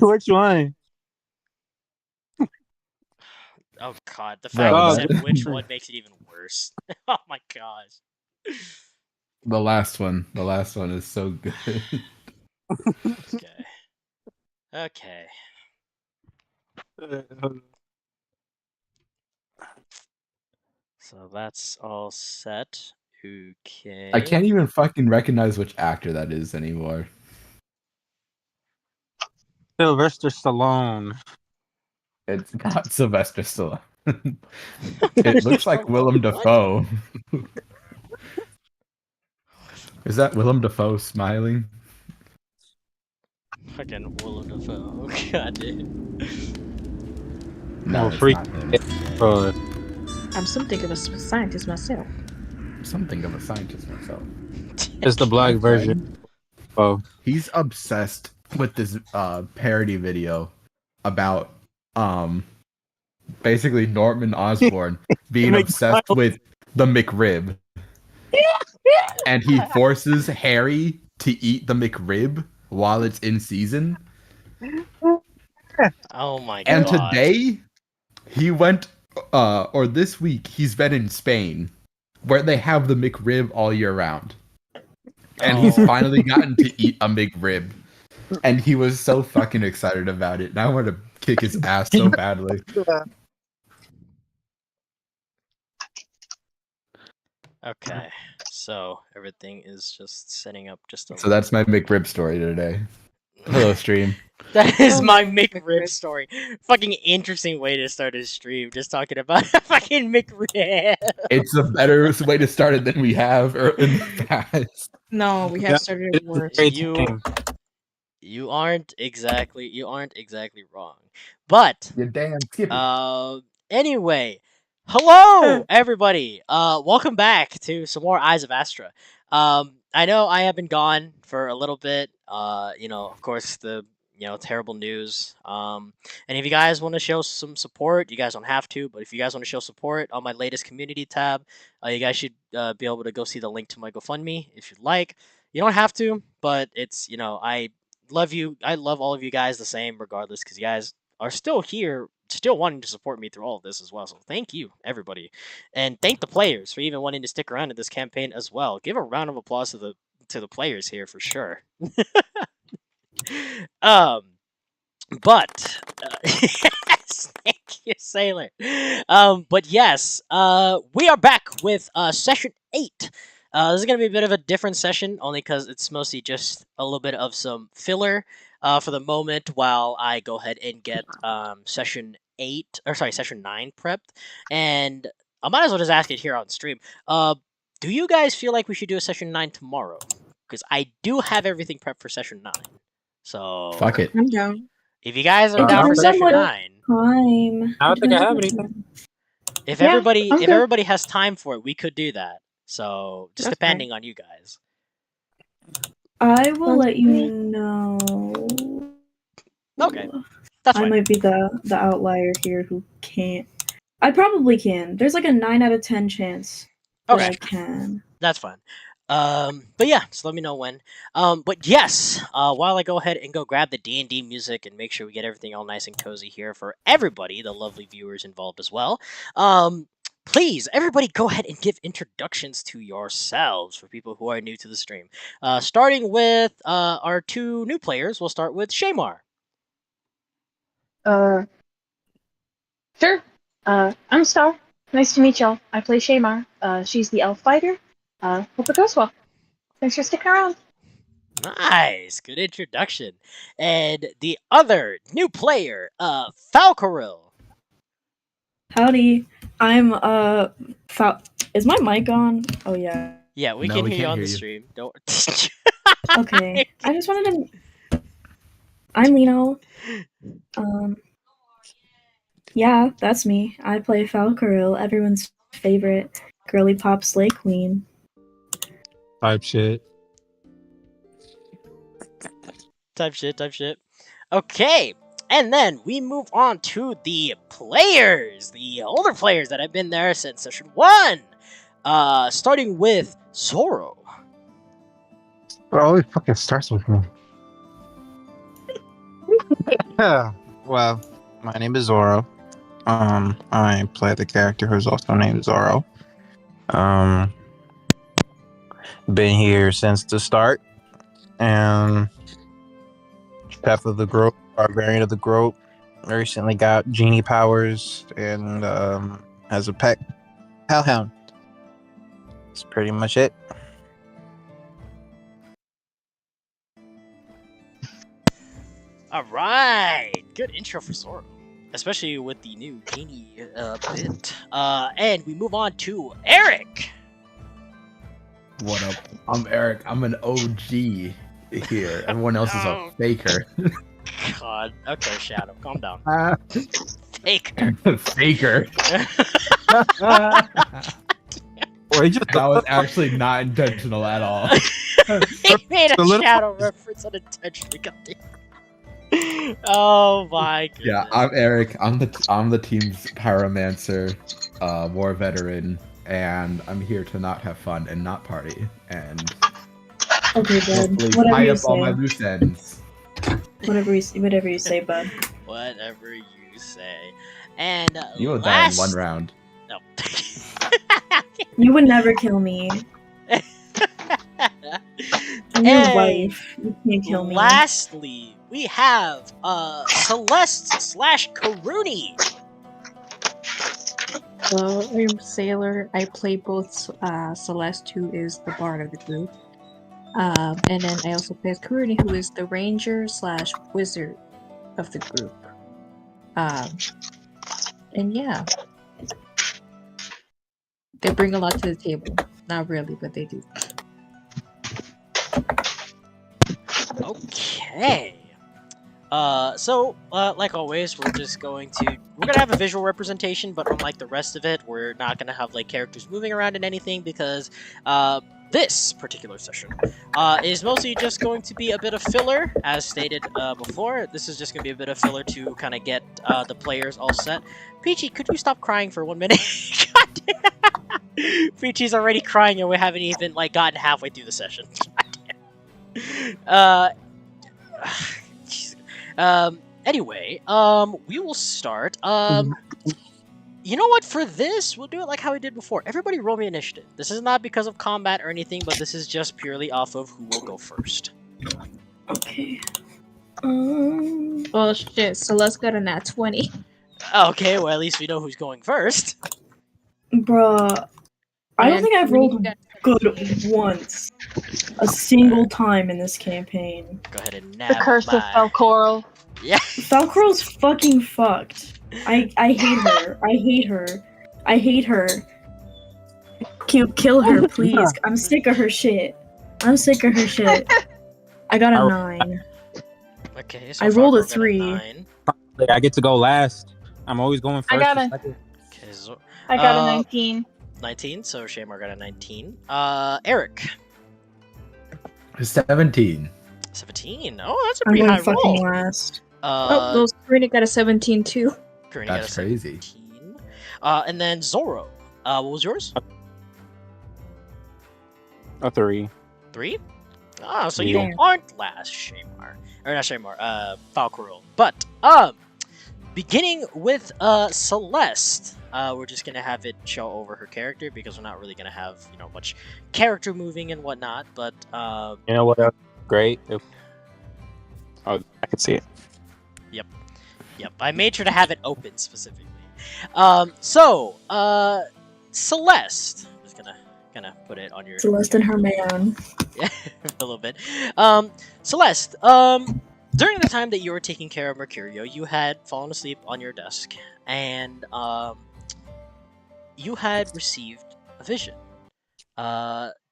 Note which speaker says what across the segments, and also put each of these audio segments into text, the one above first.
Speaker 1: Which one?
Speaker 2: Oh god, the fact
Speaker 1: Bro,
Speaker 2: you said which one makes it even worse. Oh my gosh.
Speaker 3: The last one. The last one is so good.
Speaker 2: Okay. Okay. So that's all set. Okay.
Speaker 3: I can't even fucking recognize which actor that is anymore.
Speaker 1: Sylvester Stallone.
Speaker 3: It's not Sylvester Stallone. It looks like Willem Dafoe. Is that Willem Dafoe smiling?
Speaker 2: Fucking Willem Dafoe. God damn.
Speaker 3: No,
Speaker 1: Oh,
Speaker 3: it's
Speaker 1: freak.
Speaker 3: not him.
Speaker 1: Bro,
Speaker 4: I'm something of a scientist myself.
Speaker 3: Something of a scientist myself.
Speaker 1: it's the black version. Oh,
Speaker 3: He's obsessed with this parody video about basically Norman Osborn being obsessed with the McRib. And he forces Harry to eat the McRib while it's in season.
Speaker 2: Oh my god.
Speaker 3: And today he went or this week he's been in Spain where they have the McRib all year round. And he's finally gotten to eat a McRib. And he was so fucking excited about it. And I want to kick his ass so badly.
Speaker 2: Okay. So everything is just setting up just a
Speaker 3: So that's my McRib story today. Hello, stream.
Speaker 2: That is
Speaker 4: Oh
Speaker 2: my
Speaker 4: my
Speaker 2: McRib
Speaker 4: McRib.
Speaker 2: story. Fucking interesting way to start a stream, just talking about fucking McRib.
Speaker 3: It's a better way to start it than we have in the past.
Speaker 4: No, we have
Speaker 1: Yeah,
Speaker 4: started
Speaker 1: it's
Speaker 4: it worse.
Speaker 1: great
Speaker 2: You
Speaker 1: team.
Speaker 2: you aren't exactly wrong. But
Speaker 3: You damn Skippy.
Speaker 2: anyway, hello everybody. Welcome back to some more Eyes of Astra. I know I have been gone for a little bit. Of course the terrible news. And if you guys want to show some support, you guys don't have to, but if you guys want to show support on my latest community tab, you guys should be able to go see the link to my GoFundMe if you'd like. You don't have to, but it's I love you. I love all of you guys the same, regardless, because you guys are still here, still wanting to support me through all of this as well. So thank you, everybody, and thank the players for even wanting to stick around in this campaign as well. Give a round of applause to the players here for sure. But yes, thank you, Sailor. But yes, we are back with session 8. This is gonna be a bit of a different session, only because it's mostly just a little bit of some filler for the moment, while I go ahead and get session 9 prepped, and I might as well just ask it here on stream. Do you guys feel like we should do a session 9 tomorrow? Because I do have everything prepped for session 9. So
Speaker 3: Fuck it.
Speaker 4: I'm down.
Speaker 2: if you guys are
Speaker 1: It
Speaker 2: down for
Speaker 1: depends
Speaker 4: on
Speaker 2: session
Speaker 4: what-
Speaker 2: 9,
Speaker 4: Time.
Speaker 1: I don't think I have anything.
Speaker 2: if
Speaker 4: Yeah,
Speaker 2: everybody
Speaker 4: I'm
Speaker 2: if
Speaker 4: good.
Speaker 2: everybody has time for it, we could do that. So just
Speaker 4: That's
Speaker 2: depending on you guys.
Speaker 5: I will let you know.
Speaker 2: Okay, that's
Speaker 5: I
Speaker 2: fine.
Speaker 5: might be the outlier here who can't. I probably can. There's like a 9 out of 10 chance that
Speaker 2: Okay,
Speaker 5: I can.
Speaker 2: that's fine. But yeah, just let me know when. But yes, while I go ahead and go grab the D&D music and make sure we get everything all nice and cozy here for everybody, the lovely viewers involved as well. Please, everybody, go ahead and give introductions to yourselves for people who are new to the stream. Starting with our 2 new players, we'll start with Shamar.
Speaker 6: Sure. I'm Star. Nice to meet y'all. I play Shamar. She's the elf fighter. Hope it goes well. Thanks for sticking around.
Speaker 2: Nice, good introduction. And the other new player, Falcaril.
Speaker 5: Howdy. I'm is my mic on? Oh yeah.
Speaker 2: Yeah, we
Speaker 3: No,
Speaker 2: can
Speaker 3: we
Speaker 2: hear you
Speaker 3: can't
Speaker 2: on
Speaker 3: hear
Speaker 2: the
Speaker 3: you.
Speaker 2: stream. Don't.
Speaker 5: Okay. I just wanted to. I'm Lino. Yeah, that's me. I play Falcaril, everyone's favorite girly pop slay queen.
Speaker 1: Type shit.
Speaker 2: Type shit. Okay, and then we move on to the players, the older players that have been there since session 1. Starting with Zoro.
Speaker 1: It always fucking starts with me. Well, my name is Zoro. I play the character who's also named Zoro. Um, been here since the start, and chef of the group, barbarian of the group. Recently got genie powers and has a pet hellhound. That's pretty much it.
Speaker 2: All right, good intro for Zoro, especially with the new genie bit. And we move on to Eric.
Speaker 3: What up? I'm Eric. I'm an OG here. Everyone else is a
Speaker 2: Oh.
Speaker 3: faker.
Speaker 2: God. Okay, Shadow, calm down.
Speaker 3: Ah,
Speaker 2: Fake.
Speaker 3: faker.
Speaker 1: Well, he just
Speaker 3: That was actually not intentional at all.
Speaker 2: He made a
Speaker 1: Solidify-
Speaker 2: Shadow reference unintentionally. Goddamn. Oh my goodness.
Speaker 3: Yeah, I'm Eric. I'm the team's pyromancer, war veteran, and I'm here to not have fun and not party and
Speaker 5: Okay, bud.
Speaker 3: hopefully
Speaker 5: Whatever
Speaker 3: tie
Speaker 5: you
Speaker 3: up all my
Speaker 5: say.
Speaker 3: loose ends.
Speaker 5: Whatever you say, bud.
Speaker 2: Whatever you say. And
Speaker 3: You will die in
Speaker 2: last...
Speaker 3: one round.
Speaker 2: No.
Speaker 5: You would never kill me. I'm your
Speaker 2: Hey,
Speaker 5: wife. You can't kill me.
Speaker 2: Lastly, we have Celeste slash Karuni.
Speaker 4: So I'm Sailor. I play both Celeste, who is the bard of the group, and then I also play as Karuni, who is the ranger slash wizard of the group. And yeah, they bring a lot to the table. Not really, but they do.
Speaker 2: Okay. So, like always, we're gonna have a visual representation, but unlike the rest of it, we're not gonna have, like, characters moving around in anything, because, this particular session, is mostly just going to be a bit of filler, as stated, before. This is just gonna be a bit of filler to kind of get, the players all set. Peachy, could you stop crying for 1 minute? God damn. Peachy's already crying, and we haven't even, like, gotten halfway through the session. God damn. Anyway, we will start. You know what? For this, we'll do it like how we did before. Everybody roll me initiative. This is not because of combat or anything, but this is just purely off of who will go first.
Speaker 5: Okay.
Speaker 4: Oh shit! Celeste got a nat 20.
Speaker 2: Okay, well, at least we know who's going first.
Speaker 5: Bruh. I don't
Speaker 4: And
Speaker 5: think I've
Speaker 4: Karuni
Speaker 5: rolled
Speaker 4: got-
Speaker 5: good once. A single time in this campaign.
Speaker 2: Go ahead and
Speaker 6: The
Speaker 2: nab
Speaker 6: curse of
Speaker 2: my...
Speaker 6: Falcoral.
Speaker 2: Yeah.
Speaker 5: Falcoral's fucking fucked. I hate her. I hate her. I hate her. Kill her, please. I'm sick of her shit. I'm sick of her shit. I got a 9.
Speaker 2: Okay, so
Speaker 5: I rolled a
Speaker 2: Farco got
Speaker 5: 3.
Speaker 2: 9.
Speaker 1: I get to go last. I'm always going first.
Speaker 6: I got
Speaker 1: or
Speaker 6: a-
Speaker 1: second.
Speaker 2: Okay, so
Speaker 6: I got a 19.
Speaker 2: 19, so Shamar got a 19. Eric,
Speaker 3: 17.
Speaker 2: 17. Oh, that's a
Speaker 5: I'm
Speaker 2: pretty high
Speaker 5: going fucking
Speaker 2: roll.
Speaker 5: last.
Speaker 4: Oh, those Karuni got a 17 too.
Speaker 2: Karuni got a
Speaker 3: That's crazy.
Speaker 2: 17. And then Zoro. What was yours?
Speaker 1: A 3.
Speaker 2: 3? Ah, so
Speaker 1: Yeah.
Speaker 2: you aren't last, Shamar. Or not Shamar, Falcorul. But, beginning with, Celeste. We're just gonna have it show over her character, because we're not really gonna have, much character moving and whatnot, but,
Speaker 1: You know what else? Great. Oh, I can see it.
Speaker 2: Yep, I made sure to have it open specifically. Celeste. I'm just gonna put it on your
Speaker 5: Celeste and her man.
Speaker 2: yeah, a little bit. Celeste. During the time that you were taking care of Mercurio, you had fallen asleep on your desk, and you had received a vision.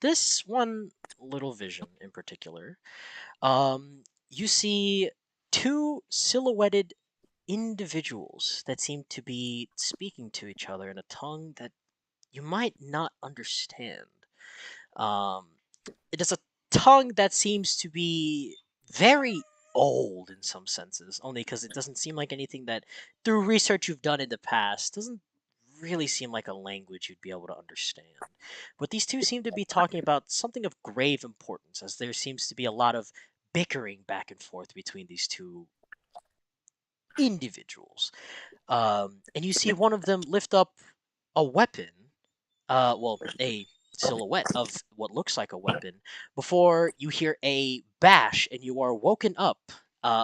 Speaker 2: This one little vision in particular. You see 2 silhouetted individuals that seem to be speaking to each other in a tongue that you might not understand. It is a tongue that seems to be very old in some senses, only because it doesn't seem like anything that, through research you've done in the past, doesn't really seem like a language you'd be able to understand. But these two seem to be talking about something of grave importance, as there seems to be a lot of bickering back and forth between these two individuals. And you see one of them lift up a weapon, a silhouette of what looks like a weapon, before you hear a bash and you are woken up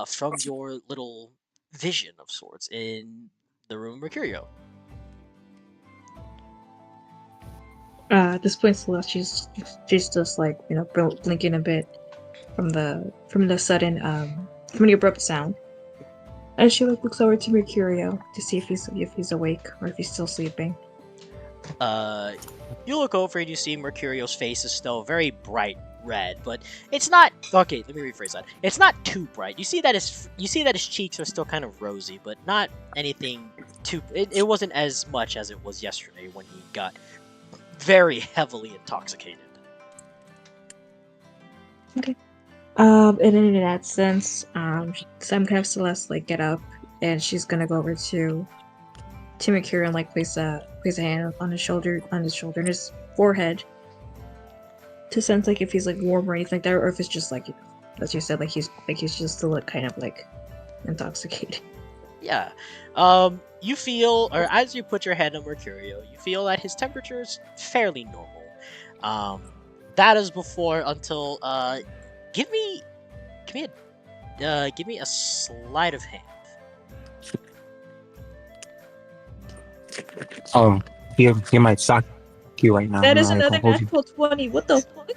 Speaker 2: from your little vision of sorts in the room Mercurio.
Speaker 4: At this point, Celeste, she's just like blinking a bit from the sudden from the abrupt sound, and she like looks over to Mercurio to see if he's awake or if he's still sleeping.
Speaker 2: You look over and you see Mercurio's face is still very bright red, but it's not okay. Let me rephrase that. It's not too bright. You see that his cheeks are still kind of rosy, but not anything too. It wasn't as much as it was yesterday when he got very heavily intoxicated.
Speaker 4: Okay. And in that sense, I'm gonna have Celeste like get up, and she's gonna go over to Mercurio and like place a hand on his shoulder, and his forehead, to sense like if he's like warm or anything like that, or if it's just like, as you said, like he's just still like kind of like intoxicated.
Speaker 2: Yeah. You feel, or as you put your hand on Mercurio, you feel that his temperature is fairly normal. That is before until give me a sleight of hand.
Speaker 1: He might sock you right now.
Speaker 4: That
Speaker 1: I'm
Speaker 4: is
Speaker 1: not
Speaker 4: another
Speaker 1: gonna hold you.
Speaker 4: natural 20. What the fuck?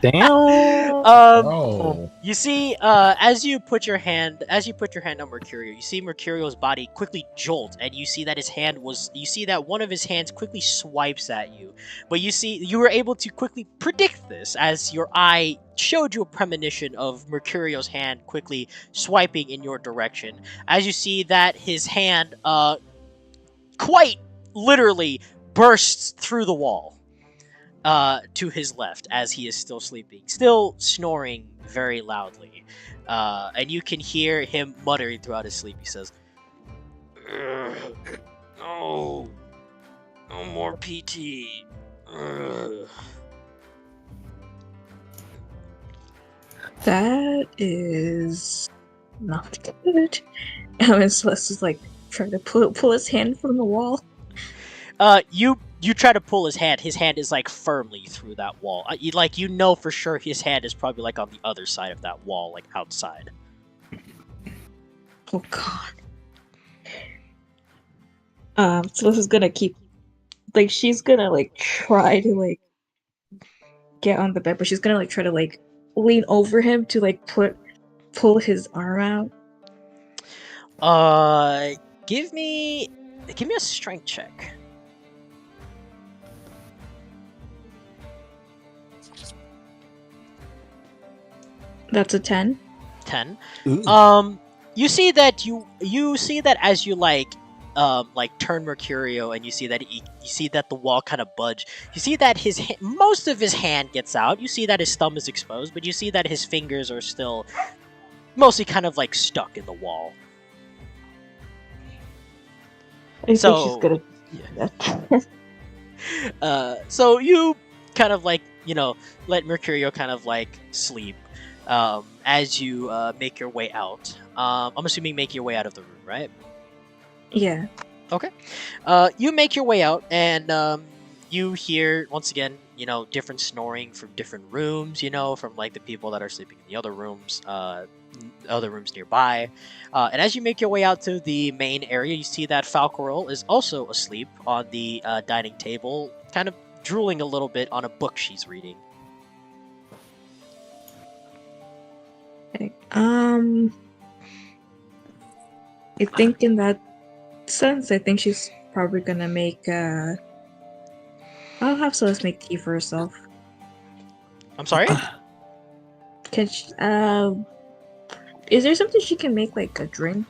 Speaker 1: Damn.
Speaker 3: Oh.
Speaker 2: You see, as you put your hand on Mercurio, you see Mercurio's body quickly jolt, and you see that one of his hands quickly swipes at you. But you were able to quickly predict this, as your eye showed you a premonition of Mercurio's hand quickly swiping in your direction. As you see that his hand, quite literally bursts through the wall. To his left, as he is still sleeping, still snoring very loudly. And you can hear him muttering throughout his sleep. He says, "No, no more PT."
Speaker 4: That is not good. And Celeste is like trying to pull his hand from the wall.
Speaker 2: You try to pull his hand. His hand is like firmly through that wall. You know for sure his hand is probably like on the other side of that wall, like outside.
Speaker 4: Oh god. Celeste is gonna keep, like, she's gonna like try to like get on the bed, but she's gonna like try to like lean over him to like pull his arm out.
Speaker 2: Give me a strength check.
Speaker 4: That's a 10.
Speaker 2: 10.
Speaker 1: Ooh.
Speaker 2: You see that as you turn Mercurio, and you see that the wall kind of budge. You see that most of his hand gets out. You see that his thumb is exposed, but you see that his fingers are still mostly kind of like stuck in the wall.
Speaker 4: I think she's gonna do that.
Speaker 2: So you kind of like, let Mercurio kind of like sleep. As you make your way out. I'm assuming make your way out of the room, right?
Speaker 4: Yeah.
Speaker 2: Okay. You make your way out, and you hear, once again, different snoring from different rooms, from like the people that are sleeping in the other rooms nearby. And as you make your way out to the main area, you see that Falcoril is also asleep on the dining table, kind of drooling a little bit on a book she's reading.
Speaker 4: Okay. I think in that sense, I think she's probably gonna make I'll have Celeste make tea for herself.
Speaker 2: I'm sorry?
Speaker 4: Can she, is there something she can make, like a drink?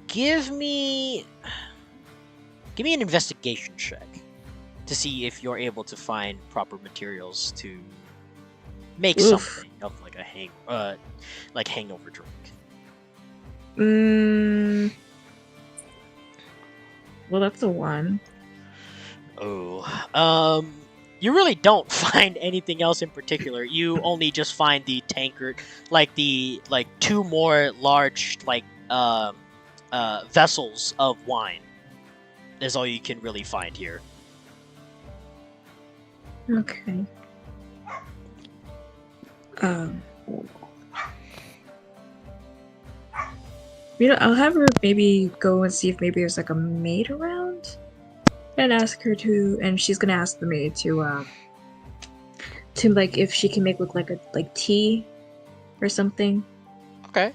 Speaker 2: Give me an investigation check to see if you're able to find proper materials to make something of like a hangover drink.
Speaker 4: Well, that's a 1.
Speaker 2: Oh. You really don't find anything else in particular. You only just find the tankard, like the two more large vessels of wine. Is all you can really find here.
Speaker 4: Okay. I'll have her maybe go and see if maybe there's like a maid around, and ask her to, and she's gonna ask the maid to like if she can make like tea or something.
Speaker 2: Okay.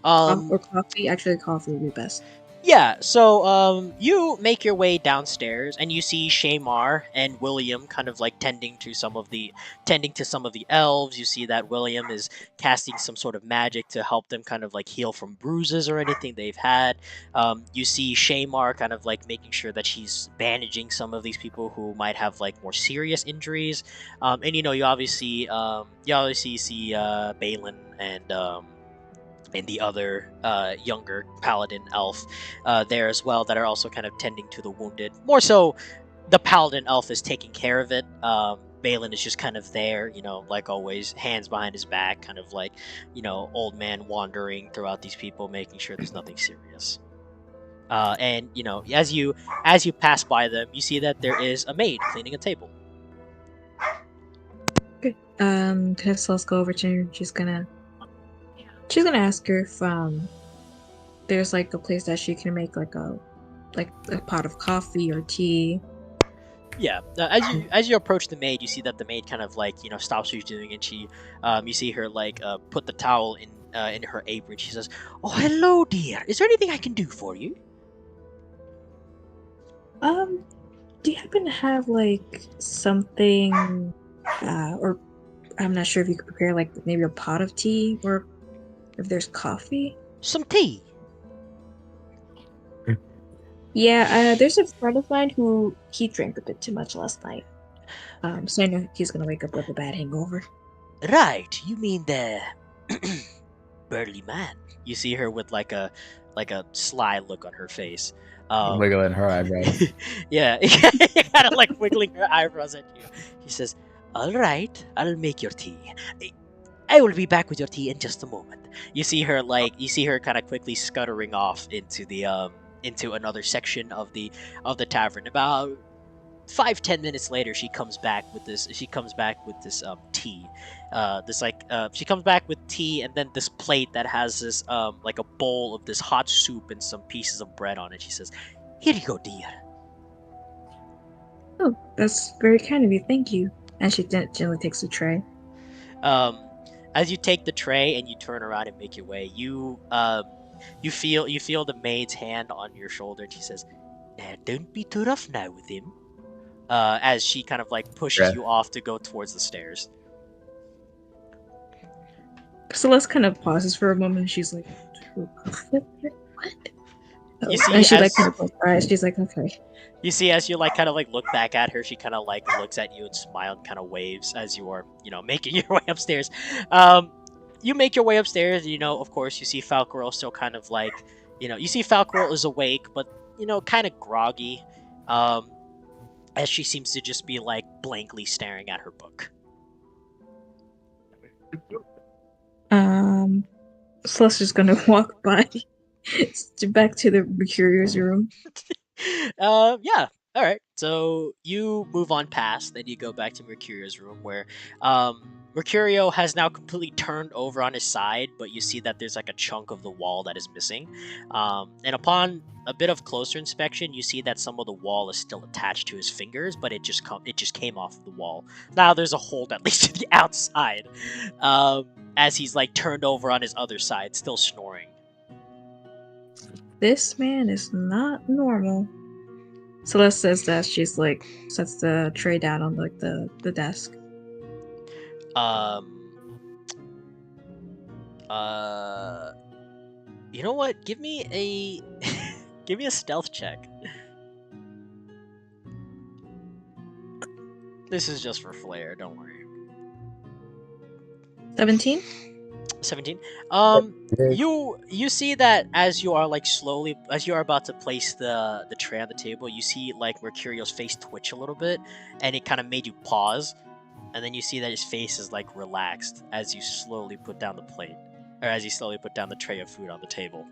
Speaker 4: Or coffee. Actually, coffee would be best.
Speaker 2: Yeah, so you make your way downstairs and you see Shamar and William kind of like tending to some of the elves. You see that William is casting some sort of magic to help them kind of like heal from bruises or anything they've had. You see Shamar kind of like making sure that she's bandaging some of these people who might have like more serious injuries. And you obviously see Balin and the other younger paladin elf there as well that are also kind of tending to the wounded. More so, the paladin elf is taking care of it. Balin is just kind of there, like always, hands behind his back, kind of like, old man wandering throughout these people, making sure there's nothing serious. And as you pass by them, you see that there is a maid cleaning a table.
Speaker 4: Okay. Can I have Celeste go over to her? She's gonna ask her if there's like a place that she can make like a pot of coffee or tea.
Speaker 2: Yeah. As you approach the maid, you see that the maid kind of like stops what she's doing, and she you see her like put the towel in her apron. She says, "Oh, hello, dear. Is there anything I can do for you?"
Speaker 4: Do you happen to have like something, or I'm not sure if you could prepare like maybe a pot of tea, or if there's coffee?
Speaker 2: Some tea.
Speaker 4: Yeah, there's a friend of mine who he drank a bit too much last night. So I know he's gonna wake up with a bad hangover.
Speaker 2: Right. You mean the burly man? You see her with like a sly look on her face.
Speaker 3: Wiggling her eyebrows.
Speaker 2: Yeah, kind of like wiggling her eyebrows at you. He says, "All right, I'll make your tea. I will be back with your tea in just a moment." You see her kind of quickly scuttering off into the into another section of the tavern. About 5-10 minutes later, she comes back with this tea. She comes back with tea and then this plate that has this like a bowl of this hot soup and some pieces of bread on it. She says, "Here you go, dear."
Speaker 4: Oh, that's very kind of you. Thank you. And she gently takes the tray.
Speaker 2: As you take the tray and you turn around and make your way, you feel the maid's hand on your shoulder, and she says, "Don't be too rough now with him." As she kind of like pushes you off to go towards the stairs.
Speaker 4: Celeste kind of pauses for a moment. She's like, "What?"
Speaker 2: You see,
Speaker 4: and she like kind of closes her eyes. She's like, "Okay."
Speaker 2: You see, as you like kind of like look back at her, she kind of like looks at you and smiles, and kind of waves as you are making your way upstairs. You make your way upstairs. Of course, you see Falcarel still kind of like you see Falcarel is awake, but kind of groggy. As she seems to just be like blankly staring at her book.
Speaker 4: Celeste's just gonna walk by back to the Mercurio's room.
Speaker 2: Yeah. All right. So you move on past, then you go back to Mercurio's room, where Mercurio has now completely turned over on his side, but you see that there's like a chunk of the wall that is missing. And upon a bit of closer inspection, you see that some of the wall is still attached to his fingers, but it just came off the wall. Now there's a hole at least to the outside, as he's like turned over on his other side, still snoring.
Speaker 4: This man is not normal. Celeste says that. She's like sets the tray down on like the desk.
Speaker 2: You know what? Give me a give me a stealth check. This is just for flair, don't worry.
Speaker 4: 17?
Speaker 2: 17. You see that as you are like slowly as you are about to place the tray on the table, you see like Mercurio's face twitch a little bit, and it kind of made you pause, and then you see that his face is like relaxed as you slowly put down the plate, or as you slowly put down the tray of food on the table.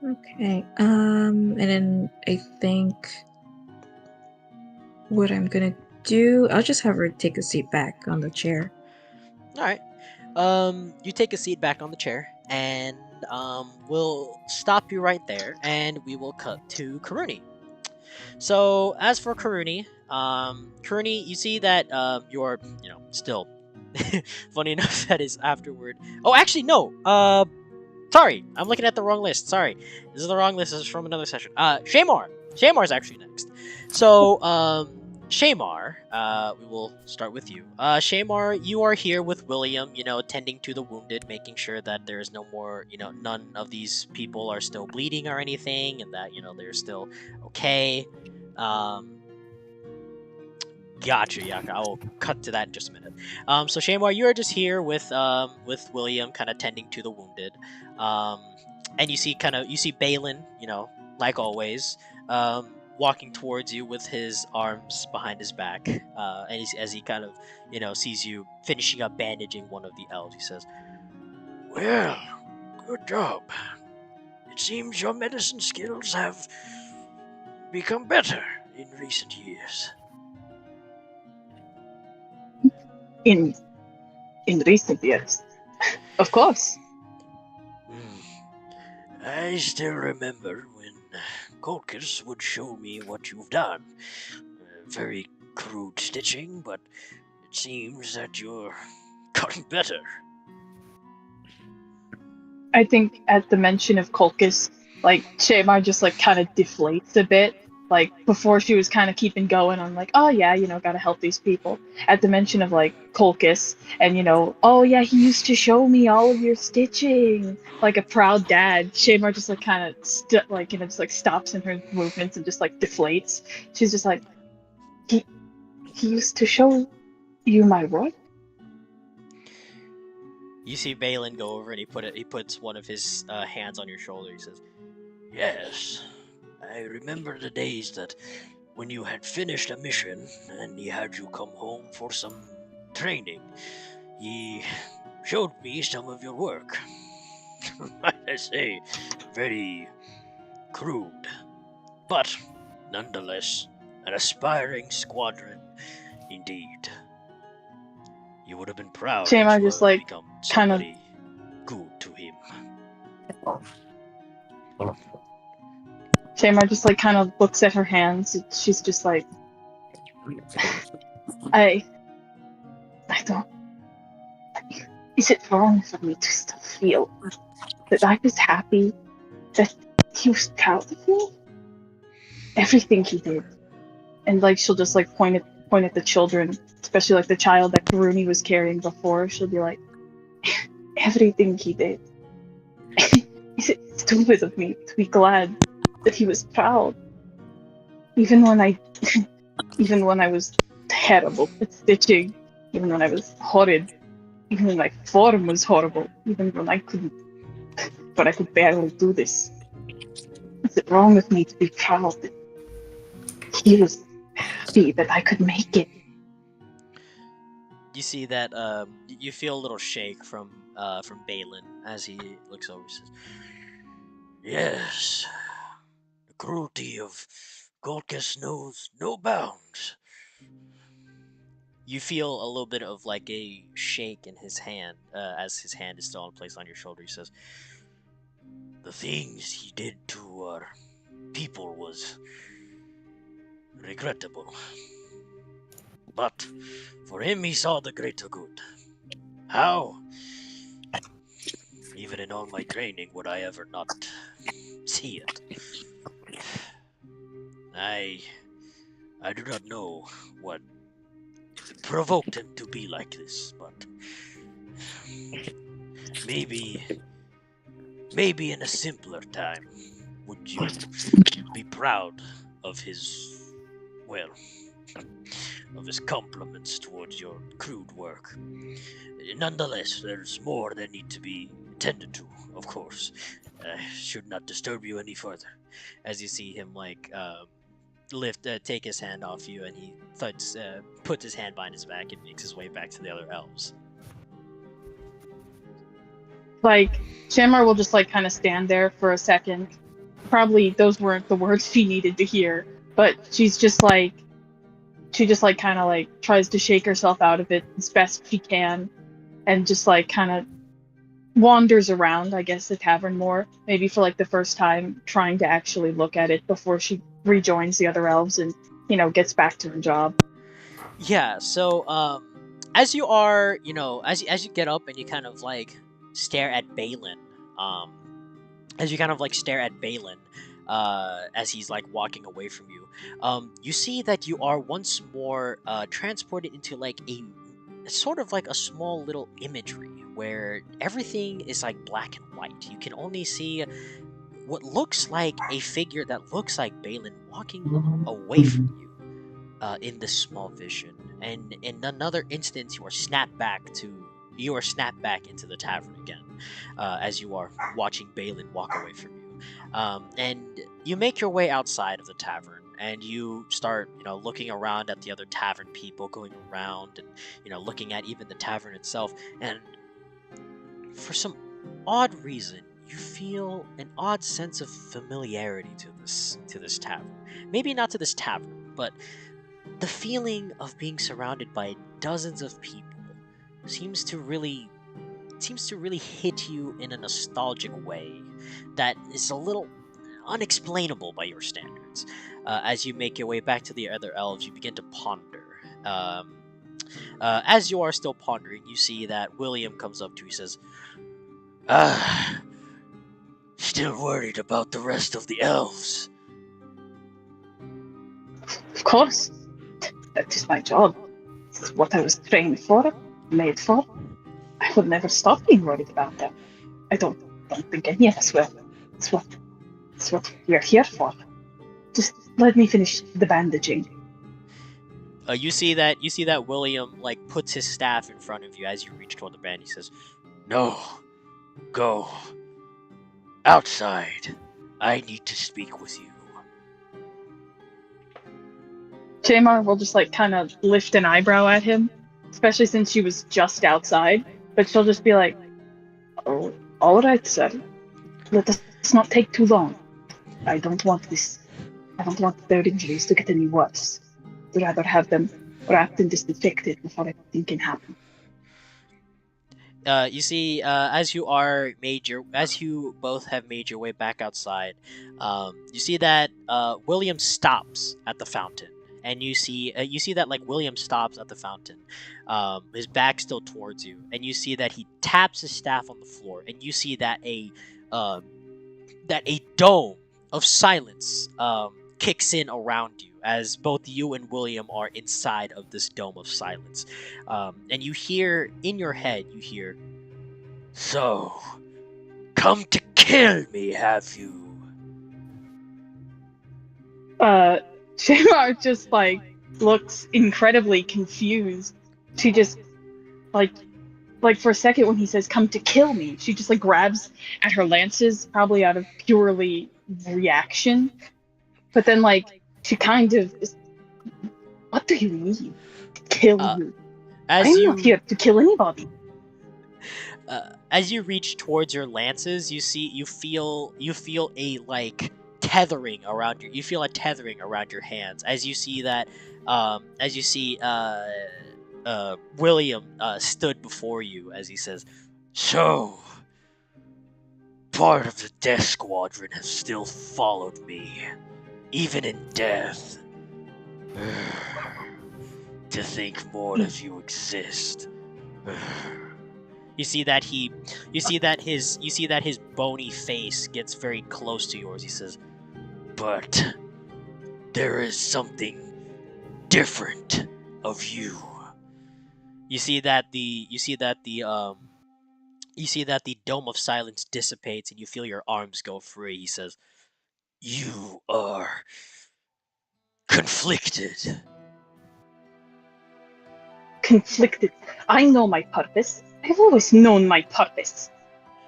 Speaker 4: Okay. And then I think what I'm gonna do, I'll just have her take a seat back on the chair.
Speaker 2: All right. You take a seat back on the chair, and we'll stop you right there, and we will cut to Karuni. So as for Karuni, Karuni, you see that you're still funny enough that is afterward. Oh, actually no. Sorry, I'm looking at the wrong list. Sorry, this is the wrong list. This is from another session. Shamar. Shamar's actually next. So Shamar, we will start with you. Shamar, you are here with William, tending to the wounded, making sure that there is no more, none of these people are still bleeding or anything, and that, they're still okay. Gotcha, Yaka. I will cut to that in just a minute. So Shamar, you are just here with William, kind of tending to the wounded, and you see Balin, like always, walking towards you with his arms behind his back, and as he kind of, sees you finishing up bandaging one of the elves, he says, "Well, good job. It seems your medicine skills have become better in recent years."
Speaker 6: In recent years, of course.
Speaker 2: I still remember when Colchis would show me what you've done. Very crude stitching, but it seems that you're gotten better.
Speaker 6: I think at the mention of Colchis, like Shamar just like kind of deflates a bit. Like before she was kind of keeping going on like, oh yeah, gotta help these people. At the mention of like Colchis and oh yeah, he used to show me all of your stitching. Like a proud dad, Shamar just like kind of just like stops in her movements and just like deflates. She's just like, he used to show you my work.
Speaker 2: You see Balin go over and he puts one of his hands on your shoulder. He says, "Yes, I remember the days that when you had finished a mission and he had you come home for some training. He showed me some of your work. I say, very crude, but nonetheless, an aspiring squadron indeed. You would have been proud
Speaker 6: Shamar
Speaker 2: that you
Speaker 6: just,
Speaker 2: have
Speaker 6: like,
Speaker 2: become
Speaker 6: kind of-
Speaker 2: somebody good to him."
Speaker 6: Shamar just like kind of looks at her hands. She's just like, I don't. Is it wrong for me to still feel that I was happy that he was proud of me? Everything he did, and like she'll just like point at the children, especially like the child that Karuni was carrying before. She'll be like, everything he did. Is it stupid of me to be glad that he was proud, even when I was terrible at stitching, even when I was horrid, even when my form was horrible, even when I could barely do this. Is it wrong with me to be proud that he was happy that I could make it?
Speaker 2: You see that you feel a little shake from Balin as he looks over and says, "Yes, the cruelty of Golkis knows no bounds." You feel a little bit of like a shake in his hand as his hand is still in place on your shoulder. He says, "The things he did to our people was regrettable. But for him, he saw the greater good. How? Even in all my training, would I ever not see it? I do not know what provoked him to be like this, but maybe in a simpler time would you be proud of his, well, of his compliments towards your crude work. Nonetheless, there's more that need to be attended to, of course. I should not disturb you any further. As you see him, take his hand off you, and he puts his hand behind his back and makes his way back to the other elves.
Speaker 6: Like, Shamar will just, like, kind of stand there for a second. Probably those weren't the words she needed to hear, but she just, like, kind of, like, tries to shake herself out of it as best she can, and just, like, kind of wanders around, I guess, the tavern more, maybe for, like, the first time, trying to actually look at it before she rejoins the other elves and, gets back to her job.
Speaker 2: Yeah, so as you are, as you get up and you kind of like stare at Balin, um as you kind of like stare at Balin, as he's like walking away from you, you see that you are once more transported into like a sort of like a small little imagery where everything is like black and white. You can only see what looks like a figure that looks like Balin walking away from you in this small vision, and in another instance, you are snapped back into the tavern again, as you are watching Balin walk away from you. And you make your way outside of the tavern, and you start, looking around at the other tavern people going around, and looking at even the tavern itself. And for some odd reason, you feel an odd sense of familiarity to this tavern. Maybe not to this tavern, but the feeling of being surrounded by dozens of people seems to really hit you in a nostalgic way that is a little unexplainable by your standards. As you make your way back to the other elves, you begin to ponder. As you are still pondering, you see that William comes up to you. He says, still worried about the rest of the elves."
Speaker 6: Of course, that is my job. This is what I was trained for, made for. I would never stop being worried about them. I don't think any of us will. It's what we're here for. Just let me finish the bandaging.
Speaker 2: You see that William like puts his staff in front of you as you reach toward the band. He says, "No, go outside. I need to speak with you."
Speaker 6: Shamar will just like kind of lift an eyebrow at him, especially since she was just outside. But she'll just be like, "Oh, all right, sir. Let us not take too long. I don't want their injuries to get any worse. I'd rather have them wrapped and disinfected before anything can happen."
Speaker 2: You see, as you both have made your way back outside, you see that William stops at the fountain, and you see that like William stops at the fountain, his back still towards you, and you see that he taps his staff on the floor, and you see that a dome of silence kicks in around you as both you and William are inside of this dome of silence. And you hear, in your head, "So, come to kill me, have you?"
Speaker 6: Shamar just like looks incredibly confused. She just like for a second when he says "come to kill me," she just like grabs at her lances, probably out of purely reaction. But then like she kind of is, "What do you mean? Kill you? I'm not here to kill anybody."
Speaker 2: As you reach towards your lances, you feel a like tethering around your hands as you see that William stood before you as he says, "So, part of the Death Squadron has still followed me, even in death. To think more of you exist." You see that his bony face gets very close to yours. He says, "But there is something different of you." You see that the dome of silence dissipates, and you feel your arms go free. He says, "You are conflicted.
Speaker 6: conflicted. I know my purpose. I've always known my purpose.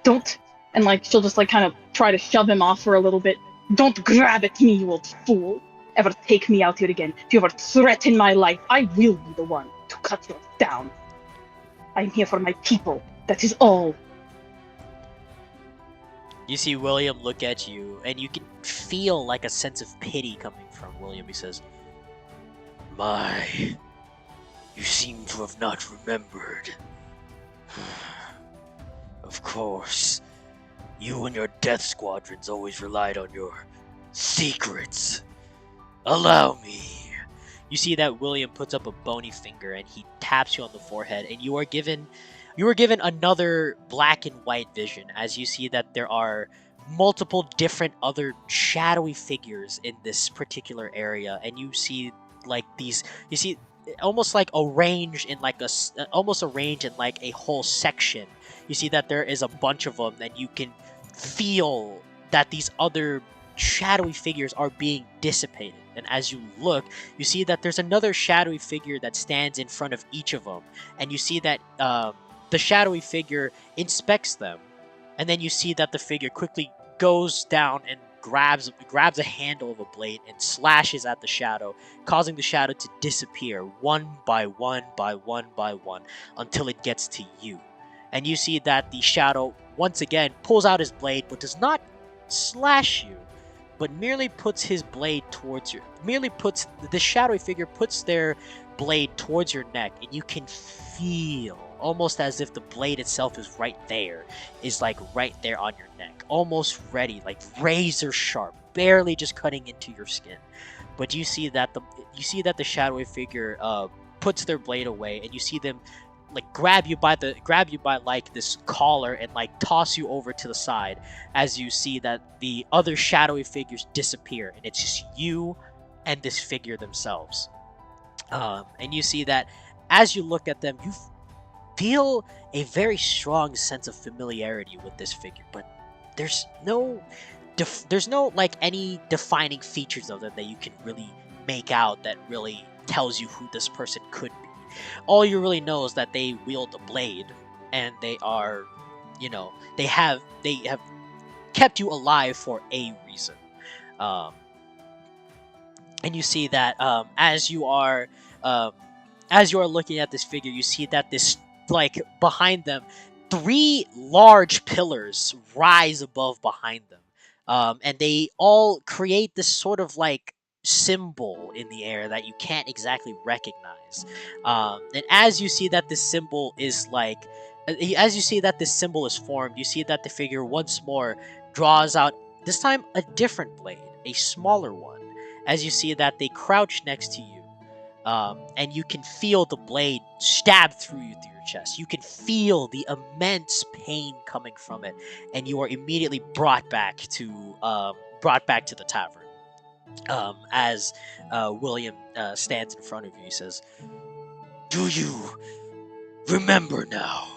Speaker 6: Don't, and like she'll just like kind of try to shove him off for a little bit. Don't grab at me, you old fool. Ever take me out here again, if you ever threaten my life, I will be the one to cut you down. I'm here for my people. That is all.
Speaker 2: You see William look at you, and you can feel like a sense of pity coming from William. He says, "My, you seem to have not remembered. Of course, you and your death squadrons always relied on your secrets. Allow me." You see that William puts up a bony finger and he taps you on the forehead, and you are given another black and white vision as you see that there are multiple different other shadowy figures in this particular area, and you see almost like arranged in like a whole section. You see that there is a bunch of them, and you can feel that these other shadowy figures are being dissipated. And as you look, you see that there's another shadowy figure that stands in front of each of them, and you see that the shadowy figure inspects them, and then you see that the figure quickly goes down and grabs a handle of a blade and slashes at the shadow, causing the shadow to disappear one by one by one by one until it gets to you. And you see that the shadow once again pulls out his blade, but does not slash you, but merely puts his blade towards the shadowy figure puts their blade towards your neck, and you can feel almost as if the blade itself is right there on your neck, almost ready, like razor sharp, barely just cutting into your skin. But you see that the shadowy figure puts their blade away, and you see them like grab you by like this collar and like toss you over to the side as you see that the other shadowy figures disappear, and it's just you and this figure themselves. And you see that as you look at them, you feel a very strong sense of familiarity with this figure, but there's no like any defining features of them that you can really make out that really tells you who this person could be. All you really know is that they wield a blade, and they are, they have kept you alive for a reason. And you see that as you are looking at this figure, you see that this, like, behind them, 3 large pillars rise above behind them, and they all create this sort of like symbol in the air that you can't exactly recognize. And as you see that this symbol is formed, you see that the figure once more draws out, this time a different blade, a smaller one. As you see that they crouch next to you, and you can feel the blade stab through your chest. You can feel the immense pain coming from it, and you are immediately brought back to the tavern. As William stands in front of you, he says, "Do you remember now?"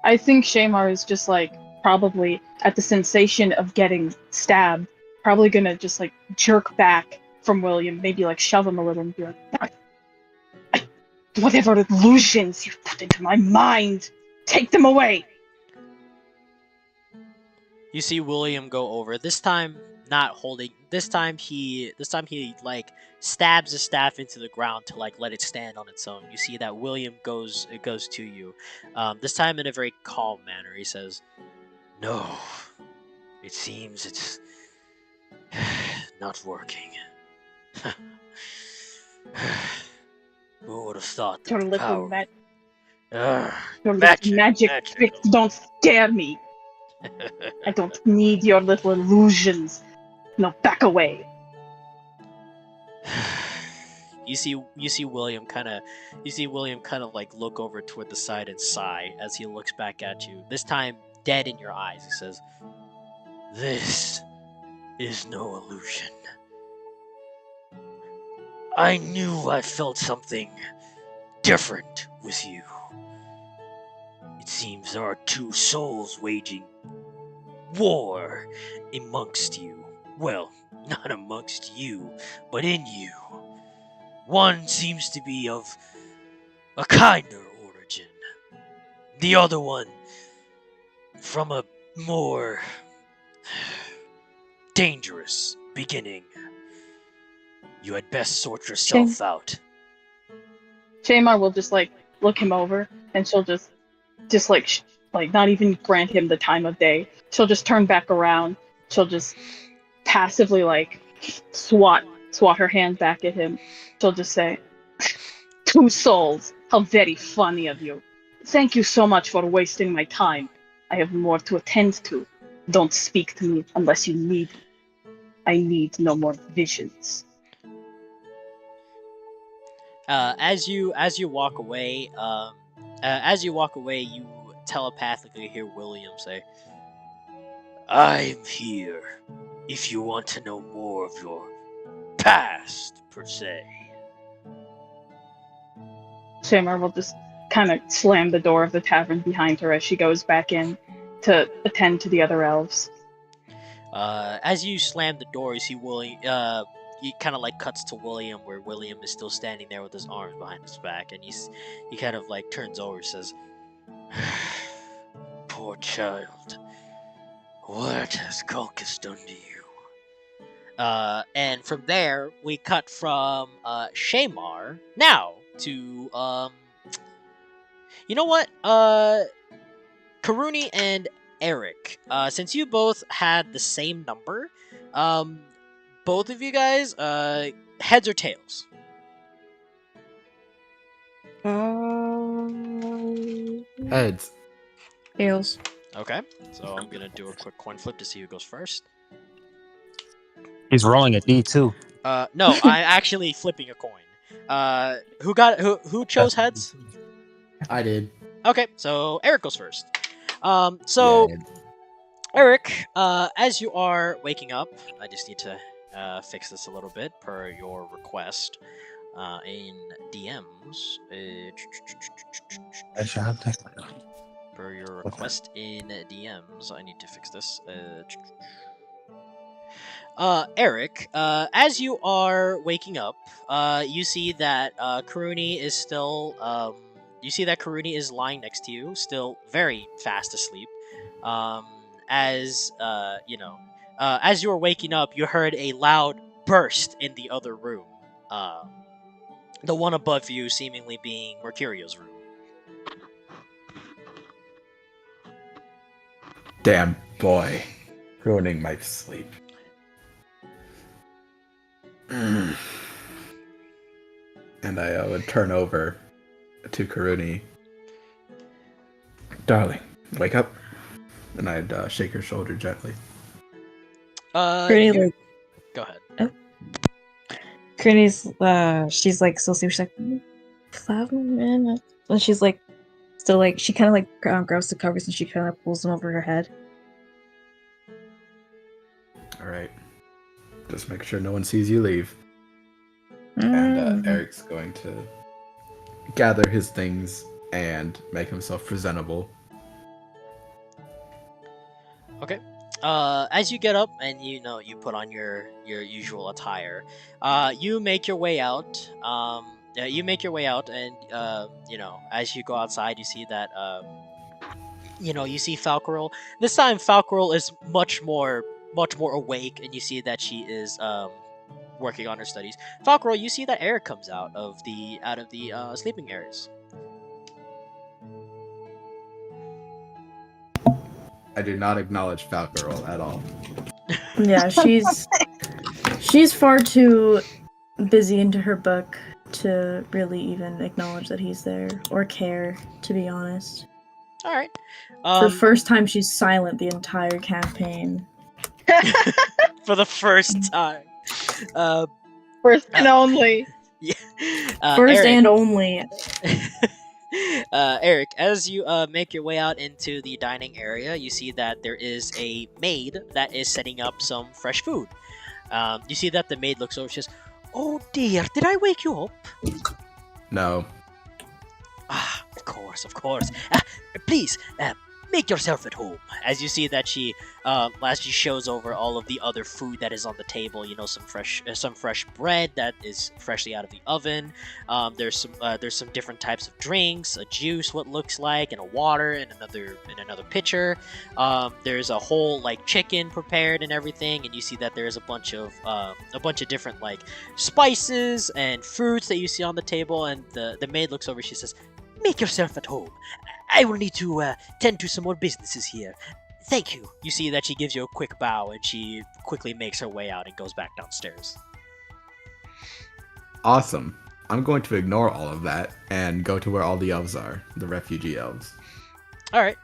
Speaker 6: I think Shamar is just like probably at the sensation of getting stabbed, probably gonna just like jerk back from William, maybe like shove him a little and be like, whatever illusions you've put into my mind, take them away.
Speaker 2: You see William go over. This time, not holding. This time he like stabs the staff into the ground to like let it stand on its own. You see that William goes to you. This time in a very calm manner. He says, "No, it seems it's not working. Who would have thought that
Speaker 6: Your
Speaker 2: the
Speaker 6: little,
Speaker 2: power...
Speaker 6: your little magic tricks don't scare me. I don't need your little illusions. No, back away."
Speaker 2: You see William kind of like look over toward the side and sigh as he looks back at you. This time, dead in your eyes, he says, "This is no illusion. I knew I felt something different with you. It seems there are 2 souls waging war amongst you. Well, not amongst you, but in you. One seems to be of a kinder origin. The other one from a more dangerous beginning. You had best sort yourself out.
Speaker 6: Shamar will just like look him over, and she'll just like not even grant him the time of day. She'll just turn back around. She'll just passively like swat her hand back at him. She'll just say, "Two souls. How very funny of you. Thank you so much for wasting my time. I have more to attend to. Don't speak to me unless you need me. I need no more visions."
Speaker 2: As you walk away, you telepathically hear William say, "I'm here. If you want to know more of your past, per se."
Speaker 6: Shamar will just kind of slam the door of the tavern behind her as she goes back in to attend to the other elves.
Speaker 2: As you slam the door, you see William. He kind of like cuts to William, where William is still standing there with his arms behind his back, and he kind of like turns over and says, "Poor child, what has Kulkus done to you?" And from there, we cut from Shamar now to you know what? Karuni and Eric. Since you both had the same number, both of you guys, heads or tails?
Speaker 3: Heads.
Speaker 4: Tails.
Speaker 2: Okay, so I'm gonna do a quick coin flip to see who goes first.
Speaker 1: He's rolling a D2.
Speaker 2: No, I'm actually flipping a coin. Who chose heads?
Speaker 3: I did.
Speaker 2: Okay, so Eric goes first. So
Speaker 3: Yeah.
Speaker 2: Eric, as you are waking up, I just need to fix this a little bit per your request in DMs. Per your request in DMs, I need to fix this. Eric, as you are waking up, you see that Karuni is still. You see that Karuni is lying next to you, still very fast asleep. As you were waking up, you heard a loud burst in the other room. The one above you, seemingly being Mercurio's room.
Speaker 3: Damn boy. Ruining my sleep. And I would turn over to Karuni. "Darling, wake up." And I'd shake her shoulder gently.
Speaker 4: Pretty like
Speaker 2: Go ahead.
Speaker 4: Courtney's she's like still sleeping. She's like 5 minutes, and she's like still like she kind of like grabs the covers and she kind of pulls them over her head.
Speaker 3: All right. Just make sure no one sees you leave. And Eric's going to gather his things and make himself presentable.
Speaker 2: Okay. As you get up and you put on your usual attire, you make your way out. You make your way out, and as you go outside, you see that you see Falcarel. This time, Falcarel is much more awake, and you see that she is working on her studies. Falcarel, you see that Eric comes out of the sleeping areas.
Speaker 3: I do not acknowledge Falcarel at all.
Speaker 5: Yeah, she's far too busy into her book to really even acknowledge that he's there or care, to be honest.
Speaker 2: All right.
Speaker 5: For the first time, she's silent the entire campaign.
Speaker 2: For the first time.
Speaker 6: First and only.
Speaker 2: Yeah.
Speaker 5: First
Speaker 2: Eric,
Speaker 5: and only.
Speaker 2: Eric, as you make your way out into the dining area, you see that there is a maid that is setting up some fresh food. You see that the maid looks over. She says, "Oh dear, did I wake you up?"
Speaker 3: No.
Speaker 2: Ah, of course. Please, make yourself at home. As you see that she shows over all of the other food that is on the table. You know, some fresh bread that is freshly out of the oven. There's some different types of drinks, a juice, what looks like, and a water, and another pitcher. There's a whole like chicken prepared and everything, and you see that there's a bunch of different like spices and fruits that you see on the table. And the maid looks over. She says, "Make yourself at home. I will need to tend to some more businesses here. Thank you." You see that she gives you a quick bow, and she quickly makes her way out and goes back downstairs.
Speaker 3: Awesome. I'm going to ignore all of that and go to where all the elves are, the refugee elves.
Speaker 2: All right.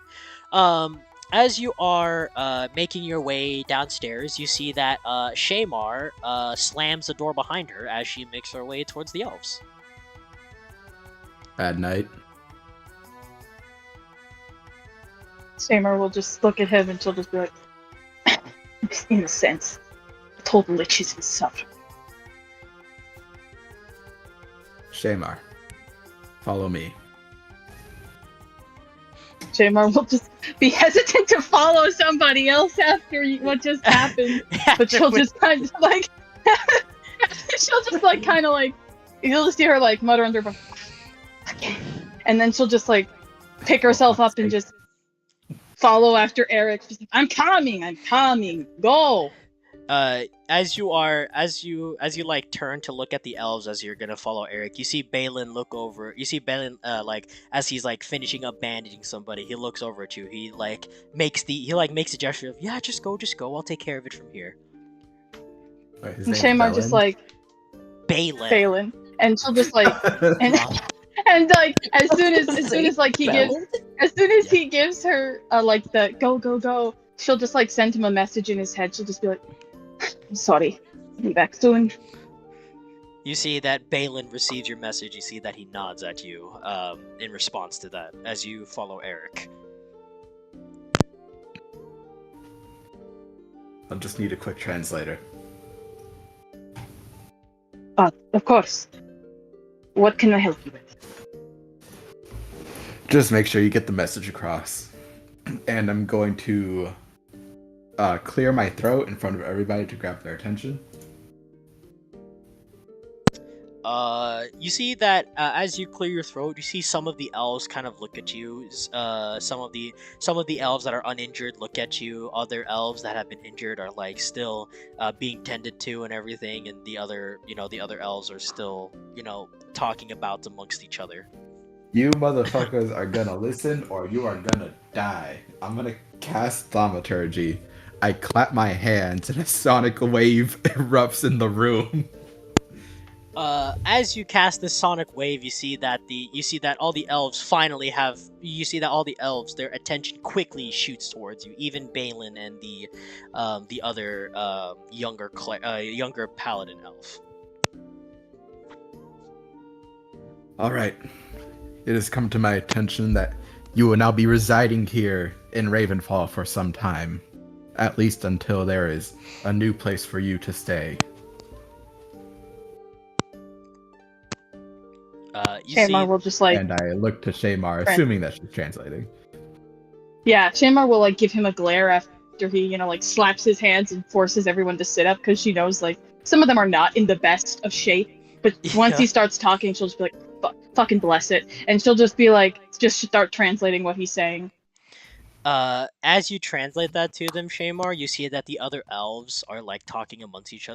Speaker 2: As you are making your way downstairs, you see that Shamar slams the door behind her as she makes her way towards the elves.
Speaker 3: Bad night.
Speaker 6: Shamar will just look at him and she'll just be like, in a sense, total liches and stuff.
Speaker 3: Shamar, follow me.
Speaker 6: Shamar will just be hesitant to follow somebody else after what just happened. But she'll just kind of like, you'll just see her like mutter under her breath, okay. And then she'll just like pick herself up and just follow after Eric. She's like, I'm coming, go.
Speaker 2: As you like turn to look at the elves as you're gonna follow Eric, you see Balin look over. You see Balin like as he's like finishing up bandaging somebody. He looks over at you. He makes a gesture of, yeah, just go. I'll take care of it from here.
Speaker 3: Wait,
Speaker 6: And Shamar just like
Speaker 2: Balin.
Speaker 6: And she'll just like and like as soon as he gives her like the go, she'll just like send him a message in his head. She'll just be like, I'm sorry, I'll be back soon.
Speaker 2: You see that Balin receives your message. You see that he nods at you in response to that as you follow Eric.
Speaker 3: I'll just need a quick translator.
Speaker 6: Of course. What can I help you with?
Speaker 3: Just make sure you get the message across. And I'm going to clear my throat in front of everybody to grab their attention.
Speaker 2: You see that as you clear your throat, you see some of the elves kind of look at you. Some of the elves that are uninjured look at you. Other elves that have been injured are like still being tended to and everything, and the other elves are still talking about amongst each other.
Speaker 3: You motherfuckers are gonna listen or you are gonna die. I'm gonna cast Thaumaturgy. I clap my hands and a sonic wave erupts in the room.
Speaker 2: As you cast this sonic wave, you see that all the elves their attention quickly shoots towards you. Even Balin and the other younger paladin elf.
Speaker 3: All right. It has come to my attention that you will now be residing here in Ravenfall for some time, at least until there is a new place for you to stay.
Speaker 6: Shamar will just like...
Speaker 3: And I look to Shamar, assuming that she's translating.
Speaker 6: Yeah, Shamar will like give him a glare after he, like slaps his hands and forces everyone to sit up, because she knows like some of them are not in the best of shape. But once he starts talking, she'll just be like, fucking bless it. And she'll just be like, just start translating what he's saying.
Speaker 2: As you translate that to them, Shamar, you see that the other elves are like talking amongst each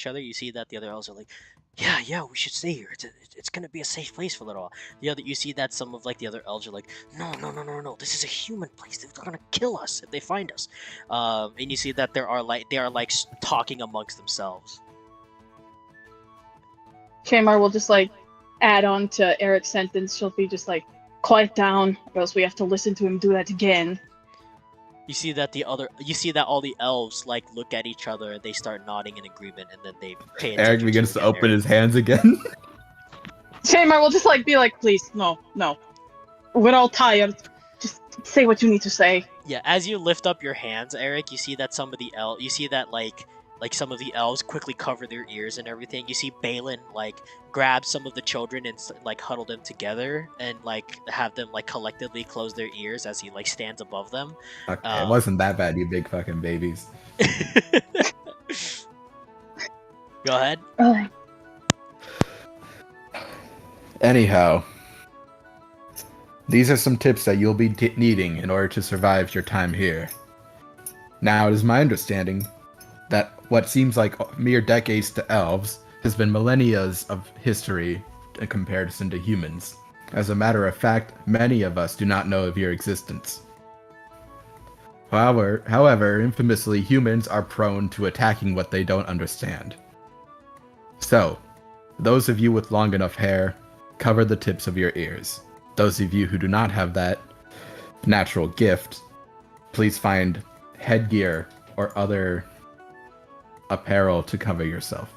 Speaker 2: other. You see that the other elves are like, yeah, we should stay here. It's gonna be a safe place for a little while. You see that some of like the other elves are like, no, this is a human place. They're gonna kill us if they find us. And you see that they are like talking amongst themselves.
Speaker 6: Shamar will just like add on to Eric's sentence. She'll be just like, quiet down, or else we have to listen to him do that again.
Speaker 2: You see that all the elves like look at each other, they start nodding in agreement, and then they pay attention.
Speaker 3: Eric begins to open his hands again.
Speaker 6: Shamar will just like be like, please, no. We're all tired. Just say what you need to say.
Speaker 2: Yeah, as you lift up your hands, Eric, you see that some of the you see that like like some of the elves quickly cover their ears and everything. You see Balin like grab some of the children and like huddle them together and like have them like collectively close their ears as he like stands above them.
Speaker 3: Okay, it wasn't that bad, you big fucking babies.
Speaker 2: Go ahead.
Speaker 3: Anyhow, these are some tips that you'll be needing in order to survive your time here. Now, it is my understanding that what seems like mere decades to elves has been millennia of history in comparison to humans. As a matter of fact, many of us do not know of your existence. However, infamously, humans are prone to attacking what they don't understand. So, those of you with long enough hair, cover the tips of your ears. Those of you who do not have that natural gift, please find headgear or other apparel to cover yourself.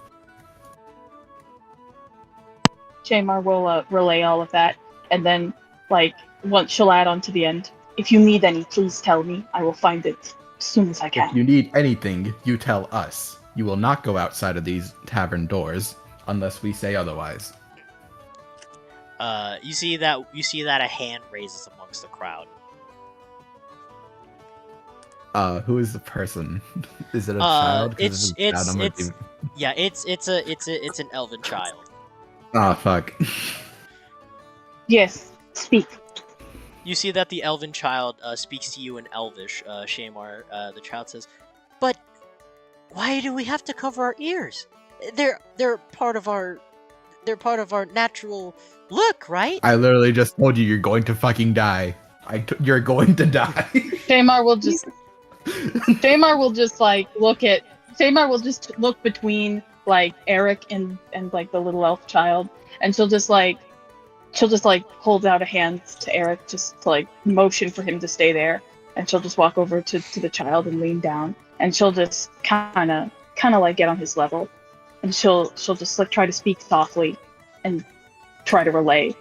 Speaker 6: Shamar will relay all of that, and then, like, once she'll add on to the end, if you need any, please tell me. I will find it as soon as I can.
Speaker 3: If you need anything, you tell us. You will not go outside of these tavern doors unless we say otherwise.
Speaker 2: You see that a hand raises amongst the crowd.
Speaker 3: Who is the person? Is it a child? 'Cause if a child, I'm gonna be-
Speaker 2: Yeah, it's an elven child.
Speaker 3: Oh, fuck.
Speaker 6: Yes, speak.
Speaker 2: You see that the elven child speaks to you in Elvish. Shamar, the child says, "But why do we have to cover our ears? They're part of our natural look, right?"
Speaker 3: I literally just told you you're going to fucking die. You're going to die.
Speaker 6: Shamar will just look between like Eric and like the little elf child, and she'll just like hold out a hand to Eric just to like motion for him to stay there, and she'll just walk over to the child and lean down, and she'll just kind of like get on his level, and she'll just like try to speak softly and try to relay.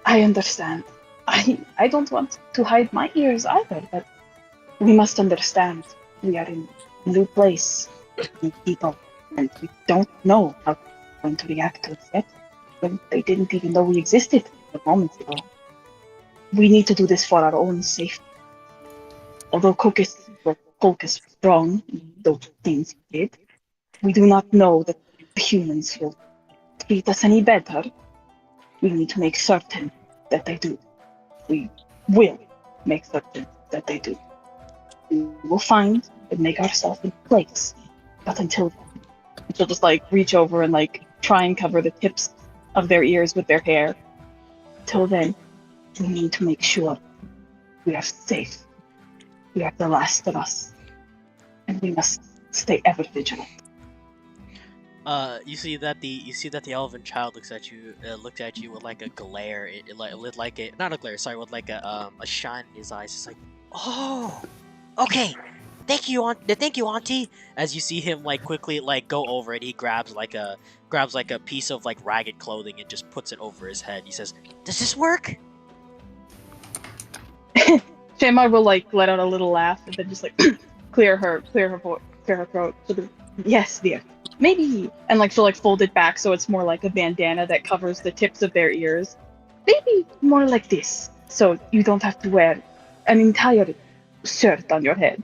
Speaker 6: I understand. I don't want to hide my ears either, but we must understand we are in a new place, new people, and we don't know how they're going to react to it yet. When they didn't even know we existed a moment ago. We need to do this for our own safety. Although Kolkus was strong in those things he did, we do not know that the humans will treat us any better. We need to make certain that they do. We will make certain that they do. We will find and make ourselves in place. But until then, she'll just like reach over and like try and cover the tips of their ears with their hair. Till then, we need to make sure we are safe. We are the last of us, and we must stay ever vigilant.
Speaker 2: You see that the elven child looked at you with like a glare, with like a not a glare, sorry, with like a shine in his eyes. It's like, oh, okay, thank you, auntie. As you see him like quickly like go over it, he grabs like a piece of like ragged clothing and just puts it over his head. He says, "Does this work?"
Speaker 6: Shamar will like let out a little laugh and then just like clear her throat. Yes, dear. Maybe, and like she'll like fold it back so it's more like a bandana that covers the tips of their ears. Maybe more like this, so you don't have to wear an entire shirt on your head.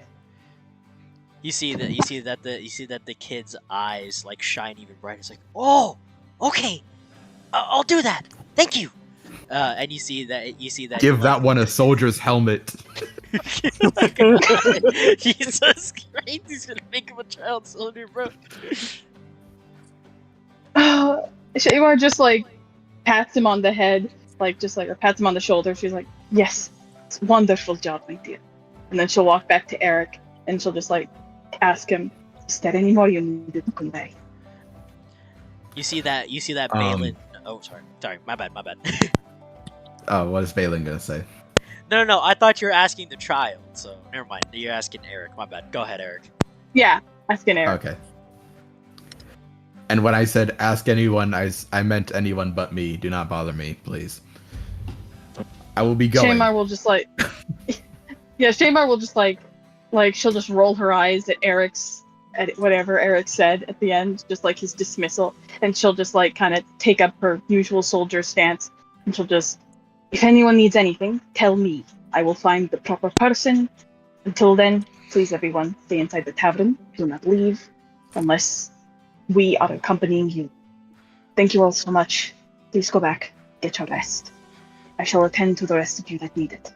Speaker 2: You see that the kid's eyes like shine even brighter. It's like, oh, okay, I'll do that. Thank you. And you see that
Speaker 3: Give that one a soldier's helmet.
Speaker 2: Jesus Christ, he's gonna make him a child soldier, bro.
Speaker 6: Shamar just like pats him on the head, or pats him on the shoulder. She's like, "Yes, it's a wonderful job, my dear." And then she'll walk back to Eric and she'll just like ask him, "Is there any more you needed to convey?"
Speaker 2: You see that Balin. Oh, sorry, my bad.
Speaker 3: Oh, what is Balin gonna say?
Speaker 2: No, I thought you were asking the child, so never mind. You're asking Eric. My bad. Go ahead, Eric.
Speaker 6: Yeah, asking Eric.
Speaker 3: Okay. And when I said ask anyone, I meant anyone but me. Do not bother me, please. I will be going.
Speaker 6: Shamar will just like, yeah, Shamar will just like she'll just roll her eyes at Eric's whatever Eric said at the end, just like his dismissal, and she'll just like kind of take up her usual soldier stance, and she'll just, if anyone needs anything, tell me. I will find the proper person. Until then, please everyone, stay inside the tavern. Do not leave unless we are accompanying you. Thank you all so much. Please go back, get your rest. I shall attend to the rest of you that need it.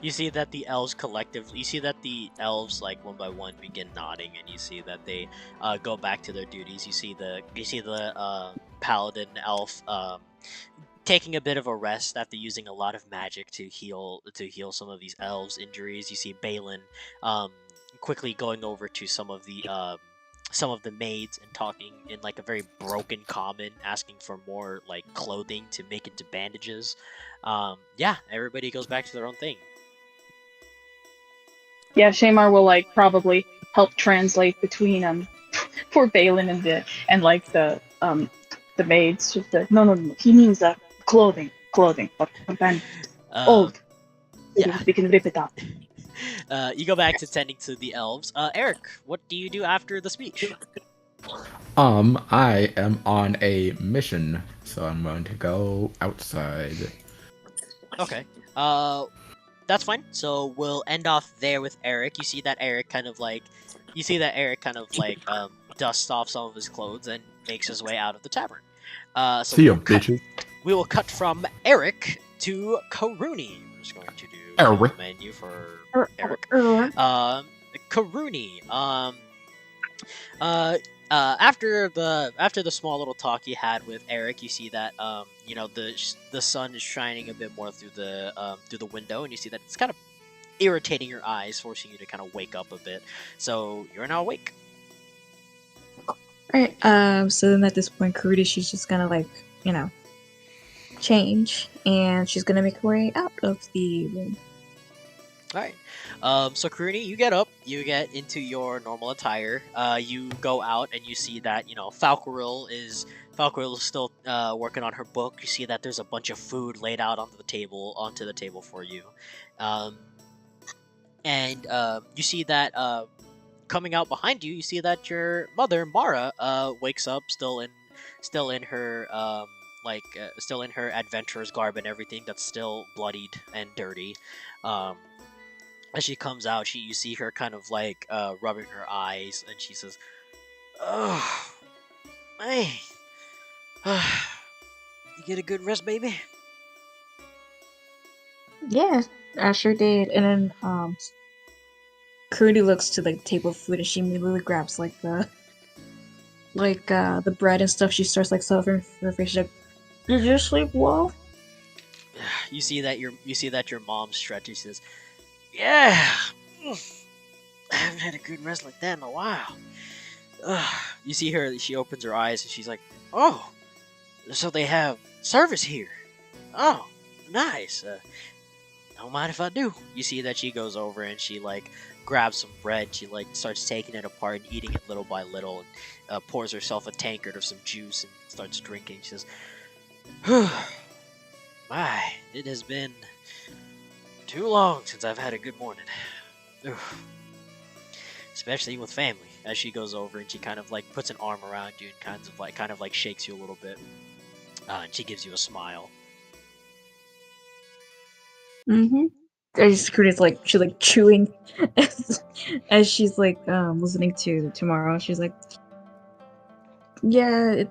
Speaker 2: You see that the elves collectively, you see that the elves like one by one begin nodding, and you see that they go back to their duties. You see the paladin elf taking a bit of a rest after using a lot of magic to heal some of these elves' injuries. You see Balin quickly going over to some of the maids and talking in like a very broken common, asking for more like clothing to make into bandages. Yeah, everybody goes back to their own thing.
Speaker 6: Yeah, Shamar will like probably help translate between for Balin and like the maids. Just no. He means clothing. But then old.
Speaker 2: Yeah.
Speaker 6: We can rip it up.
Speaker 2: You go back to tending to the elves. Eric, what do you do after the speech?
Speaker 3: I am on a mission, so I'm going to go outside.
Speaker 2: Okay. That's fine. So we'll end off there with Eric. You see that Eric kind of like dusts off some of his clothes and makes his way out of the tavern. So
Speaker 3: See ya, bitches.
Speaker 2: We will cut from Eric to Karuni. We're just going to do
Speaker 3: Eric.
Speaker 2: a menu for Eric. Karuni. After the small little talk he had with Eric, you see that the sun is shining a bit more through the window, and you see that it's kind of irritating your eyes, forcing you to kind of wake up a bit. So you're now awake.
Speaker 4: Alright, so then at this point, Karudi, she's just gonna change, and she's gonna make her way out of the room.
Speaker 2: Alright. So Karuni, you get up, you get into your normal attire, you go out and you see that, Falcaril is still working on her book. You see that there's a bunch of food laid out onto the table for you. And you see that coming out behind you, you see that your mother, Mara, wakes up still in her still in her adventurer's garb and everything, that's still bloodied and dirty. As she comes out, you see her kind of rubbing her eyes, and she says, "Oh, man, you get a good rest, baby?"
Speaker 4: Yeah, I sure did. And then Karudi looks to the table of food, and she immediately grabs the bread and stuff. She starts serving her face. She's like, "Did you sleep well?"
Speaker 2: You see that your mom stretches. She says, "Yeah, I haven't had a good rest like that in a while." You see her, she opens her eyes and she's like, "Oh, so they have service here. Oh, nice. Don't mind if I do." You see that she goes over and she grabs some bread. She starts taking it apart and eating it little by little, and pours herself a tankard of some juice and starts drinking. She says, "My, it has been too long since I've had a good morning. Especially with family." As she goes over and she kind of puts an arm around you and kind of shakes you a little bit. And she gives you a smile.
Speaker 4: Mm-hmm. As Karudi's she's chewing as she's listening to tomorrow. She's like, "Yeah,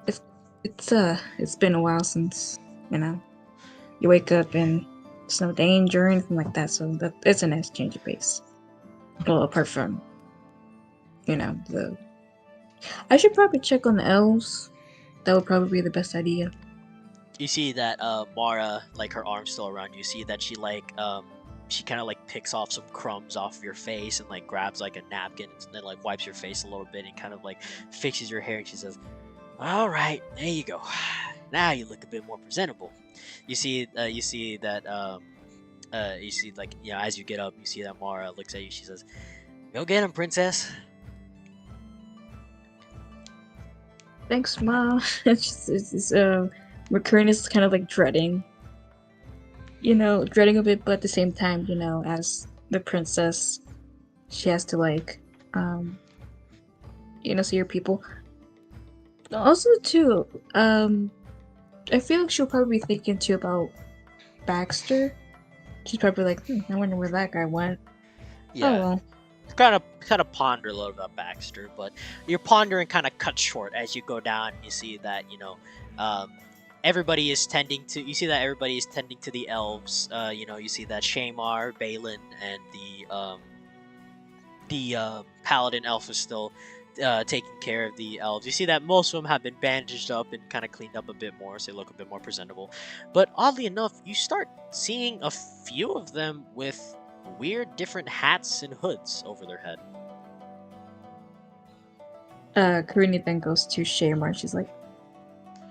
Speaker 4: it's been a while since you wake up and there's no danger or anything like that, so it's a nice change of pace. Well, apart from I should probably check on the elves. That would probably be the best idea."
Speaker 2: You see that Mara, her arm's still around you. You see that she she kind of picks off some crumbs off of your face and grabs a napkin and then wipes your face a little bit and kind of fixes your hair, and she says, "All right, there you go. Now you look a bit more presentable." You see that as you get up, you see that Mara looks at you. She says, "Go get him, princess."
Speaker 4: Thanks, Mom. Recurring is kind of dreading a bit, but at the same time, as the princess, she has to see your people. Also, too, I feel like she'll probably be thinking too about Baxter. She's probably like, I wonder where that guy went.
Speaker 2: Yeah.
Speaker 4: Oh well.
Speaker 2: Kind of ponder a little about Baxter, but your pondering kind of cuts short as you go down. And you see that everybody is tending to. You see that everybody is tending to the elves. You see that Shamar, Balin, and the paladin elf is still taking care of the elves. You see that most of them have been bandaged up and kind of cleaned up a bit more, so they look a bit more presentable. But oddly enough, you start seeing a few of them with weird different hats and hoods over their head.
Speaker 4: Karuni then goes to Shamar and she's like,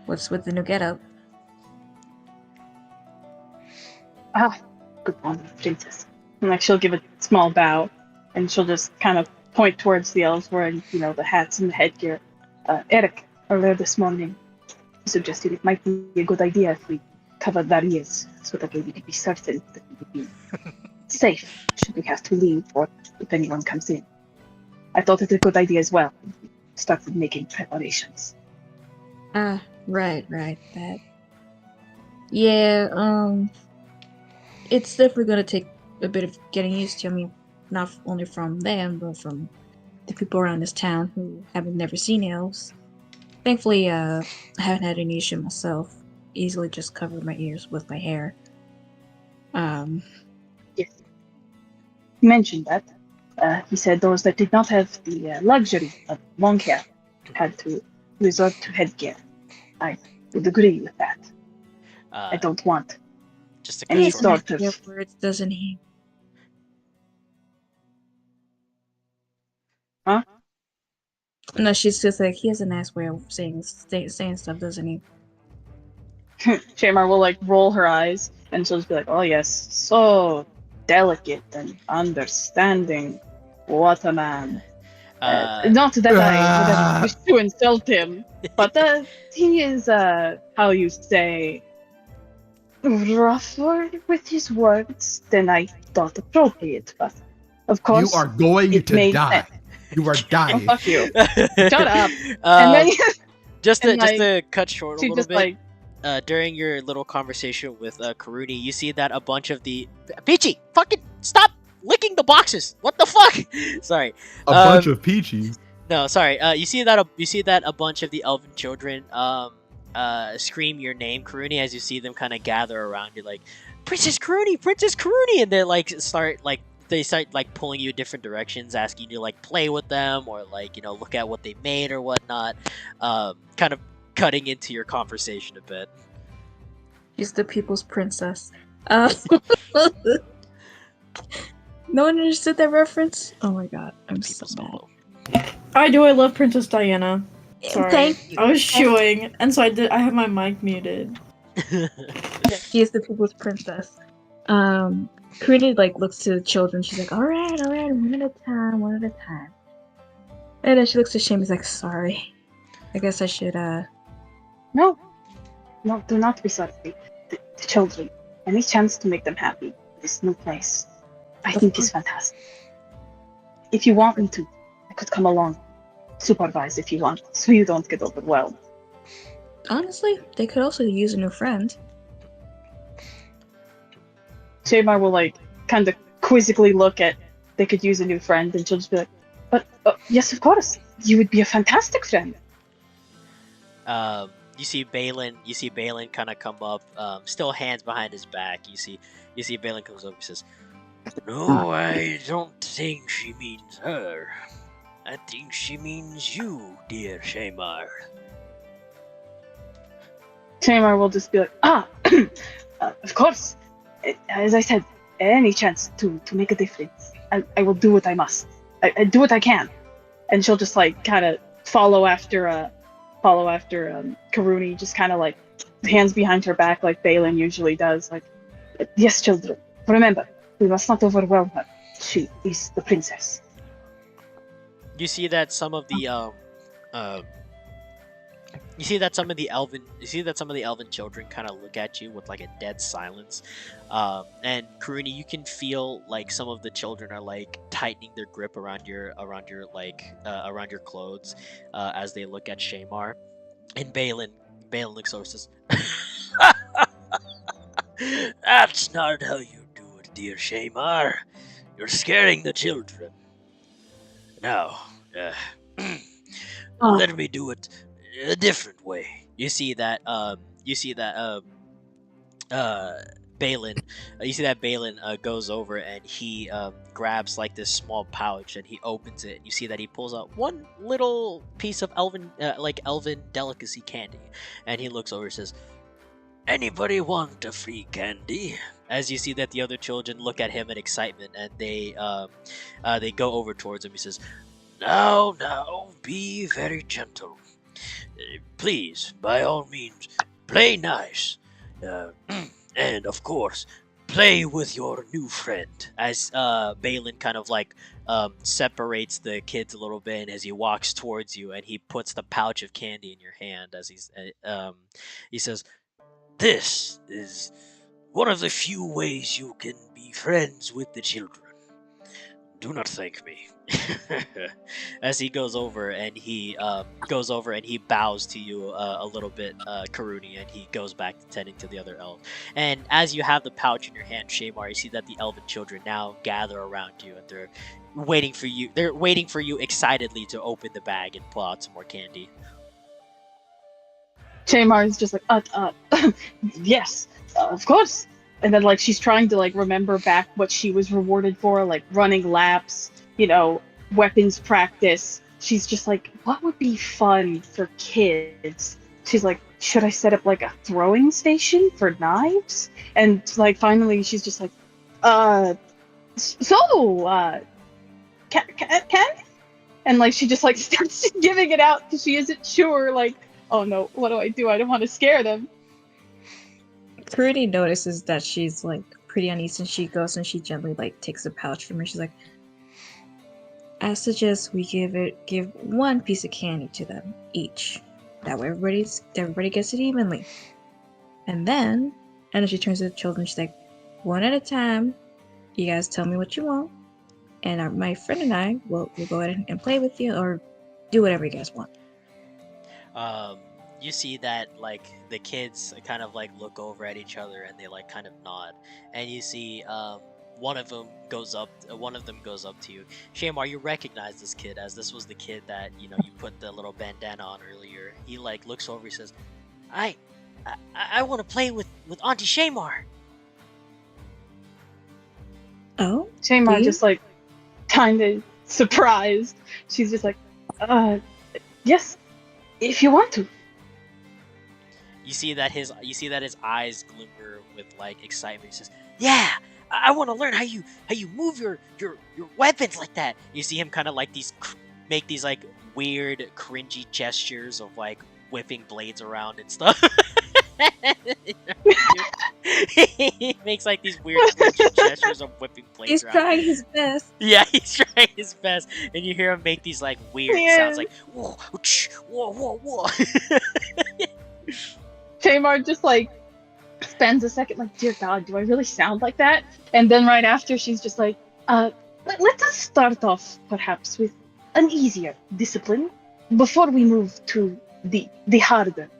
Speaker 4: what's with the new getup?
Speaker 6: Good morning, princess. And like she'll give a small bow, and she'll just kind of point towards the elves wearing, the hats and the headgear. Eric, earlier this morning, suggested it might be a good idea if we covered their ears so that we could be certain that we would be safe should we have to leave or if anyone comes in. I thought it a good idea as well. We started making preparations.
Speaker 4: Right, that. Yeah, it's definitely gonna take a bit of getting used to. I mean, not only from them, but from the people around this town who haven't never seen elves. Thankfully, I haven't had any issue myself. Easily just covered my ears with my hair.
Speaker 6: Yes. He mentioned that. He said those that did not have the luxury of long hair had to resort to headgear. I would agree with that. I don't want
Speaker 2: Just a
Speaker 6: any
Speaker 2: cut short.
Speaker 6: sort of...
Speaker 4: words, doesn't he?
Speaker 6: Huh?
Speaker 4: No, she's just like, he has a nice way of saying stuff, doesn't he?
Speaker 6: Shamar will roll her eyes, and she'll just be like, "Oh yes, so delicate and understanding. What a man." Not that I would wish to insult him, but he is, how you say, rougher with his words than I thought appropriate. But of course,
Speaker 3: You are going to die. You are
Speaker 6: Oh,
Speaker 3: dying.
Speaker 6: fuck you! Shut up! And then
Speaker 2: just
Speaker 6: and,
Speaker 2: to cut short a
Speaker 6: she
Speaker 2: little
Speaker 6: just
Speaker 2: bit. During your little conversation with Karuni, you see that a bunch of the Peachy, fucking stop licking the boxes. What the fuck? Sorry.
Speaker 3: A bunch of peaches.
Speaker 2: No, sorry. You see that a bunch of the elven children scream your name, Karuni, as you see them kind of gather around you, like Princess Karuni, and they start pulling you in different directions, asking you to play with them or look at what they made or whatnot. Kind of cutting into your conversation a bit.
Speaker 4: She's the people's princess. No one understood that reference? Oh my god, I'm so mad.
Speaker 5: I do. I love Princess Diana. Sorry,
Speaker 4: thank you.
Speaker 5: I was chewing, and so I have my mic muted.
Speaker 4: Yeah, she is the people's princess. Karina looks to the children. She's like, all right, one at a time. And then she looks to Shane. He's like, sorry. I guess I should
Speaker 6: No, do not be sorry. The children, any chance to make them happy, this new place, I think is fantastic. If you want me to, I could come along, supervise if you want, so you don't get overwhelmed.
Speaker 4: Honestly, they could also use a new friend.
Speaker 6: Shamar will kind of quizzically look at, they could use a new friend, and she'll just be like, but yes, of course, you would be a fantastic friend.
Speaker 2: You see Balin kind of come up, still hands behind his back. You see Balin comes up and says, "No, I don't think she means her. I think she means you, dear Shamar."
Speaker 6: Shamar will just be like, of course. As I said, any chance to make a difference, I will do what I must. I do what I can. And she'll just kind of follow after Karuni, just kind of hands behind her back like Balin usually does. Yes, children, remember, we must not overwhelm her. She is the princess.
Speaker 2: You see that some of the You see that some of the elven children kind of look at you with like a dead silence, and Karuni, you can feel like some of the children are like tightening their grip around around your clothes, as they look at Shamar. And Balin looks over and says, "That's not how you do it, dear Shamar. You're scaring the children. Now,
Speaker 6: Oh,
Speaker 2: let me do it a different way." Uh, Balin, you see that Balin goes over and he grabs like this small pouch and he opens it. And you see that he pulls out one little piece of elven delicacy candy, and he looks over and says, "Anybody want a free candy?" As you see that the other children look at him in excitement, and they go over towards him. He says, "Now, be very gentle. Please, by all means, play nice. Uh, and of course, play with your new friend." As Balin kind of like separates the kids a little bit, and as he walks towards you, and he puts the pouch of candy in your hand, as he says, "This is one of the few ways you can be friends with the children. Do not thank me." As he goes over and he bows to you a little bit, Karuni, and he goes back to tending to the other elves. And as you have the pouch in your hand, Shamar, you see that the elven children now gather around you, and they're waiting for you. They're waiting for you excitedly to open the bag and pull out some more candy.
Speaker 6: Tamar is just like, yes, of course. And then like she's trying to like remember back what she was rewarded for, like running laps, weapons practice. She's just like, what would be fun for kids? She's like, should I set up like a throwing station for knives? And like finally she's just like, can? And like she just like starts giving it out because she isn't sure, like, oh no, what do? I don't want to scare them.
Speaker 4: Prudy notices that she's like pretty uneasy, and she goes and she gently like takes a pouch from her. She's like, I suggest we give one piece of candy to them each. That way everybody gets it evenly. And then she turns to the children. She's like, one at a time. You guys tell me what you want, and my friend and I will go ahead and play with you or do whatever you guys want.
Speaker 2: You see that like the kids kind of like look over at each other and they like kind of nod, and you see one of them goes up to you. Shamar, you recognize this kid, as this was the kid that you put the little bandana on earlier. He like looks over. He says, I want to play with Auntie Shamar."
Speaker 4: Oh,
Speaker 6: Shamar just like kind of surprised. She's just like, yes, if you want to.
Speaker 2: You see that his eyes glimmer with like excitement. He says, "Yeah, I want to learn how you move your weapons like that." You see him kind of like make these like weird cringy gestures of like whipping blades around and stuff. He makes like these weird cringy gestures of whipping blades
Speaker 4: he's
Speaker 2: around.
Speaker 4: trying his best.
Speaker 2: Yeah, he's trying his best, and you hear him make these like weird sounds, like whoa, whoa, whoa.
Speaker 6: Tamar just like spends a second like, dear God, do I really sound like that? And then right after she's just like, let us start off perhaps with an easier discipline before we move to the harder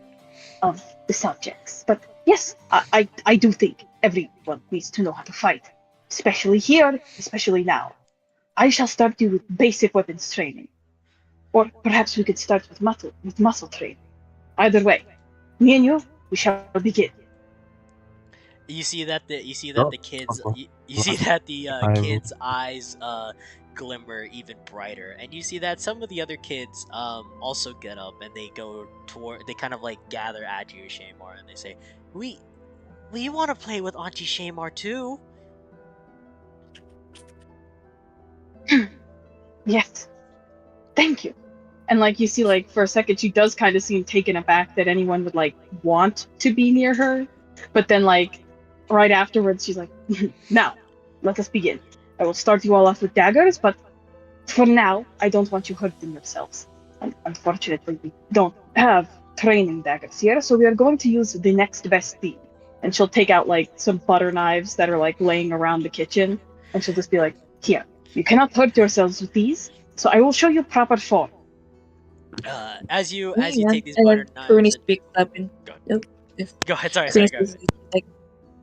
Speaker 6: of the subjects. But yes, I do think everyone needs to know how to fight, especially here, especially now. I shall start you with basic weapons training, or perhaps we could start with muscle training. Either way, me and you, we shall begin.
Speaker 2: You see that the kids
Speaker 1: okay.
Speaker 2: you see that the
Speaker 1: I will.
Speaker 2: kids' eyes glimmer even brighter, and you see that some of the other kids also get up and they kind of like gather at you, Shamar, and they say, we want to play with Auntie Shamar too."
Speaker 6: Yes, thank you. And like you see, like for a second, she does kind of seem taken aback that anyone would like want to be near her, but then like right afterwards, she's like, "Now, let us begin. I will start you all off with daggers, but for now, I don't want you hurting yourselves. Unfortunately, we don't have training daggers here, so we are going to use the next best thing. And she'll take out like some butter knives that are like laying around the kitchen, and she'll just be like, "Here, you cannot hurt yourselves with these, so I will show you proper form."
Speaker 2: As you
Speaker 4: Yeah.
Speaker 2: take these
Speaker 4: And
Speaker 2: butter
Speaker 4: then Cooney
Speaker 2: knives and
Speaker 4: speaks up and
Speaker 2: go,
Speaker 4: nope. If
Speaker 2: go ahead. Sorry,
Speaker 4: Cooney
Speaker 2: go ahead.
Speaker 4: speaks up,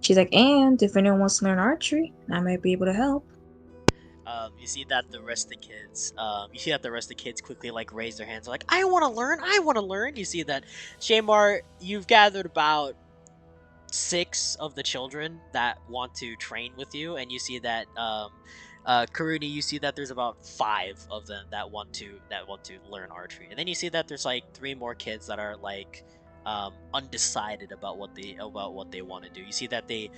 Speaker 4: she's like, and if anyone wants to learn archery, I might be able to help.
Speaker 2: You see that the rest of the kids quickly like raise their hands, like, "I want to learn! I want to learn!" You see that, Shamar, you've gathered about 6 of the children that want to train with you, and you see that Karuni, you see that there's about 5 of them that want to learn archery, and then you see that there's like 3 more kids that are like undecided about what they want to do. You see that they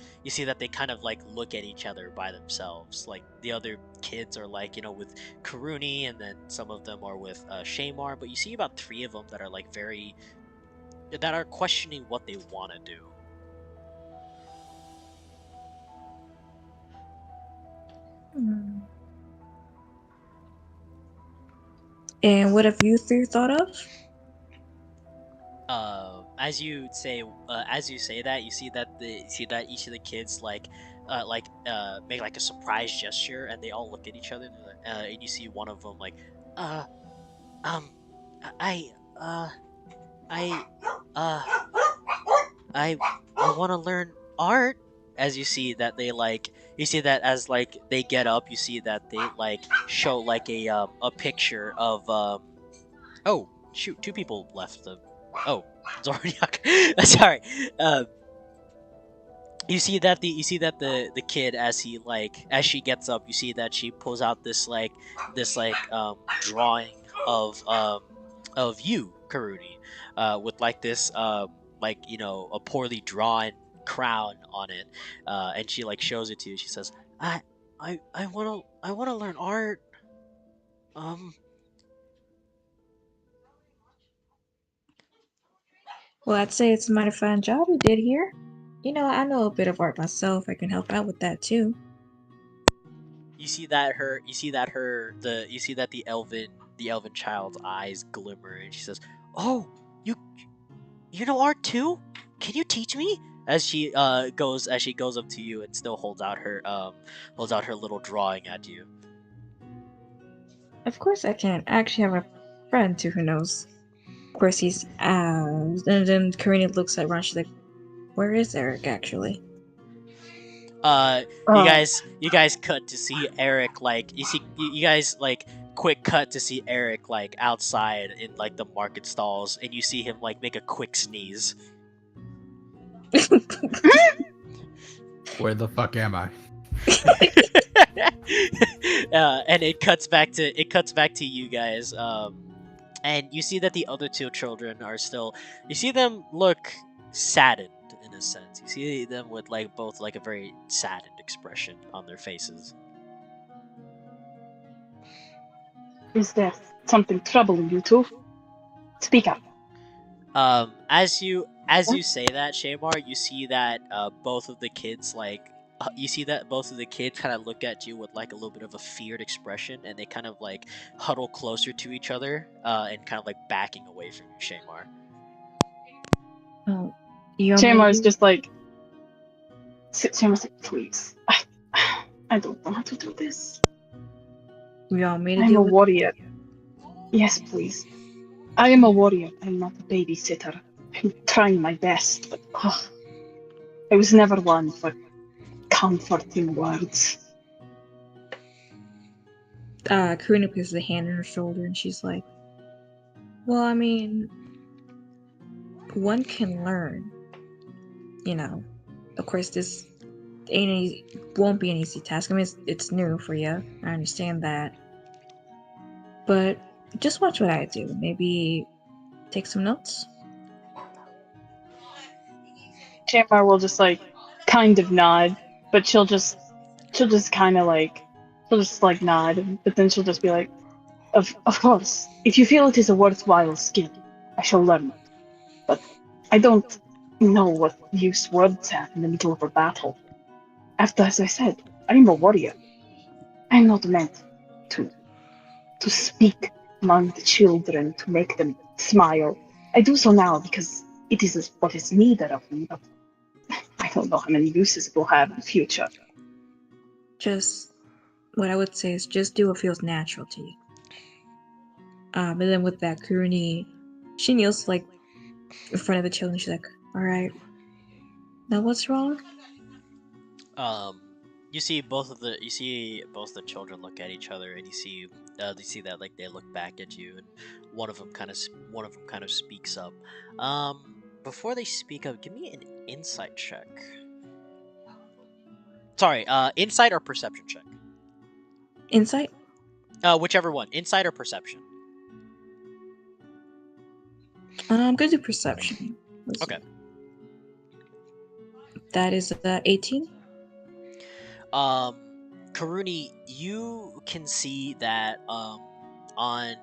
Speaker 2: kind of like look at each other by themselves. Like the other kids are like, with Karuni, and then some of them are with Shamar, but you see about 3 of them that are like that are questioning what they want to do.
Speaker 4: And what have you 3 thought of?
Speaker 2: As you say that, you see that each of the kids make like a surprise gesture, and they all look at each other, and you see one of them like, uh, um, I, uh, I, uh, I want to learn art. As you see that as like they get up, you see that they like show like a picture of oh shoot, 2 people left the Zorniak. Sorry. You see that the kid, as she gets up, you see that she pulls out this drawing of you, Karuni, with like this a poorly drawn crown on it, and she like shows it to you. She says, I want to learn art.
Speaker 4: Well, I'd say it's a mighty fine job you did here. I know a bit of art myself. I can help out with that too.
Speaker 2: You see that the elven child's eyes glimmer, and she says, "Oh, you know art too? Can you teach me?" As she goes up to you and still holds out her little drawing at you.
Speaker 4: Of course I can. I actually have a friend too who knows. Of course he's and then Karina looks at Ron, she's like, where is Eric actually?
Speaker 2: You guys cut to see Eric, like you guys like quick cut to see Eric like outside in like the market stalls, and you see him like make a quick sneeze.
Speaker 3: Where the fuck am I?
Speaker 2: And it cuts back to you guys, and you see that the other 2 children are still. You see them look saddened in a sense. You see them with like both like a very saddened expression on their faces.
Speaker 6: Is there something troubling you two? Speak up.
Speaker 2: As you say that, Shamar, you see that both of the kids kind of look at you with like a little bit of a feared expression, and they kind of like huddle closer to each other, and kind of like backing away from you, Shamar.
Speaker 4: Oh,
Speaker 6: Shamar's just like, Shamar's like, please, I don't want to do this.
Speaker 4: You want me to
Speaker 6: I'm
Speaker 4: do
Speaker 6: a
Speaker 4: it?
Speaker 6: warrior. Yes, please. I am a warrior. I'm not a babysitter. I'm trying my best, but I was never one for comforting words.
Speaker 4: Karina places a hand on her shoulder and she's like, well, I mean, one can learn. Of course, this won't be an easy task. I mean, it's new for you. I understand that. But just watch what I do. Maybe take some notes.
Speaker 6: Shamar will just like kind of nod, but she'll just kind of like nod, but then she'll just be like, of course, if you feel it is a worthwhile skill, I shall learn it. But I don't know what use words have in the middle of a battle. As I said, I am a warrior. I am not meant to speak among the children to make them smile I do so now because it is what is needed of me, but I don't know how many uses it will have in the future.
Speaker 4: Just what I would say is just do what feels natural to you. And then with that, Kuruni, she kneels like in front of the children. She's like, "All right, now what's wrong?"
Speaker 2: You see both the children look at each other, and you see that like they look back at you, and one of them kind of speaks up. Before they speak up, give me an insight check. Sorry, insight or perception check.
Speaker 4: Insight.
Speaker 2: Whichever one, insight or perception.
Speaker 4: I'm gonna do perception.
Speaker 2: Okay.
Speaker 4: That is 18.
Speaker 2: Karuni, you can see that on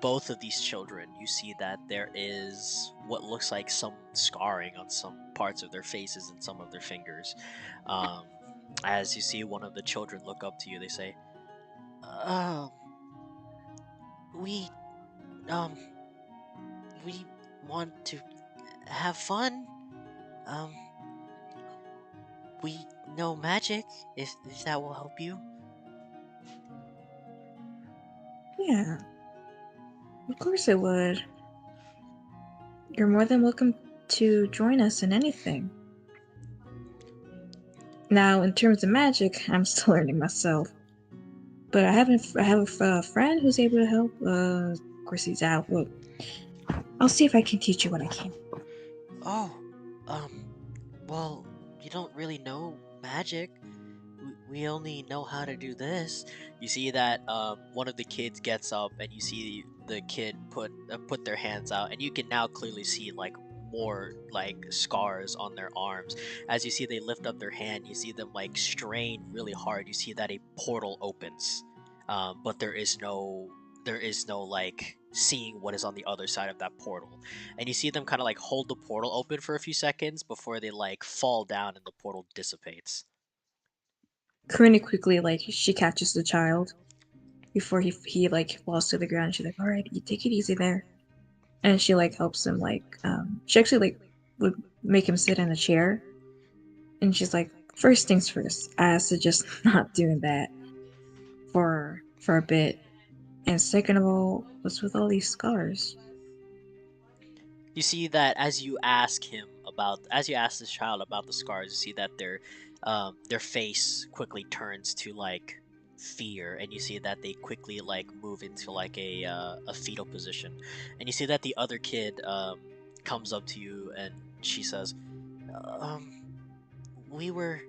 Speaker 2: both of these children, you see that there is what looks like some scarring on some parts of their faces and some of their fingers. As you see one of the children look up to you, they say, we we want to have fun. We know magic, if that will help you.
Speaker 4: Yeah, of course it would. You're more than welcome to join us in anything. Now, in terms of magic, I'm still learning myself. But I have a friend who's able to help. Of course he's out. Well, I'll see if I can teach you what I can.
Speaker 2: Oh, well, you don't really know magic. We only know how to do this. You see that one of the kids gets up, and you see the kid put their hands out, and you can now clearly see like more like scars on their arms. As you see they lift up their hand, you see them like strain really hard. You see that a portal opens, but there is no like seeing what is on the other side of that portal. And you see them kind of like hold the portal open for a few seconds before they like fall down and the portal dissipates.
Speaker 4: Karina quickly, like, she catches the child before he like falls to the ground. She's like, "All right, you take it easy there," and she like helps him, like, she actually like would make him sit in a chair, and she's like, "First things first, I suggest not doing that for a bit, and second of all, what's with all these scars?"
Speaker 2: You see that as you ask this child about the scars, you see that their face quickly turns to like fear, and you see that they quickly like move into like a fetal position, and you see that the other kid comes up to you and she says, "We were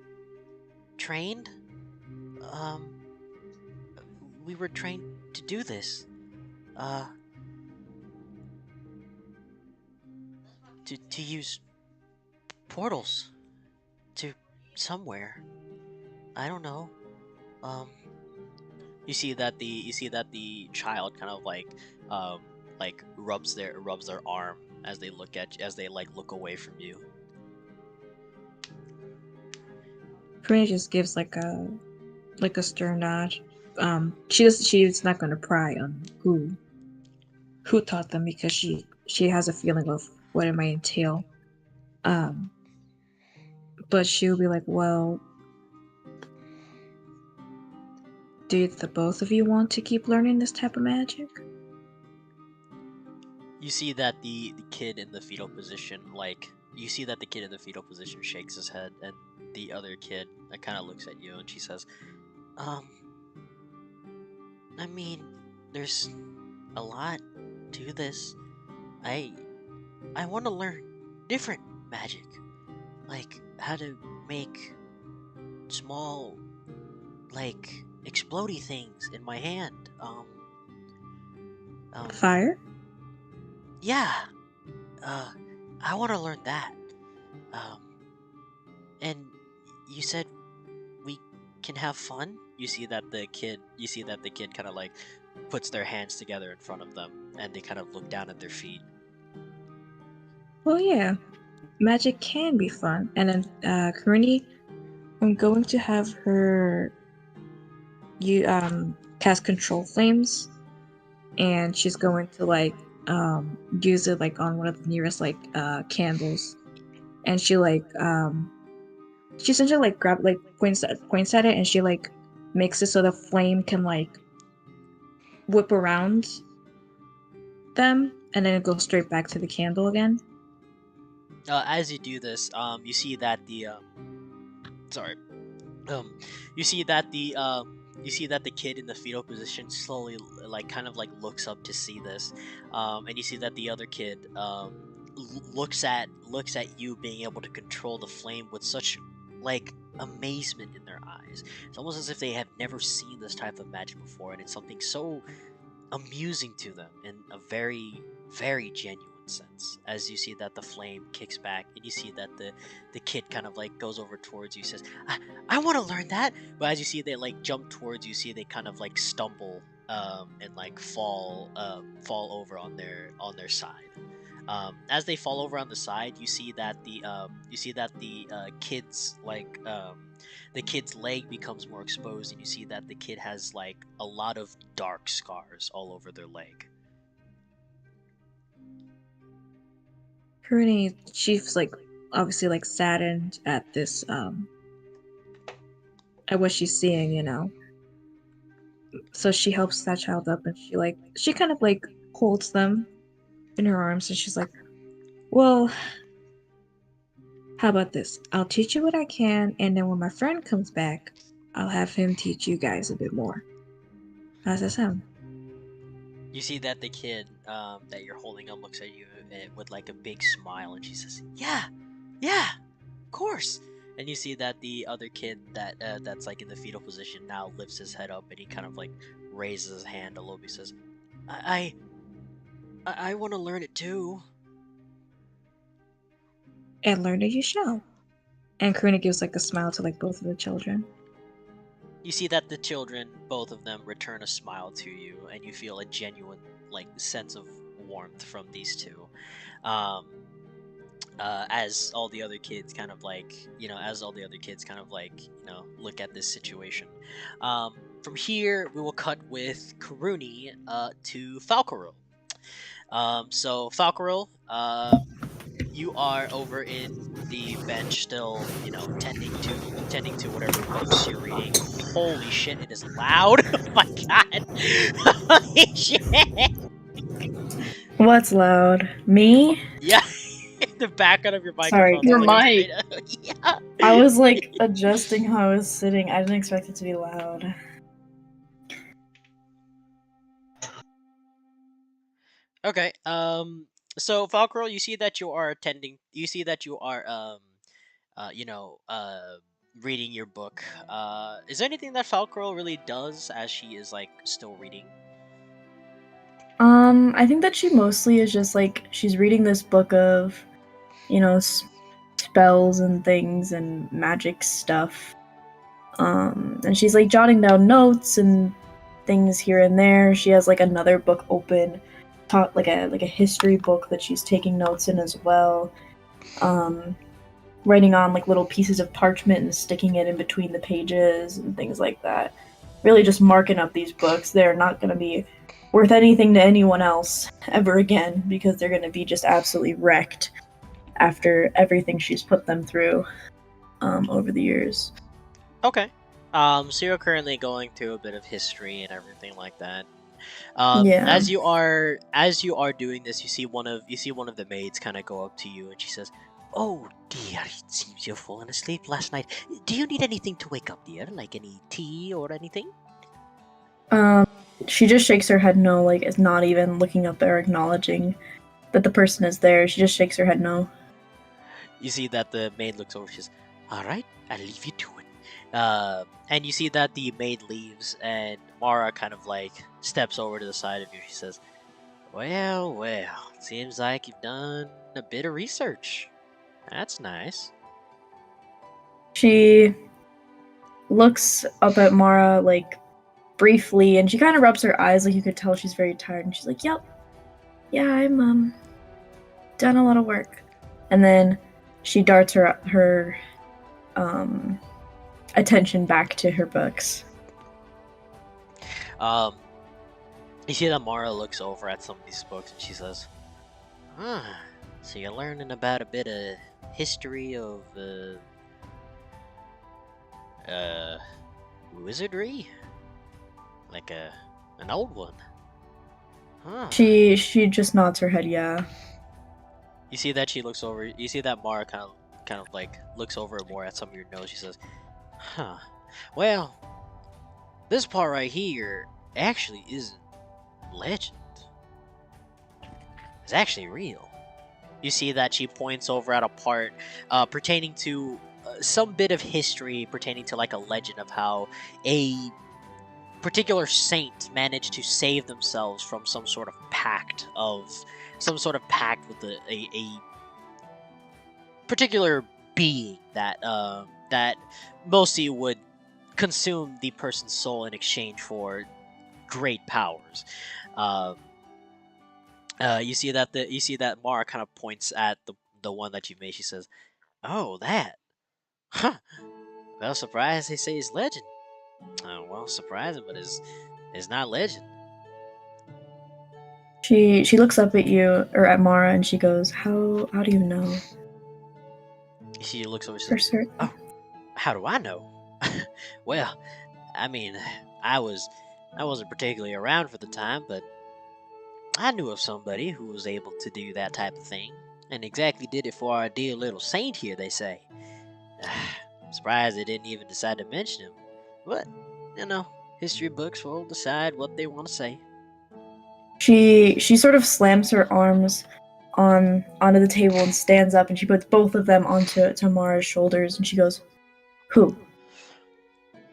Speaker 2: trained. Um, we were trained to do this. To use portals to somewhere. I don't know." Um, you see that the child kind of like rubs their arm as they look away from you.
Speaker 4: Karina just gives like a stern nod. She's not gonna pry on who taught them, because she has a feeling of what it might entail. But she'll be like, "Well, do the both of you want to keep learning this type of magic?"
Speaker 2: You see that the kid in the fetal position shakes his head, and the other kid kind of looks at you, and she says, I mean, there's a lot to this. I want to learn different magic, like how to make small, like explodey things in my hand.
Speaker 4: Fire?
Speaker 2: Yeah. I want to learn that. And you said we can have fun. You see that the kid kind of like puts their hands together in front of them, and they kind of look down at their feet.
Speaker 4: Well, yeah. Magic can be fun. And then, Karini, I'm going to have her cast control flames, and she's going to like use it like on one of the nearest like candles, and she like she essentially like points at it, and she like makes it so the flame can like whip around them, and then it goes straight back to the candle again.
Speaker 2: As you do this, you see that the sorry, you see that the kid in the fetal position slowly, like, kind of like looks up to see this, and you see that the other kid looks at you being able to control the flame with such like amazement in their eyes. It's almost as if they have never seen this type of magic before, and it's something so amusing to them in a very, very genuine sense. As you see that the flame kicks back, and you see that the kid kind of like goes over towards you, says, I want to learn that. But as you see they like jump towards you, see they kind of like stumble and like fall over on their side. As they fall over on the side, you see that the kid's like the kid's leg becomes more exposed, and you see that the kid has like a lot of dark scars all over their leg.
Speaker 4: Kuruni, she's like obviously like saddened at this at what she's seeing, you know. So she helps that child up, and she kind of like holds them in her arms, and she's like, well, how about this? I'll teach you what I can, and then when my friend comes back, I'll have him teach you guys a bit more. How's that sound?
Speaker 2: You see that the kid that you're holding up looks at you with like a big smile, and she says, yeah, of course. And you see that the other kid that's like in the fetal position now lifts his head up, and he kind of like raises his hand a little bit. He says, I want to learn it too.
Speaker 4: And learn it you shall. And Karina gives like a smile to like both of the children.
Speaker 2: You see that the children, both of them, return a smile to you, and you feel a genuine like sense of warmth from these two. As all the other kids kind of like, look at this situation. From here, we will cut with Karuni to Falcaril. So Falcaril, you are over in the bench still, tending to whatever books you're reading. Holy shit, it is loud! Oh my god! Holy shit!
Speaker 5: What's loud? Me?
Speaker 2: Yeah, the background of your
Speaker 5: Sorry,
Speaker 2: microphone.
Speaker 6: Your
Speaker 2: like,
Speaker 6: mic.
Speaker 2: Yeah.
Speaker 5: I was like adjusting how I was sitting. I didn't expect it to be loud.
Speaker 2: Okay. So Falcaril, you see that you are attending. You see that you are reading your book. Is there anything that Falcaril really does as she is like still reading?
Speaker 5: I think that she mostly is just like she's reading this book of, spells and things and magic stuff. And she's like jotting down notes and things here and there. She has like another book open, like a history book that she's taking notes in as well. Writing on like little pieces of parchment and sticking it in between the pages and things like that. Really just marking up these books. They're not going to be worth anything to anyone else ever again, because they're going to be just absolutely wrecked after everything she's put them through over the years.
Speaker 2: Okay. So you're currently going through a bit of history and everything like that.
Speaker 5: Yeah.
Speaker 2: As you are doing this, you see one of the maids kind of go up to you, and she says, "Oh dear, it seems you've fallen asleep last night. Do you need anything to wake up, dear? Like any tea or anything?"
Speaker 5: She just shakes her head no, like is not even looking up or acknowledging that the person is there. She just shakes her head no.
Speaker 2: You see that the maid looks over. She says, "All right, I'll leave you to it." And you see that the maid leaves, and Mara kind of like steps over to the side of you. She says, well, seems like you've done a bit of research. That's nice."
Speaker 5: She looks up at Mara like briefly, and she kind of rubs her eyes, like you could tell she's very tired, and she's like, "Yep, yeah, I'm done a lot of work." And then she darts her attention back to her books.
Speaker 2: You see that Mara looks over at some of these books and she says, "Huh. So you're learning about a bit of history of uh wizardry, like an old one, huh?"
Speaker 5: She just nods her head, yeah.
Speaker 2: You see that she looks over. You see that Mara kind of like looks over more at some of your notes. She says, "Huh. Well, this part right here actually isn't legend. It's actually real." You see that she points over at a part pertaining to some bit of history pertaining to like a legend of how a particular saint managed to save themselves from some sort of pact with a particular being that mostly would consume the person's soul in exchange for great powers. Um, you see that Mara kind of points at the one that you made. She says, "Oh, that, huh? Well, surprised they say it's legend. Well, surprising, but it's not legend."
Speaker 5: She looks up at you or at Mara and she goes, How do you know?
Speaker 2: She looks over. She
Speaker 5: For
Speaker 2: says,
Speaker 5: certain.
Speaker 2: "Oh, how do I know?" Well, I mean, I was I wasn't particularly around for the time, but I knew of somebody who was able to do that type of thing, and exactly did it for our dear little saint here. They say. I'm surprised they didn't even decide to mention him, but you know, history books will decide what they want to say.
Speaker 5: She sort of slams her arms onto the table and stands up and she puts both of them onto Mara's shoulders and she goes, Who?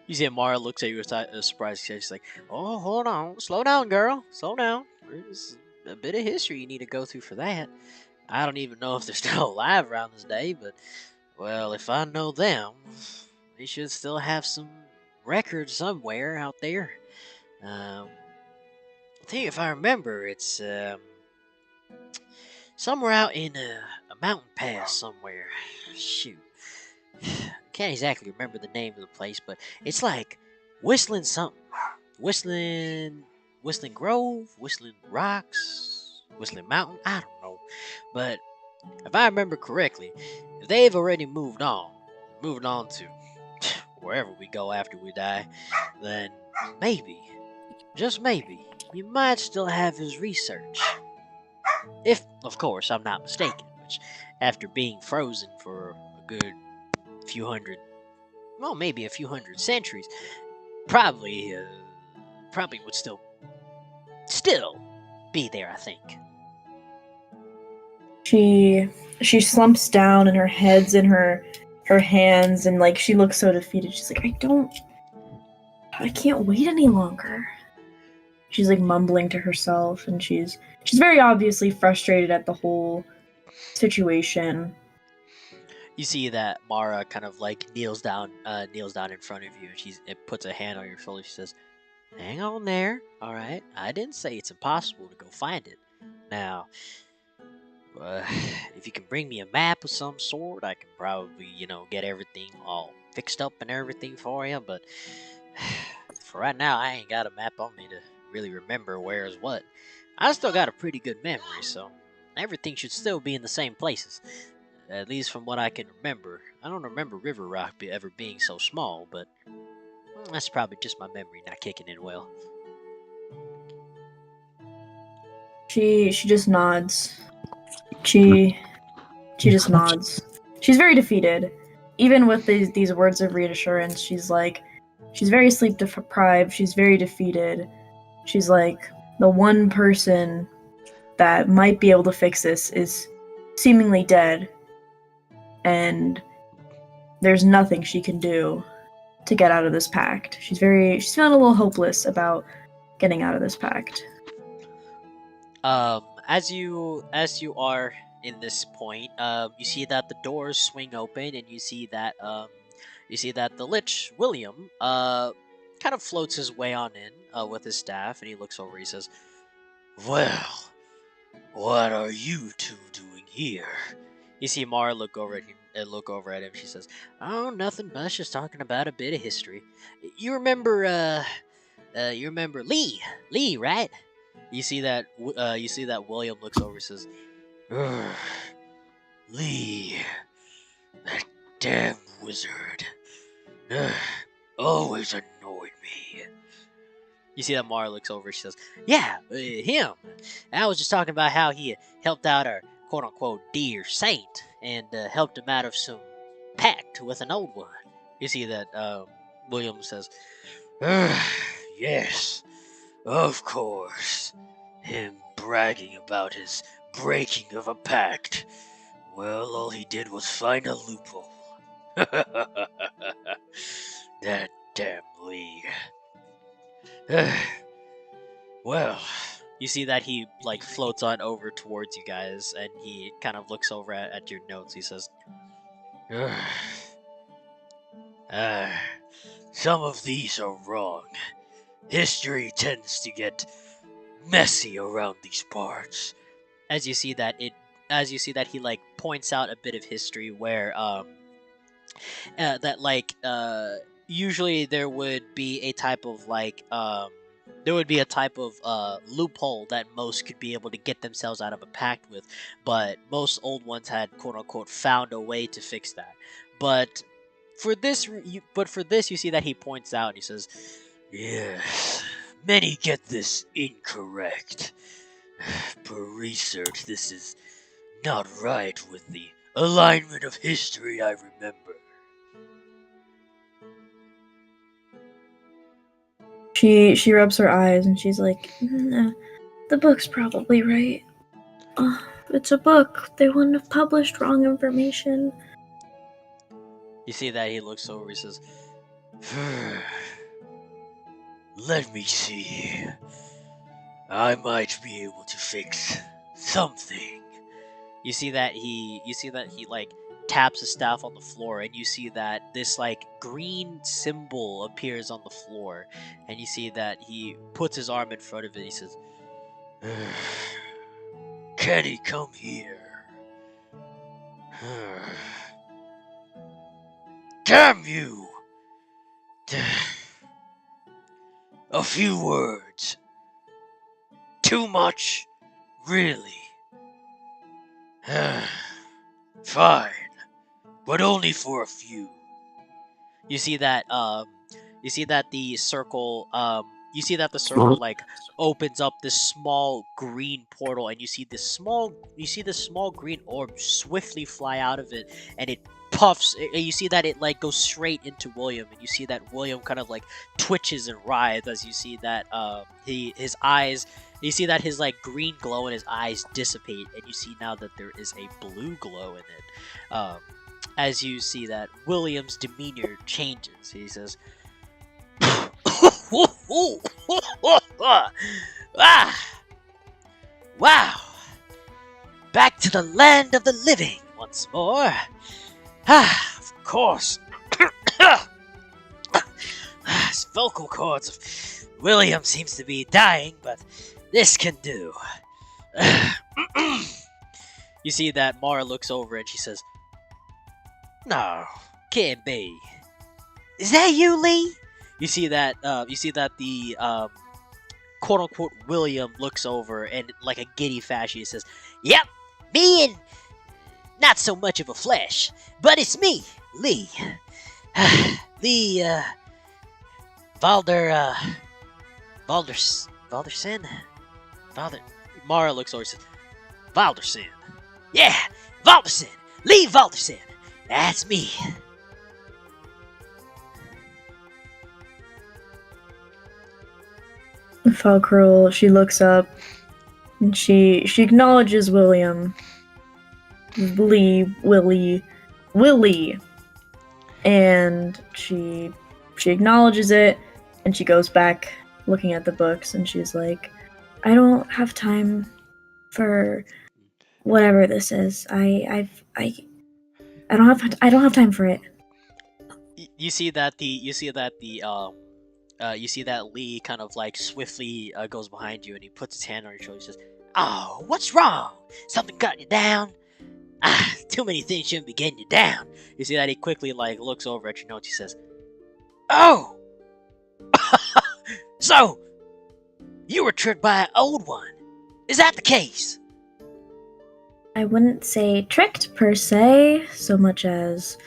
Speaker 2: You see, Mara looks at you with a surprised face. She's like, "Oh, hold on, slow down, girl, slow down. There's a bit of history you need to go through for that. I don't even know if they're still alive around this day, but well, if I know them, they should still have some records somewhere out there. Um, I think if I remember, it's somewhere out in a mountain pass somewhere. Shoot, can't exactly remember the name of the place, but it's like whistling something, whistling, whistling Grove, whistling Rocks, whistling Mountain. I don't know, but if I remember correctly, if they've already moved on to wherever we go after we die, then maybe, just maybe, you might still have his research. If, of course, I'm not mistaken, which, after being frozen for a good few hundred, well, maybe a few hundred centuries, probably, probably would still be there, I think."
Speaker 5: She slumps down and her head's in her hands and like she looks so defeated. She's like, I can't wait any longer. She's like mumbling to herself and she's very obviously frustrated at the whole situation.
Speaker 2: You see that Mara kind of like kneels down in front of you, and it puts a hand on your shoulder. She says, "Hang on there, all right. I didn't say it's impossible to go find it. Now, uh, if you can bring me a map of some sort, I can probably, get everything all fixed up and everything for you. But for right now, I ain't got a map on me to really remember where's what. I still got a pretty good memory, so everything should still be in the same places. At least from what I can remember. I don't remember River Rock ever being so small, but that's probably just my memory not kicking in well."
Speaker 5: She just nods. She just nods. She's very defeated. Even with these words of reassurance, she's very sleep deprived. She's very defeated. She's like, the one person that might be able to fix this is seemingly dead, and there's nothing she can do to get out of this pact. She's feeling a little hopeless about getting out of this pact.
Speaker 2: As you are in this point, you see that the doors swing open, and you see that the Lich William kind of floats his way on in with his staff, and he looks over. He says, "Well, what are you two doing here?" You see Mara look over at him. She says, "Oh, nothing much. Just talking about a bit of history. You remember Lee, right? You see that William looks over and says, "Ugh, Lee, that damn wizard, ugh, always annoyed me." You see that Mara looks over. She says, "Yeah, him. I was just talking about how he helped out our quote-unquote dear saint and helped him out of some pact with an old one." You see that William says, "Yes, of course. Him bragging about his breaking of a pact. Well, all he did was find a loophole. That damn Lee." Well, you see that he like floats on over towards you guys, and he kind of looks over at your notes. He says, "Some of these are wrong. History tends to get messy around these parts." As you see that he like points out a bit of history where that like usually there would be a type of loophole that most could be able to get themselves out of a pact with, but most old ones had quote unquote found a way to fix that. But for this, you see that he points out and he says, "Yes, many get this incorrect. Per research, this is not right with the alignment of history I remember."
Speaker 5: She rubs her eyes and she's like, the book's probably right. It's a book. They wouldn't have published wrong information.
Speaker 2: You see that he looks over. He says, "Let me see. I might be able to fix something." You see that he like taps his staff on the floor, and you see that this like green symbol appears on the floor, and you see that he puts his arm in front of it. He says, "Can he come here? Damn you! A few words. Too much? Really? Fine, but only for a few." You see that the circle like opens up this small green portal, and you see this small green orb swiftly fly out of it, and it puffs. You see that it like goes straight into William, and you see that William kind of like twitches and writhes as you see that his eyes. You see that his like green glow in his eyes dissipate, and you see now that there is a blue glow in it. As you see that William's demeanor changes. He says, "Wow! Back to the land of the living once more. Of course. His vocal cords of William seems to be dying, but this can do." You see that Mara looks over and she says, "No, can't be. Is that you, Lee?" You see that the quote unquote William looks over and like a giddy fashion he says, "Yep, me, and not so much of a flesh, but it's me, Lee. Lee Valderson? Mara looks over and says, "Valderson. Yeah, Valderson. Lee Valderson. That's me."
Speaker 5: Falcruel, she looks up and she acknowledges William. Willie. And she acknowledges it, and she goes back looking at the books, and she's like, "I don't have time for whatever this is. I don't have time for it."
Speaker 2: You see that Lee kind of like swiftly goes behind you, and he puts his hand on your shoulder and says, "Oh, what's wrong? Something got you down? Too many things shouldn't be getting you down." You see that he quickly like looks over at your notes. He says, "Oh, so you were tricked by an old one. Is that the case?
Speaker 5: I wouldn't say tricked per se, so much as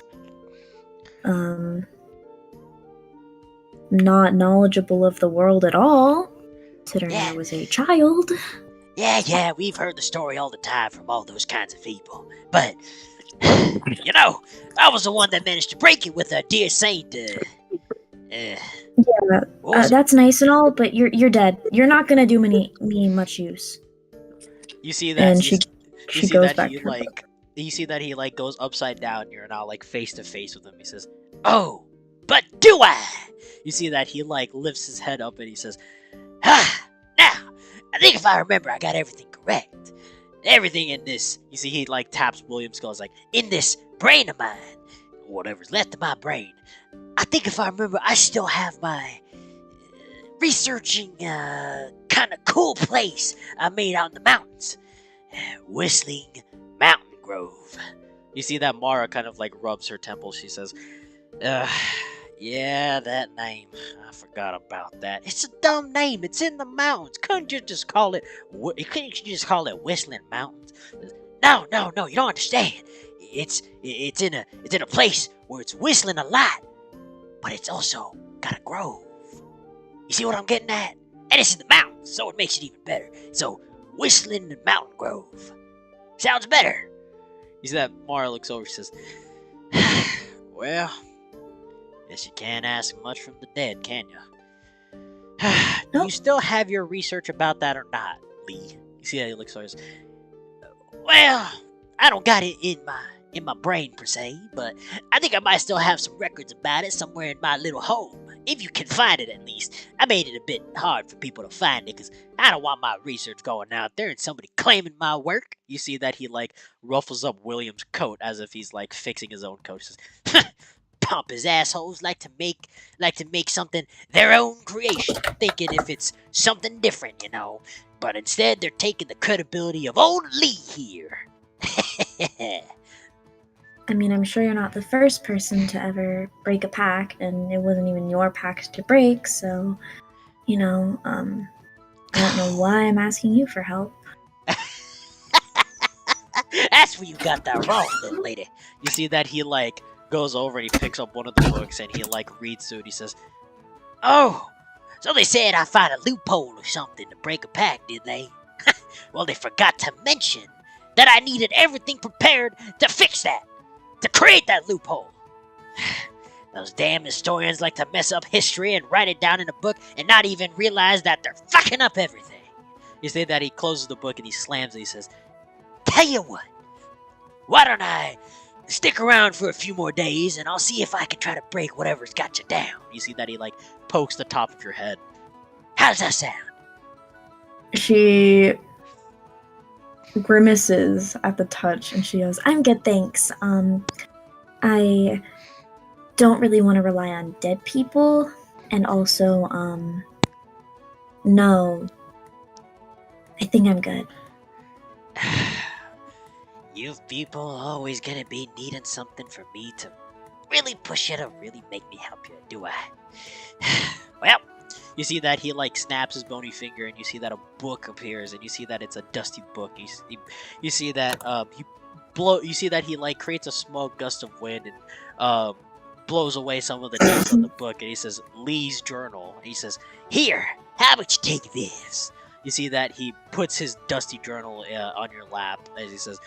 Speaker 5: not knowledgeable of the world at all, considering
Speaker 2: Yeah.
Speaker 5: I was a child.
Speaker 2: Yeah, we've heard the story all the time from all those kinds of people. But, you know, I was the one that managed to break it with a dear saint.
Speaker 5: That's nice and all, but you're dead. You're not gonna do me much use.
Speaker 2: You see that?
Speaker 5: And
Speaker 2: you
Speaker 5: she
Speaker 2: see
Speaker 5: goes
Speaker 2: that
Speaker 5: back
Speaker 2: he
Speaker 5: to her
Speaker 2: like. You see that he like goes upside down. And you're now like face to face with him. He says, "Oh, but do I?" You see that he like lifts his head up and he says, "Ah, now I think if I remember, I got everything correct. Everything in this." You see, he like taps William's skull. It's like, "In this brain of mine, whatever's left of my brain, I think if I remember, I still have my researching kind of cool place I made out in the mountains, Whistling Mountain Grove." You see that Mara kind of like rubs her temple. She says, "Yeah, that name. I forgot about that. It's a dumb name. It's in the mountains. Couldn't you just call it? Couldn't you just call it Whistling Mountains?" No. You don't understand. It's in a place where it's whistling a lot, but it's also got a grove. You see what I'm getting at? And it's in the mountains, so it makes it even better. So, Whistling Mountain Grove. Sounds better. You see that Mara looks over, she says, "Well, guess you can't ask much from the dead, can you?" Do you still have your research about that or not, Lee? You see how he looks over, he says, "Well, I don't got it in my brain per se, but I think I might still have some records about it somewhere in my little home. If you can find it, at least. I made it a bit hard for people to find it, because I don't want my research going out there and somebody claiming my work." You see that he, like, ruffles up William's coat as if he's, like, fixing his own coat. He says, "Pompous assholes like to make something their own creation, thinking if it's something different, you know. But instead, they're taking the credibility of old Lee here."
Speaker 5: I mean, I'm sure you're not the first person to ever break a pact, and it wasn't even your pact to break, so, I don't know why I'm asking you for help.
Speaker 2: That's where you got that wrong, little lady. You see that he, like, goes over and he picks up one of the books and he, like, reads through it. He says, "Oh, so they said I found a loophole or something to break a pact, did they? Well, they forgot to mention that I needed everything prepared to fix that. To create that loophole. Those damn historians like to mess up history and write it down in a book and not even realize that they're fucking up everything." You say that he closes the book and he slams it. He says, "Tell you what, why don't I stick around for a few more days and I'll see if I can try to break whatever's got you down." You see that he, like, pokes the top of your head. How does that sound?
Speaker 5: She grimaces at the touch and she goes, "I'm good, thanks. I don't really want to rely on dead people, and also, no, I think I'm good."
Speaker 2: You people always gonna be needing something for me to really push you to really make me help you, do I? Well, you see that he, like, snaps his bony finger and you see that a book appears and you see that it's a dusty book. You see that you see that he, like, creates a small gust of wind and blows away some of the dust on the book, and he says, "Lee's journal." And he says, "Here, how about you take this?" You see that he puts his dusty journal on your lap as he says,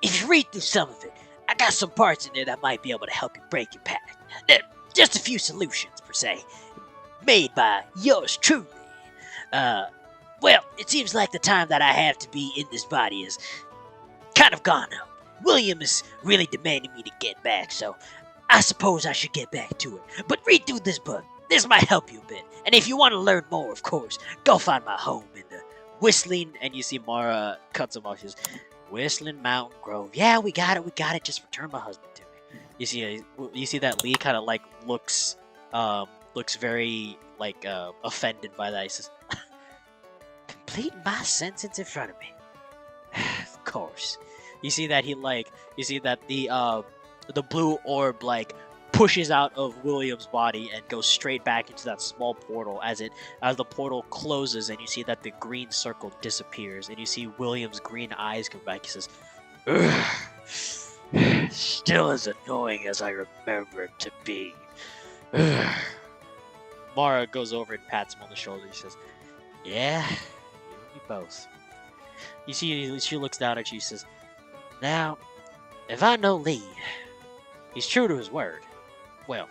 Speaker 2: "If you read through some of it, I got some parts in there that might be able to help you break your pact. Just a few solutions, per se, made by yours truly. Well, it seems like the time that I have to be in this body is kind of gone up. William is really demanding me to get back, so I suppose I should get back to it. But read through this book. This might help you a bit. And if you want to learn more, of course, go find my home in the Whistling," and you see Mara cuts him off. She says, "Whistling Mountain Grove. Yeah, we got it. Just return my husband to me." You see that Lee kind of, like, looks very, like, offended by that. He says, "Complete my sentence in front of me." Of course. You see that he, like, you see that the blue orb, like, pushes out of William's body and goes straight back into that small portal as the portal closes, and you see that the green circle disappears, and you see William's green eyes come back. He says, "Ugh, still as annoying as I remember it to be." Ugh. Mara goes over and pats him on the shoulder. He says, "Yeah, you and me both." You see, she looks down at you. She says, "Now, if I know Lee, he's true to his word. Well,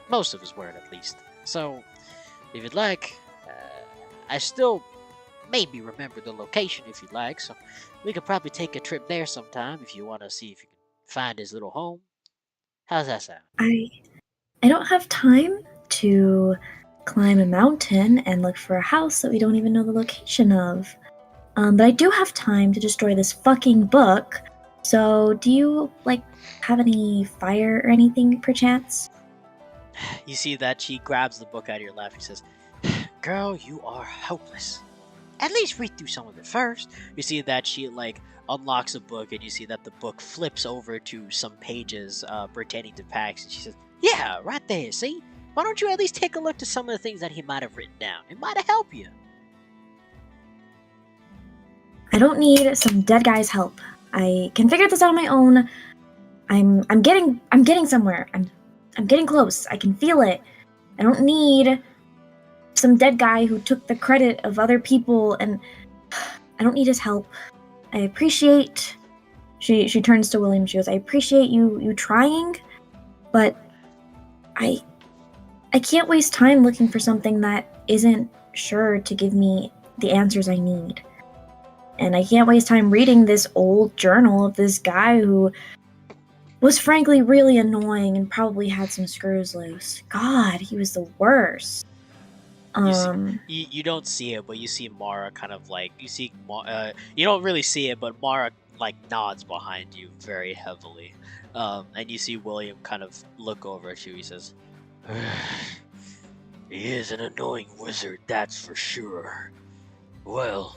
Speaker 2: most of his word, at least. So, if you'd like, I still maybe remember the location if you'd like, so we could probably take a trip there sometime if you want to see if you can find his little home. How's that sound?"
Speaker 5: I don't have time to climb a mountain and look for a house that we don't even know the location of. But I do have time to destroy this fucking book. So, do you, have any fire or anything, perchance?
Speaker 2: You see that she grabs the book out of your lap. He says, "Girl, you are hopeless. At least read through some of it first." You see that she, unlocks a book, and you see that the book flips over to some pages pertaining to Pax, and she says, "Yeah, right there, see? Why don't you at least take a look to some of the things that he might have written down? It might have helped you."
Speaker 5: I don't need some dead guy's help. I can figure this out on my own. I'm getting somewhere. I'm getting close. I can feel it. I don't need some dead guy who took the credit of other people, and I don't need his help. I appreciate. She turns to William. She goes, "I appreciate you trying, but I can't waste time looking for something that isn't sure to give me the answers I need. And I can't waste time reading this old journal of this guy who was frankly really annoying and probably had some screws loose. God, he was the worst."
Speaker 2: You don't see it, but you see Mara kind of you don't really see it, but Mara nods behind you very heavily, and you see William kind of look over at you. He says, "He is an annoying wizard, that's for sure. Well,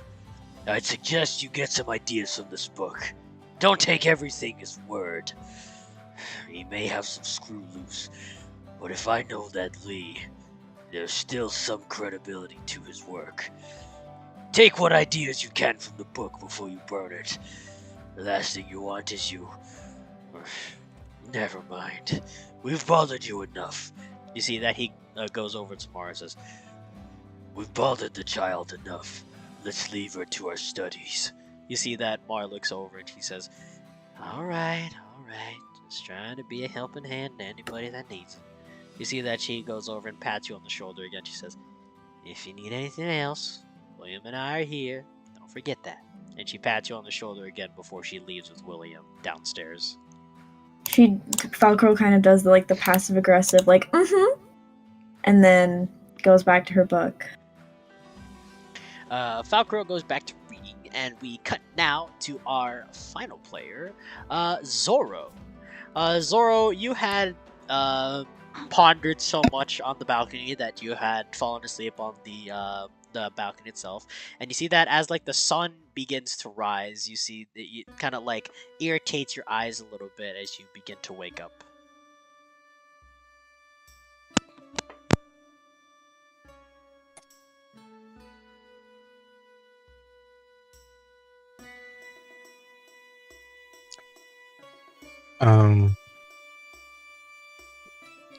Speaker 2: I'd suggest you get some ideas from this book. Don't take everything as word. He may have some screw loose, but if I know that Lee, there's still some credibility to his work. Take what ideas you can from the book before you burn it. The last thing you want is you... Never mind. We've bothered you enough." You see that he goes over to Mara and says, "We've bothered the child enough. Let's leave her to our studies." You see that Mara looks over and she says, all right. Just trying to be a helping hand to anybody that needs it." You see that she goes over and pats you on the shoulder again. She says, "If you need anything else, William and I are here. Don't forget that." And she pats you on the shoulder again before she leaves with William downstairs.
Speaker 5: Falco kind of does the passive aggressive, and then goes back to her book.
Speaker 2: Falco goes back to reading, and we cut now to our final player, Zoro. Zoro, you had pondered so much on the balcony that you had fallen asleep on the balcony itself, and you see that as the sun begins to rise, you see that it kind of irritates your eyes a little bit as you begin to wake up.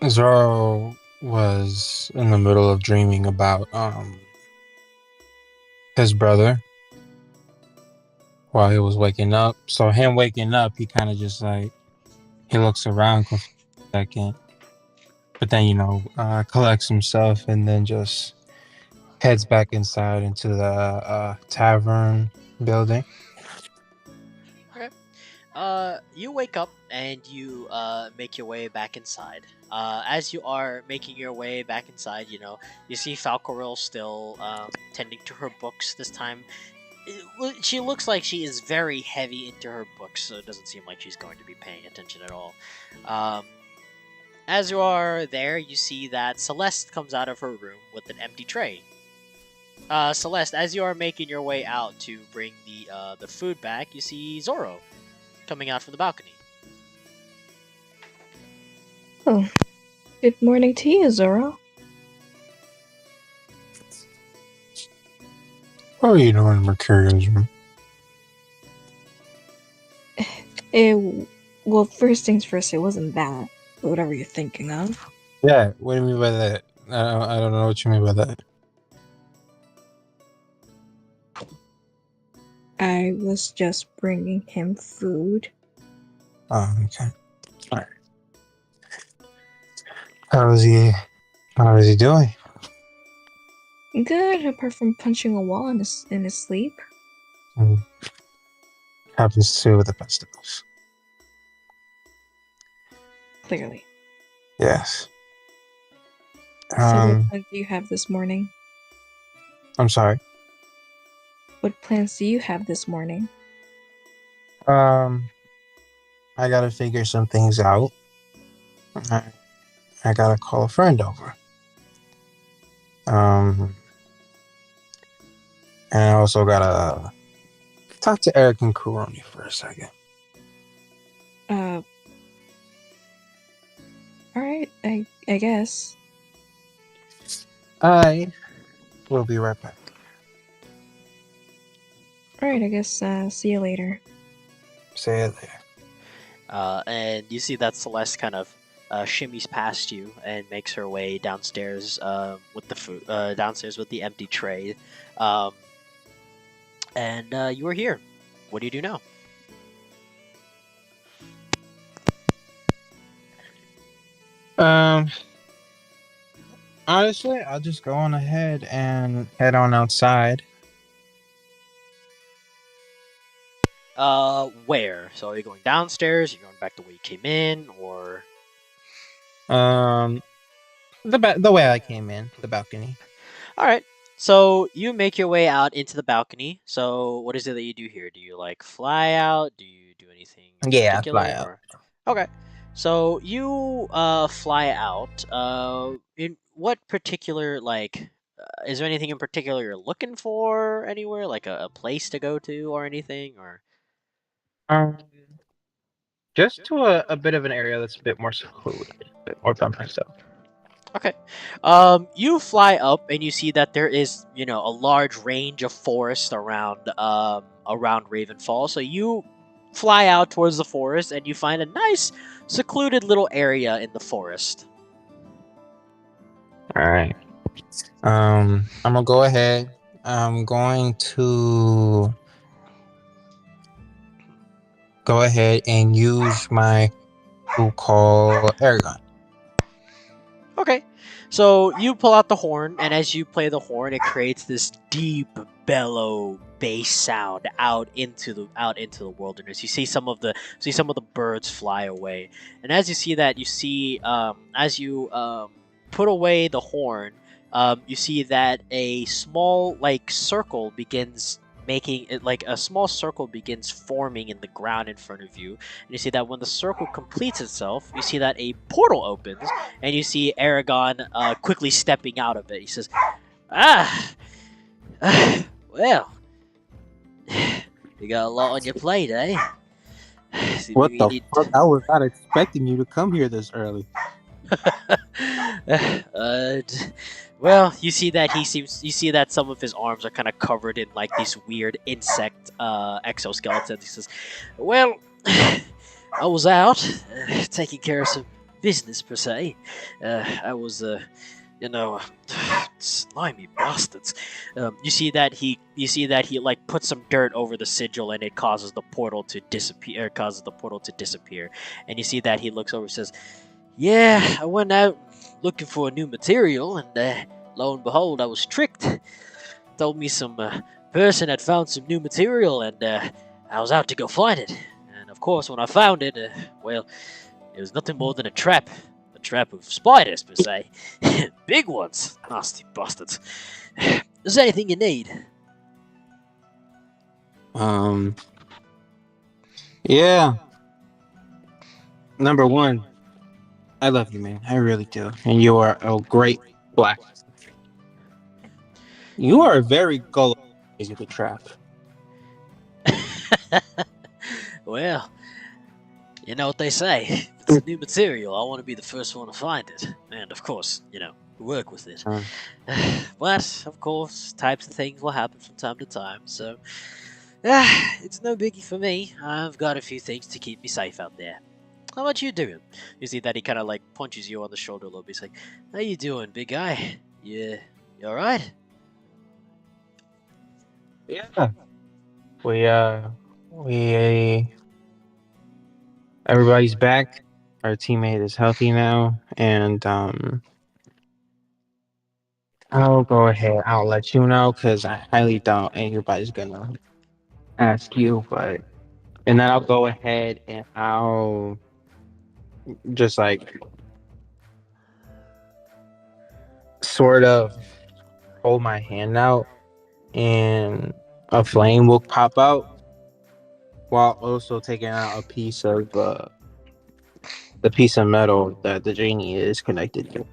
Speaker 1: Zoro was in the middle of dreaming about his brother while he was waking up. So him waking up, he kind of just he looks around for a second, but then collects himself and then just heads back inside into the tavern building.
Speaker 2: You wake up and you make your way back inside. As you are making your way back inside, you see Falcoril still tending to her books this time. She looks like she is very heavy into her books, so it doesn't seem like she's going to be paying attention at all. As you are there, you see that Celeste comes out of her room with an empty tray. Celeste, as you are making your way out to bring the food back, you see Zoro coming out from the balcony.
Speaker 4: Oh, good morning to you, Zoro.
Speaker 1: How are you doing, Mercurialism?
Speaker 4: Well, first things first, it wasn't that. Whatever you're thinking of.
Speaker 1: Yeah, what do you mean by that? I don't know what you mean by that.
Speaker 4: I was just bringing him food.
Speaker 1: Oh, okay. All right. How is he doing?
Speaker 4: Good, apart from punching a wall in his sleep.
Speaker 1: Happens to with the festivals.
Speaker 4: Clearly.
Speaker 1: Yes.
Speaker 4: So what plans do you have this morning?
Speaker 1: I'm sorry.
Speaker 4: What plans do you have this morning?
Speaker 1: I gotta figure some things out. I gotta call a friend over. And I also gotta talk to Eric and Kuroni for a second.
Speaker 4: Alright, I guess.
Speaker 1: I will be right back.
Speaker 4: Alright, I guess, see you later.
Speaker 1: Say it there.
Speaker 2: And you see that Celeste kind of shimmies past you and makes her way downstairs with the food, downstairs with the empty tray. And you are here. What do you do now?
Speaker 1: Honestly, I'll just go on ahead and head on outside.
Speaker 2: Where? So are you going downstairs? You're going back the way you came in, or?
Speaker 1: The way I came in, the balcony.
Speaker 2: All right. So you make your way out into the balcony. So what is it that you do here? Do you like fly out? Do you do anything in
Speaker 1: Yeah, I
Speaker 2: particular?
Speaker 1: fly out.
Speaker 2: Or... Okay. So you fly out. In what particular is there anything in particular you're looking for anywhere? Like a place to go to or anything? Or
Speaker 1: Just to a bit of an area that's a bit more secluded, a bit more by myself.
Speaker 2: okay. You fly up and you see that there is, a large range of forest around Ravenfall. So you fly out towards the forest and you find a nice secluded little area in the forest.
Speaker 1: All right. I'm gonna go ahead. I'm going to go ahead and use my call Aragon.
Speaker 2: Okay. So you pull out the horn, and as you play the horn, it creates this deep bellow bass sound out into the wilderness. You see some of the birds fly away, and as you see that, you see as you put away the horn, you see that a small circle begins making it a small circle begins forming in the ground in front of you, and you see that when the circle completes itself, you see that a portal opens, and you see Aragon quickly stepping out of it. He says, well, you got a lot on your plate, eh? So
Speaker 1: What
Speaker 2: maybe
Speaker 1: the
Speaker 2: you need
Speaker 1: fuck? I was not expecting you to come here this early.
Speaker 2: Well, you see that some of his arms are kind of covered in these weird insect exoskeletons. He says, well, I was out taking care of some business per se. I was slimy bastards. You see that he puts some dirt over the sigil, and it causes the portal to disappear. And you see that he looks over and says, yeah, I went out looking for a new material, and lo and behold, I was tricked. Told me some person had found some new material, and I was out to go find it. And of course, when I found it, well, it was nothing more than a trap of spiders per se, big ones, nasty bastards. Is there anything you need?
Speaker 1: Yeah. Number one, I love you, man. I really do. And you are a great black. You are very gullible to the trap.
Speaker 2: Well, You know what they say. If it's a new material, I want to be the first one to find it. And of course, work with it.
Speaker 1: Mm.
Speaker 2: But, of course, types of things will happen from time to time, so... it's no biggie for me. I've got a few things to keep me safe out there. How about you doing? You see that he kind of like punches you on the shoulder a little bit. He's like, "How you doing, big guy? You alright?"
Speaker 1: Yeah. We everybody's back. Our teammate is healthy now, and I'll go ahead. I'll let you know because I highly doubt anybody's gonna ask you, but and then I'll go ahead and I'll just like sort of hold my hand out, and a flame will pop out while also taking out a piece of the piece of metal that the genie is connected to.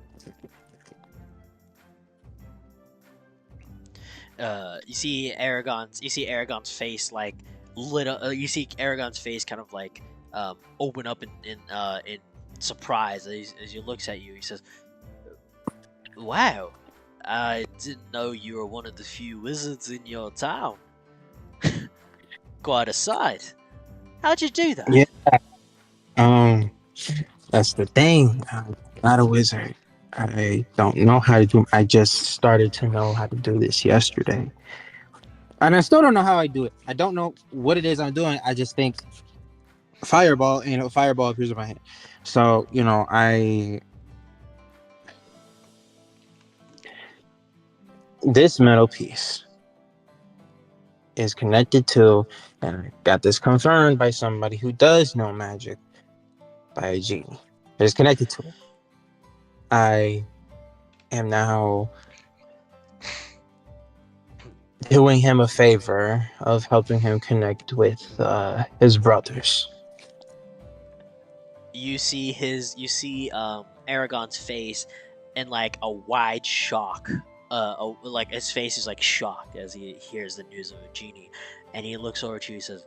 Speaker 2: You see Aragon's face like lit up. You see Aragon's face kind of like open up in surprise as he looks at you. He says, "Wow, I didn't know you were one of the few wizards in your town. Quite a sight. How'd you do that?"
Speaker 1: Yeah. That's the thing. I'm not a wizard. I don't know how to do. I just started to know how to do this yesterday, and I still don't know how I do it. I don't know what it is I'm doing. I just think fireball, fireball appears in my hand. So this metal piece is connected to, and I got this confirmed by somebody who does know magic, by a genie. It's connected to it. I am now doing him a favor of helping him connect with his brothers.
Speaker 2: You see Aragon's face in like a wide shock. Like his face is like shocked as he hears the news of a genie, and he looks over to you and says,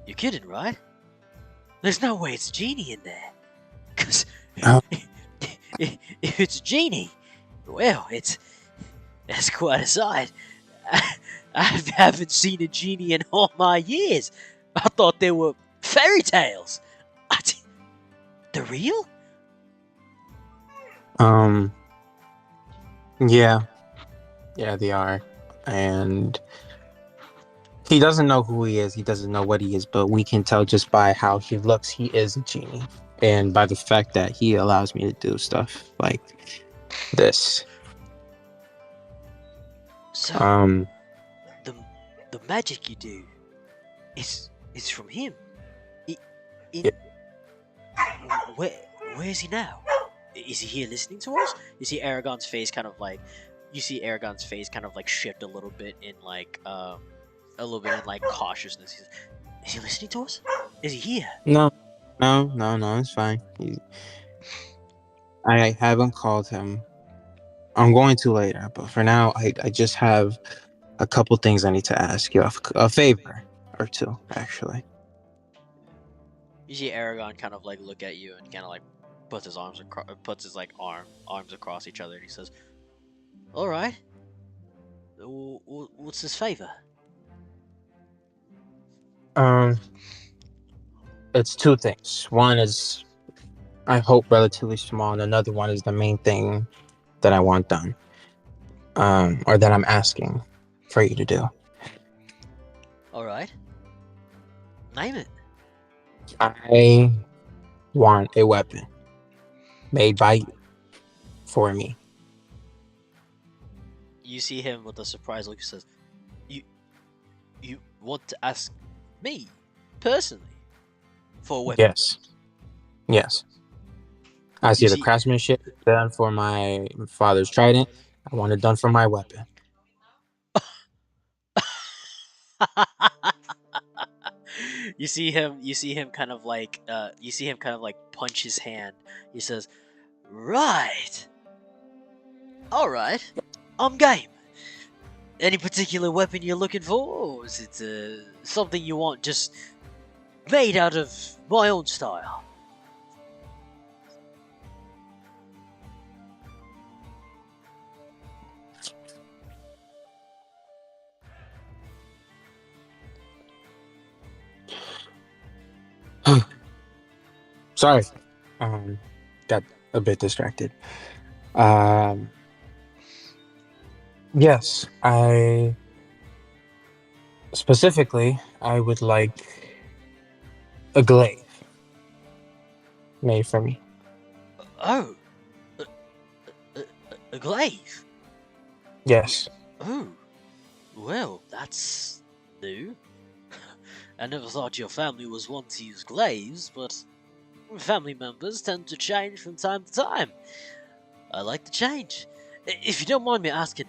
Speaker 2: "You're kidding, right? There's no way it's a genie in there. Cause
Speaker 1: Oh.
Speaker 2: if it's a genie, well, that's quite a sight. I haven't seen a genie in all my years. I thought they were fairy tales. They're real?"
Speaker 1: Yeah, they are, and he doesn't know who he is. He doesn't know what he is, but we can tell just by how he looks. He is a genie, and by the fact that he allows me to do stuff like this.
Speaker 2: So the magic you do is from him.
Speaker 1: Yeah.
Speaker 2: Where is he now? Is he here listening to us? You see Aragon's face kind of like shift a little bit in like cautiousness. He says, "Is he listening to us? Is he here?"
Speaker 1: No, it's fine. I haven't called him. I'm going to later, but for now, I just have a couple things I need to ask you. A favor or two, actually.
Speaker 2: You see Aragon kind of like look at you and kind of like puts his arms across each other, and he says, "All right. What's his favor?"
Speaker 1: It's two things. One is, I hope, relatively small, and another one is the main thing that I want done, or that I'm asking for you to do.
Speaker 2: All right. Name it.
Speaker 1: I want a weapon made by you for me.
Speaker 2: You see him with a surprised look. He says, "You want to ask me personally for a weapon?"
Speaker 1: Yes. I see the craftsmanship done for my father's trident. I want it done for my weapon.
Speaker 2: You see him kind of like punch his hand. He says, "Right. All right. I'm game. Any particular weapon you're looking for, or is it something you want just made out of my own style.
Speaker 1: Sorry. Got a bit distracted. Um, yes, I would like a glaive made for me.
Speaker 2: Oh, a, a, a glaive.
Speaker 1: Yes.
Speaker 2: Oh, well, that's new. I never thought your family was one to use glaives, but family members tend to change from time to time. I like the change. If you don't mind me asking,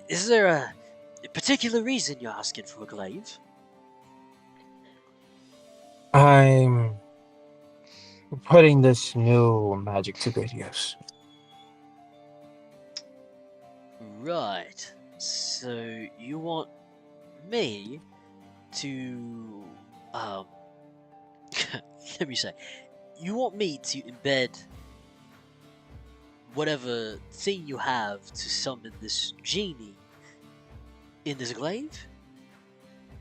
Speaker 2: is there a particular reason you're asking for a glaive?
Speaker 1: I'm putting this new magic to good use.
Speaker 2: Right. So you want me to let me say, you want me to embed whatever thing you have to summon this genie in this glaive?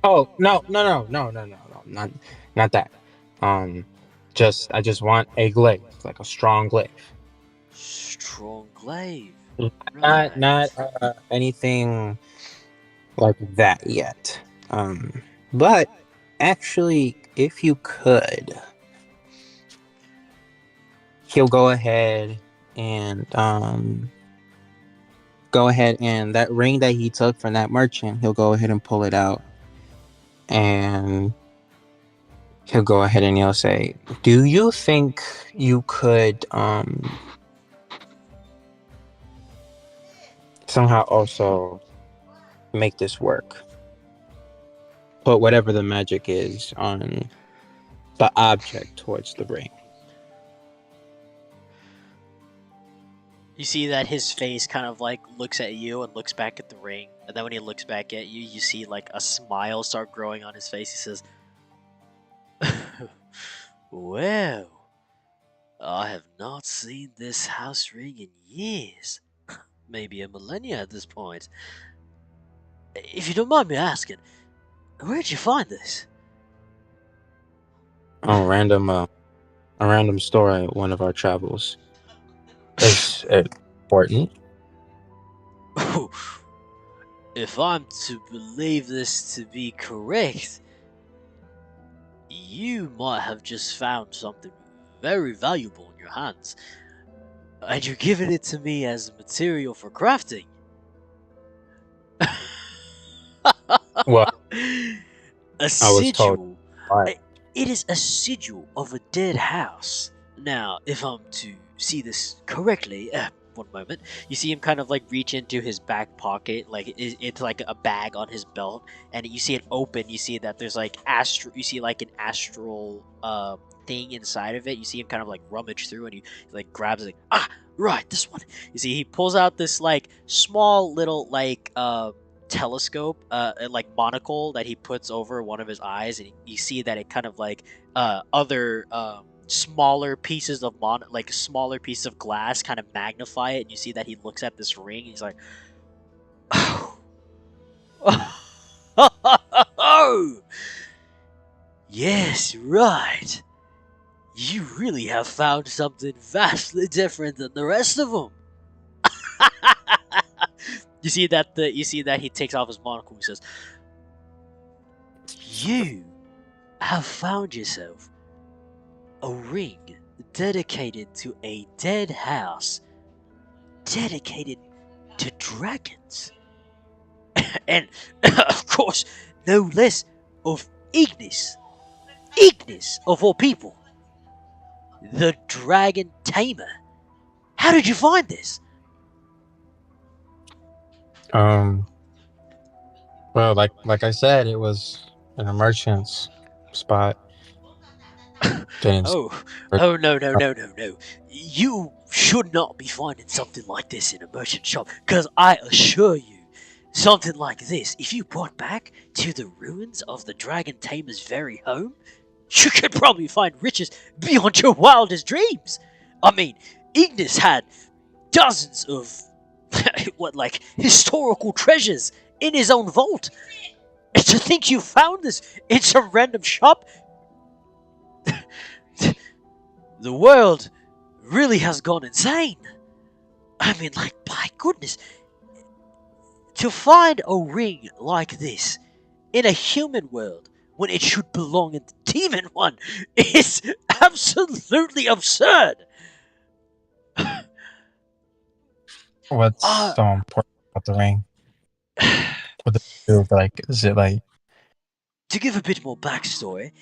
Speaker 1: Oh no, not that. I just want a glaive, like a strong glaive.
Speaker 2: Strong glaive.
Speaker 1: Not anything like that yet. But actually, if you could, he'll go ahead and that ring that he took from that merchant, he'll go ahead and pull it out, and he'll go ahead and he'll say, "Do you think you could somehow also make this work? Put whatever the magic is on the object towards the ring."
Speaker 2: You see that his face kind of like looks at you and looks back at the ring, and then when he looks back at you, you see like a smile start growing on his face. He says, "Well, I have not seen this house ring in years. Maybe a millennia at this point. If you don't mind me asking, where'd you find this?"
Speaker 1: Oh, a random store at one of our travels. Is it important?
Speaker 2: If I'm to believe this to be correct, you might have just found something very valuable in your hands, and you're giving it to me as material for crafting.
Speaker 1: Well,
Speaker 2: A
Speaker 1: I was told.
Speaker 2: sigil.
Speaker 1: Right.
Speaker 2: It is a sigil of a dead house. Now, if I'm to see this correctly, one moment, you see him kind of like reach into his back pocket, like it's like a bag on his belt, and you see it open. You see that there's like you see like an astral thing inside of it. You see him kind of like rummage through, and he like grabs it, like, right, this one. You see he pulls out this like small little like telescope, like monocle that he puts over one of his eyes, and you see that it kind of like other smaller pieces of smaller pieces of glass kind of magnify it, and you see that he looks at this ring and he's like, oh, yes, right, you really have found something vastly different than the rest of them. You see that he takes off his monocle and says, "You have found yourself a ring dedicated to a dead house, dedicated to dragons, and of course, no less of Ignis. Ignis of all people, the dragon tamer. How did you find this?"
Speaker 1: Well, like I said, it was in a merchant's spot.
Speaker 2: Oh, no. You should not be finding something like this in a merchant shop, because I assure you, something like this, if you brought back to the ruins of the Dragon Tamer's very home, you could probably find riches beyond your wildest dreams. I mean, Ignis had dozens of historical treasures in his own vault. And to think you found this in some random shop, the world really has gone insane. I mean, like, my goodness, to find a ring like this in a human world when it should belong in the demon one is absolutely absurd.
Speaker 1: What's
Speaker 2: Uh,
Speaker 1: so important about the ring? What does it do? Like, is it like?
Speaker 2: To give a bit more backstory,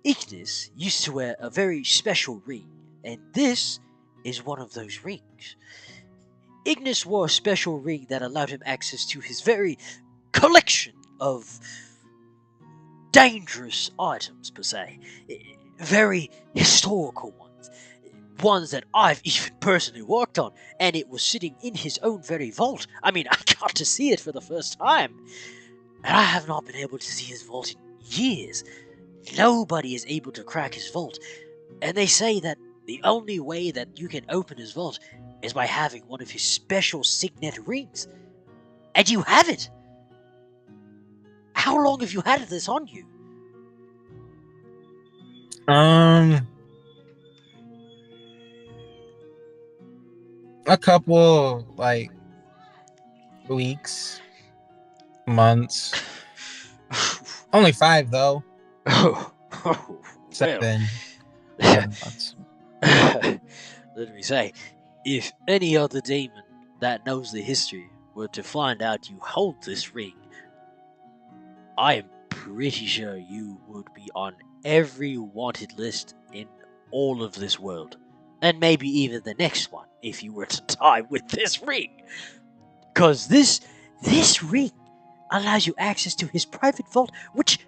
Speaker 2: Ignis used to wear a very special ring, and this is one of those rings. Ignis wore a special ring that allowed him access to his very collection of dangerous items, per se. Very historical ones. Ones that I've even personally worked on, and it was sitting in his own very vault. I mean, I got to see it for the first time. And I have not been able to see his vault in years. Nobody is able to crack his vault. And they say that the only way that you can open his vault is by having one of his special signet rings. And you have it! How long have you had this on you?
Speaker 1: A couple like weeks, months. Only 5 though.
Speaker 2: Oh, well.
Speaker 1: 7 months.
Speaker 2: Let me say, if any other demon that knows the history were to find out you hold this ring, I am pretty sure you would be on every wanted list in all of this world. And maybe even the next one, if you were to die with this ring. Because this ring allows you access to his private vault, which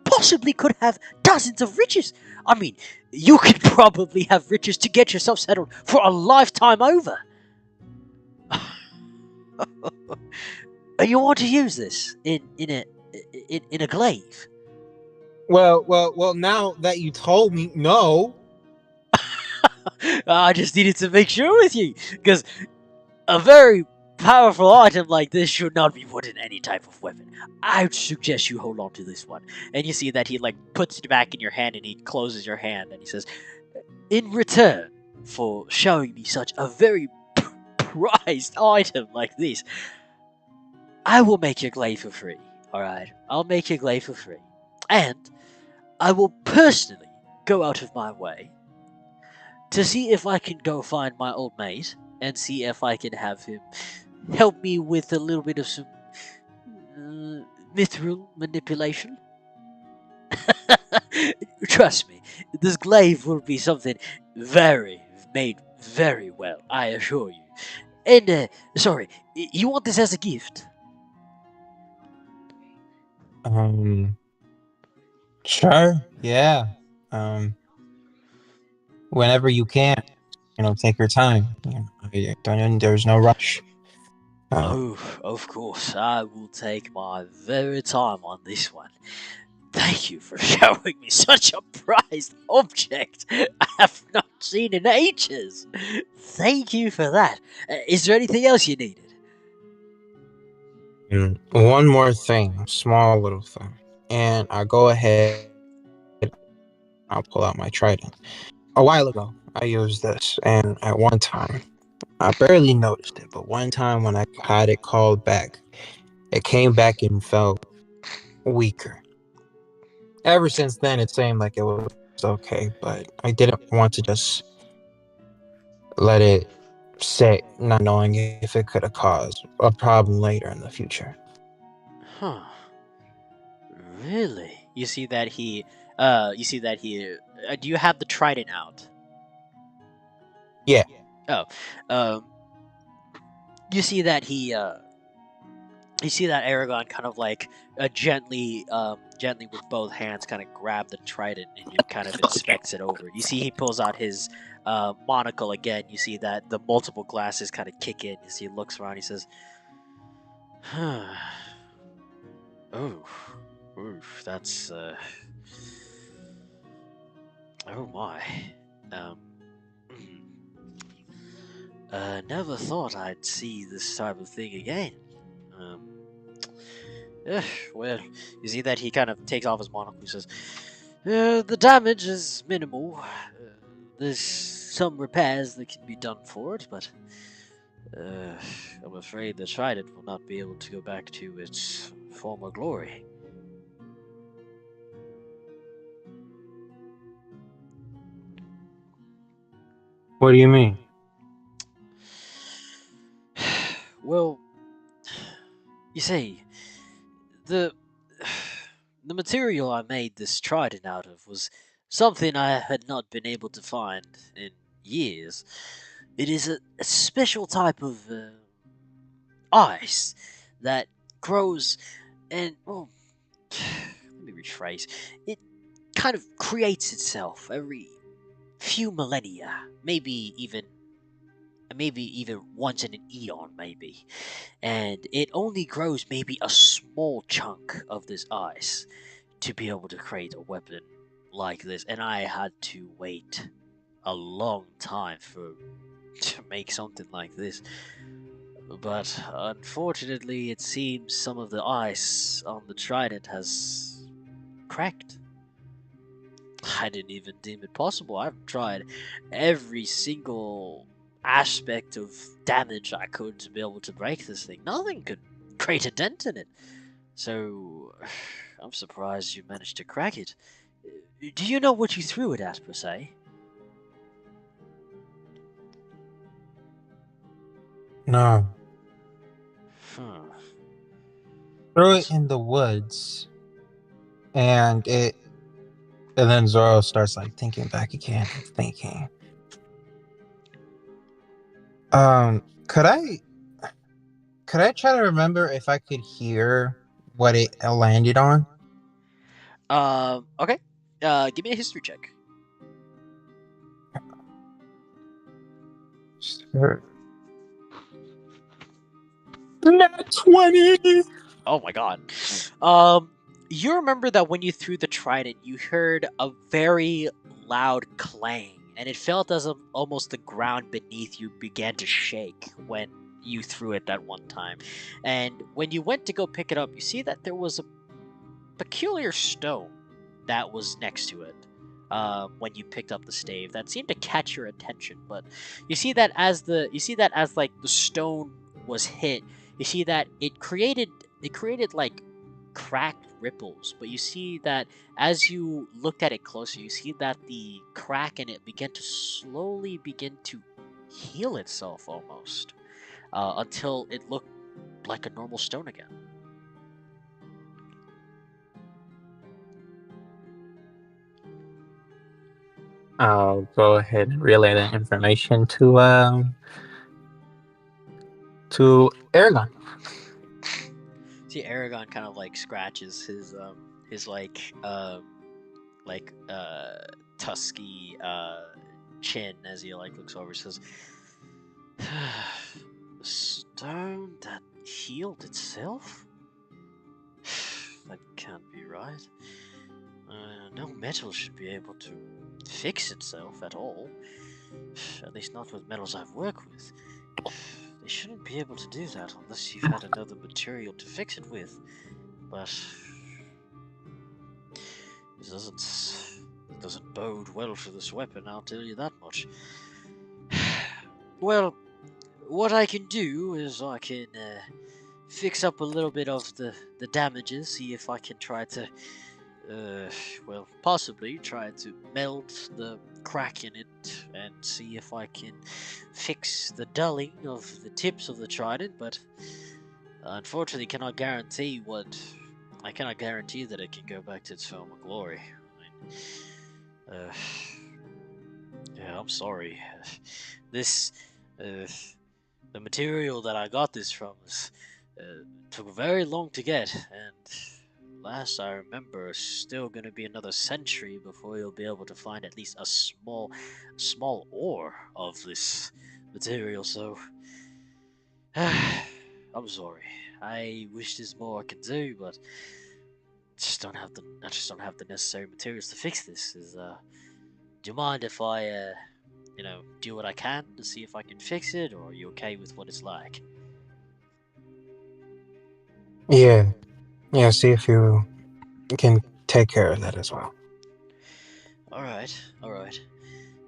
Speaker 2: possibly could have dozens of riches. I mean, you could probably have riches to get yourself settled for a lifetime over. And you want to use this in a glaive?
Speaker 1: Well. Now that you told me, no.
Speaker 2: I just needed to make sure with you, because a very powerful item like this should not be put in any type of weapon. I would suggest you hold on to this one. And you see that he puts it back in your hand, and he closes your hand, and he says, "In return for showing me such a very prized item like this, I will make your glaive for free. Alright? I'll make your glaive for free. And I will personally go out of my way to see if I can go find my old mate and see if I can have him help me with a little bit of some mithril manipulation. Trust me, this glaive will be something made very well, I assure you. And, sorry, you want this as a gift?"
Speaker 1: Sure. Yeah. Whenever you can, take your time. There's no rush.
Speaker 2: Oh, of course, I will take my very time on this one. Thank you for showing me such a prized object I have not seen in ages. Thank you for that. Is there anything else you needed?
Speaker 1: One more thing, small little thing, and I go ahead. I'll pull out my trident. A while ago, I used this, and at one time, I barely noticed it, but one time when I had it called back, it came back and felt weaker. Ever since then, it seemed like it was okay, but I didn't want to just let it sit, not knowing if it could have caused a problem later in the future.
Speaker 2: Huh. Really? You see that he, do you have the trident out?
Speaker 1: Yeah.
Speaker 2: Oh, um, you see that you see that Aragon kind of gently with both hands kind of grab the trident and he kind of inspects it over. You see he pulls out his monocle again. You see that the multiple glasses kind of kick in. You see he looks around. He says, "Oof, that's Oh my. Um. Never thought I'd see this type of thing again. Um. Well, you see that he kind of takes off his monocle and says, the damage is minimal. There's some repairs that can be done for it, but I'm afraid the Trident will not be able to go back to its former glory.
Speaker 1: What do you mean?
Speaker 2: Well, you see, the the material I made this trident out of was something I had not been able to find in years. It is a special type of ice that grows and, well, let me rephrase. It kind of creates itself every few millennia, maybe even once in an eon, maybe. And it only grows maybe a small chunk of this ice to be able to create a weapon like this. And I had to wait a long time to make something like this. But unfortunately, it seems some of the ice on the trident has cracked. I didn't even deem it possible. I've tried every single aspect of damage I could to be able to break this thing. Nothing could create a dent in it. So, I'm surprised you managed to crack it. Do you know what you threw it at, per se?
Speaker 1: No.
Speaker 2: Hmm.
Speaker 1: Throw it in the woods. And then Zoro starts like thinking back again and thinking. Could I try to remember if I could hear what it landed on?
Speaker 2: Okay. Give me a history check.
Speaker 1: Sure. Nat 20!
Speaker 2: Oh my god. You remember that when you threw the trident, you heard a very loud clang, and it felt as if almost the ground beneath you began to shake when you threw it that one time. And when you went to go pick it up, you see that there was a peculiar stone that was next to it. When you picked up the stave, that seemed to catch your attention, but you see that as like the stone was hit, you see that it created like cracked ripples, but you see that as you looked at it closer, you see that the crack in it began to slowly begin to heal itself almost, until it looked like a normal stone again.
Speaker 1: I'll go ahead and relay that information to Aragon.
Speaker 2: See, Aragon kind of like scratches his like tusky chin as he like looks over. Says, "The stone that healed itself? That can't be right. No metal should be able to fix itself at all. At least not with metals I've worked with. They shouldn't be able to do that unless you've had another material to fix it with. But it doesn't bode well for this weapon, I'll tell you that much. Well, what I can do is I can fix up a little bit of the damages, see if I can try to, possibly try to melt the crack in it and see if I can fix the dulling of the tips of the trident, but unfortunately I cannot guarantee that it can go back to its former glory. Yeah, I'm sorry. This, the material that I got this from took very long to get, and last I remember, it's still going to be another century before you'll be able to find at least a small ore of this material. So, I'm sorry. I wish there's more I can do, but I just don't have the necessary materials to fix this. do you mind if I, do what I can to see if I can fix it, or are you okay with what it's like?
Speaker 1: Yeah, yeah. See if you can take care of that as well.
Speaker 2: Alright, alright.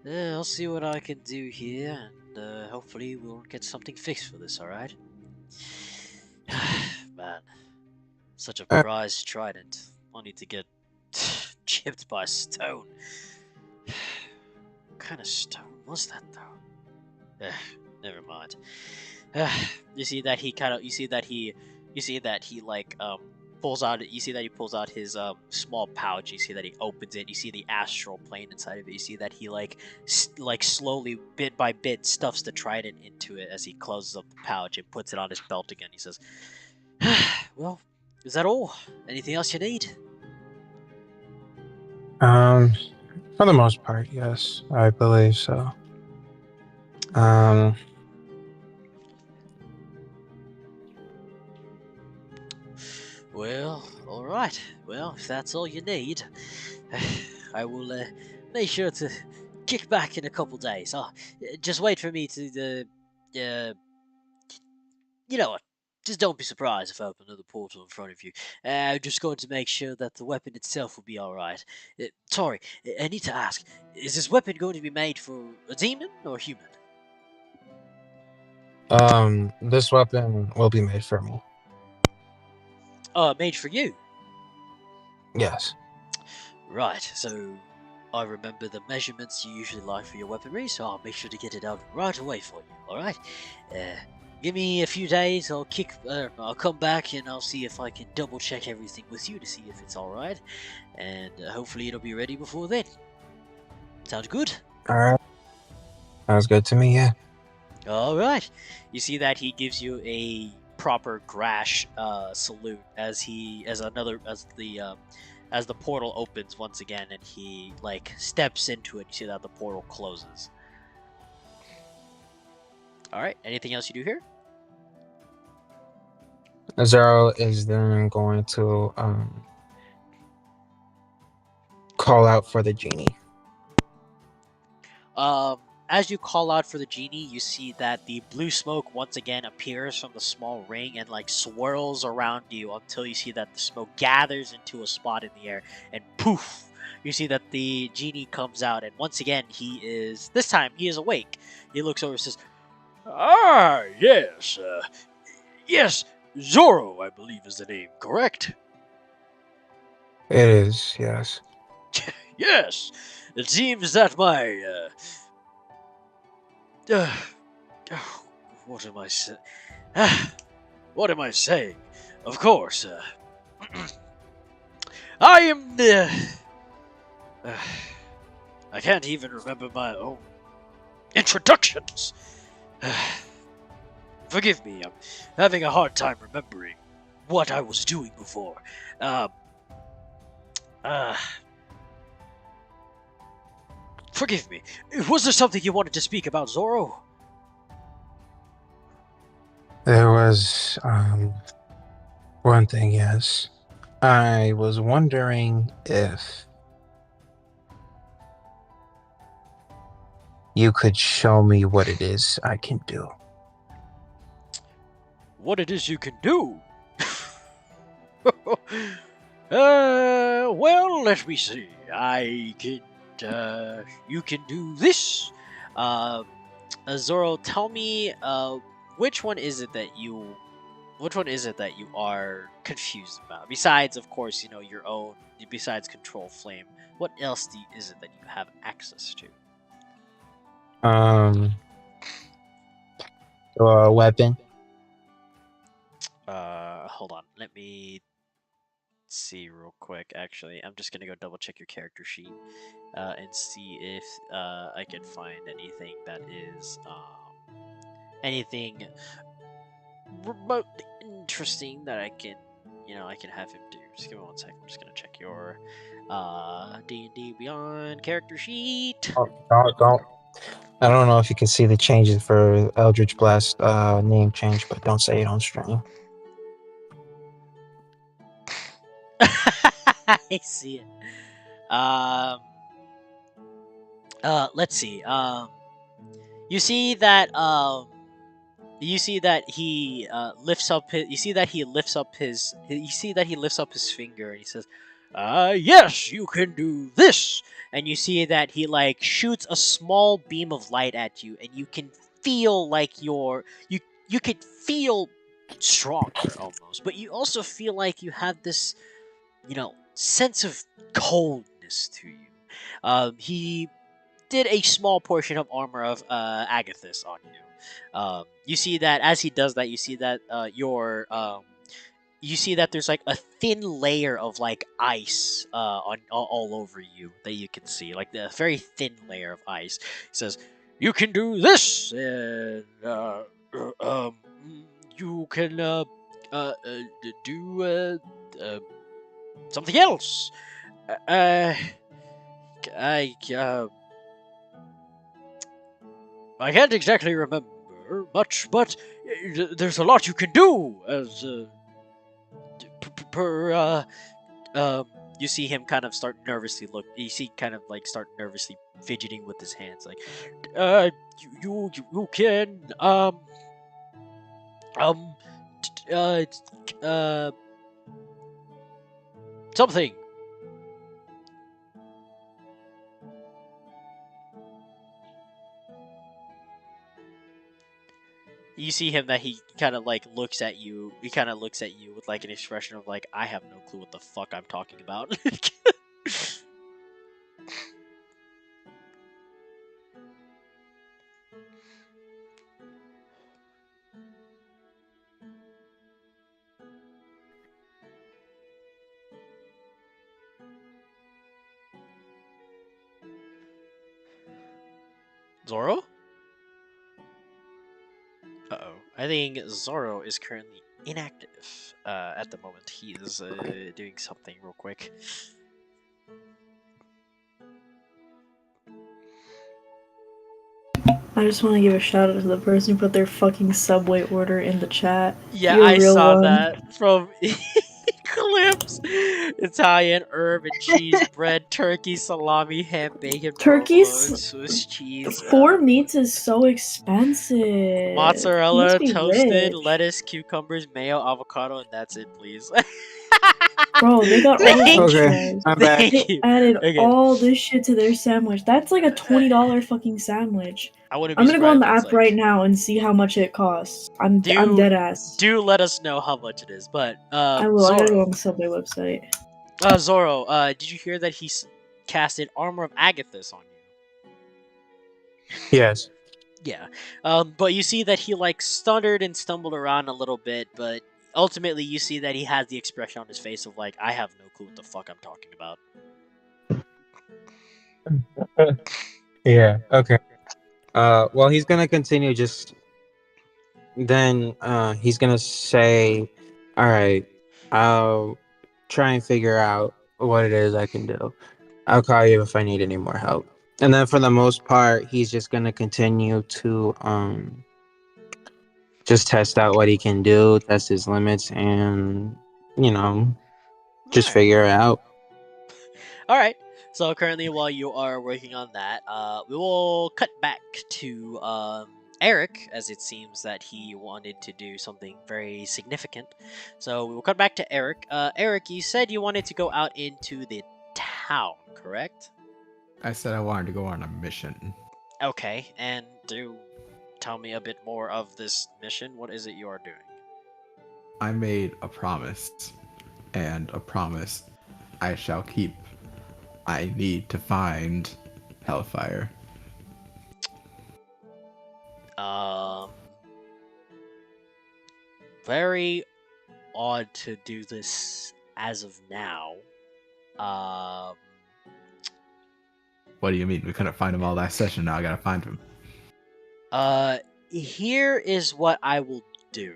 Speaker 2: I'll see what I can do here, and hopefully we'll get something fixed for this, alright? Man, such a
Speaker 1: Uh,
Speaker 2: prized trident, only to get chipped by a stone. What kind of stone was that, though? Never mind. You see that he pulls out. You see that he pulls out his small pouch. You see that he opens it. You see the astral plane inside of it. You see that he slowly, bit by bit, stuffs the trident into it as he closes up the pouch and puts it on his belt again. He says, "Well, is that all? Anything else you need?"
Speaker 1: Um, for the most part, yes, I believe so. Um,
Speaker 2: Well, alright. Well, if that's all you need, I will make sure to kick back in a couple days. Just wait for me to, you know what? Just don't be surprised if I open another portal in front of you. I'm just going to make sure that the weapon itself will be alright. Sorry, I need to ask, is this weapon going to be made for a demon or human?
Speaker 1: this weapon will be made for me.
Speaker 2: Made for you.
Speaker 1: Yes.
Speaker 2: Right, so I remember the measurements you usually like for your weaponry, so I'll make sure to get it out right away for you, alright? Give me a few days, I'll come back and I'll see if I can double check everything with you to see if it's alright, and hopefully it'll be ready before then. Sounds good?
Speaker 1: All right. Sounds good to me. Yeah.
Speaker 2: Alright. You see that he gives you a proper Grash salute as the portal opens once again and he steps into it. You see that the portal closes. Alright, anything else you do here?
Speaker 1: Zoro is then going to call out for the genie.
Speaker 2: As you call out for the genie, you see that the blue smoke once again appears from the small ring and swirls around you until you see that the smoke gathers into a spot in the air and poof! You see that the genie comes out and once again this time he is awake. He looks over and says, "Ah, yes, yes, Zoro, I believe is the name, correct?"
Speaker 1: It is, yes.
Speaker 2: "Yes, it seems that my, what am I saying? What am I saying? Of course, I am the... I can't even remember my own introductions. Forgive me, I'm having a hard time remembering what I was doing before. Forgive me. Was there something you wanted to speak about, Zoro?
Speaker 1: There was one thing, yes. I was wondering if you could show me what it is I can do.
Speaker 2: What it is you can do? Well, let me see. You can do this. Zoro, tell me, which one is it that you are confused about? Besides, of course, your own. Besides Control Flame, what else is it that you have access to?
Speaker 1: Weapon.
Speaker 2: Hold on. Let me see real quick. Actually, I'm just gonna go double check your character sheet, and see if I can find anything that is anything remotely interesting that I can have him do. Just give me 1 second. I'm just gonna check your D&D Beyond character sheet.
Speaker 1: Oh, don't. I don't know if you can see the changes for Eldritch Blast name change, but don't say it on stream.
Speaker 2: I see it. Let's see. You see that he lifts up his. You see that he lifts up his. You see that he lifts up his finger and he says, yes, you can do this." And you see that he like shoots a small beam of light at you, and you can feel like you could feel stronger almost, but you also feel like you have this, sense of coldness to you. He did a small portion of armor of Agathis on you. You see that as he does that, you see that you see that there's like a thin layer of like ice on all over you that you can see, like the very thin layer of ice. He says, "You can do this, and you can do something else. I I can't exactly remember much, but there's a lot you can do as you see him kind of start nervously look. You see kind of like start nervously fidgeting with his hands, like you can um something. You see him that he kind of like looks at you. He kind of looks at you with like an expression of like, I have no clue what the fuck I'm talking about. Zoro? Uh-oh. I think Zoro is currently inactive at the moment. He is doing something real quick.
Speaker 5: I just want to give a shout out to the person who put their fucking Subway order in the chat.
Speaker 2: Yeah,
Speaker 5: You're a
Speaker 2: I
Speaker 5: real
Speaker 2: saw
Speaker 5: one.
Speaker 2: that from Eclipse. Italian, herb and cheese bread, turkey, salami, ham, bacon,
Speaker 5: Turkey's
Speaker 2: provolone, Swiss cheese,
Speaker 5: 4 meats is so expensive. He
Speaker 2: mozzarella,
Speaker 5: must be
Speaker 2: toasted,
Speaker 5: rich.
Speaker 2: lettuce, cucumbers, mayo, avocado, and that's it, please.
Speaker 5: Bro, they got all
Speaker 2: Thank
Speaker 5: the
Speaker 2: you.
Speaker 1: Okay,
Speaker 5: extras.
Speaker 1: I'm back.
Speaker 2: Thank
Speaker 5: They
Speaker 2: you.
Speaker 5: added
Speaker 2: Okay.
Speaker 5: all this shit to their sandwich. That's like a $20 fucking sandwich.
Speaker 2: I wouldn't be
Speaker 5: I'm gonna go on the
Speaker 2: surprised if
Speaker 5: app
Speaker 2: it's
Speaker 5: right
Speaker 2: like,
Speaker 5: now and see how much it costs. I'm
Speaker 2: do
Speaker 5: dead ass.
Speaker 2: do let us know how much it is. But
Speaker 5: I will. I gotta go
Speaker 2: Zoro,
Speaker 5: on the Subway website.
Speaker 2: did you hear that he casted Armor of Agathis on you?
Speaker 1: Yes.
Speaker 2: Yeah. But you see that he like stuttered and stumbled around a little bit, but ultimately you see that he has the expression on his face of like, I have no clue what the fuck I'm talking about.
Speaker 1: Yeah. Okay. Well, he's gonna continue. Just then, he's gonna say, "All right, I'll try and figure out what it is I can do. I'll call you if I need any more help." And then, for the most part, he's just gonna continue to just test out what he can do, test his limits, and you know, just
Speaker 2: Alright.
Speaker 1: figure it out.
Speaker 2: Alright. So currently while you are working on that, we will cut back to Eric, as it seems that he wanted to do something very significant. So we will cut back to Eric. Eric, you said you wanted to go out into the town, correct?
Speaker 3: I said I wanted to go on a mission.
Speaker 2: Okay, and do tell me a bit more of this mission. What is it you are doing?
Speaker 3: I made a promise, and a promise I shall keep. I need to find Hellfire.
Speaker 2: Very odd to do this as of now.
Speaker 3: What do you mean? We couldn't find him all last session. Now I gotta find him.
Speaker 2: Here is what I will do.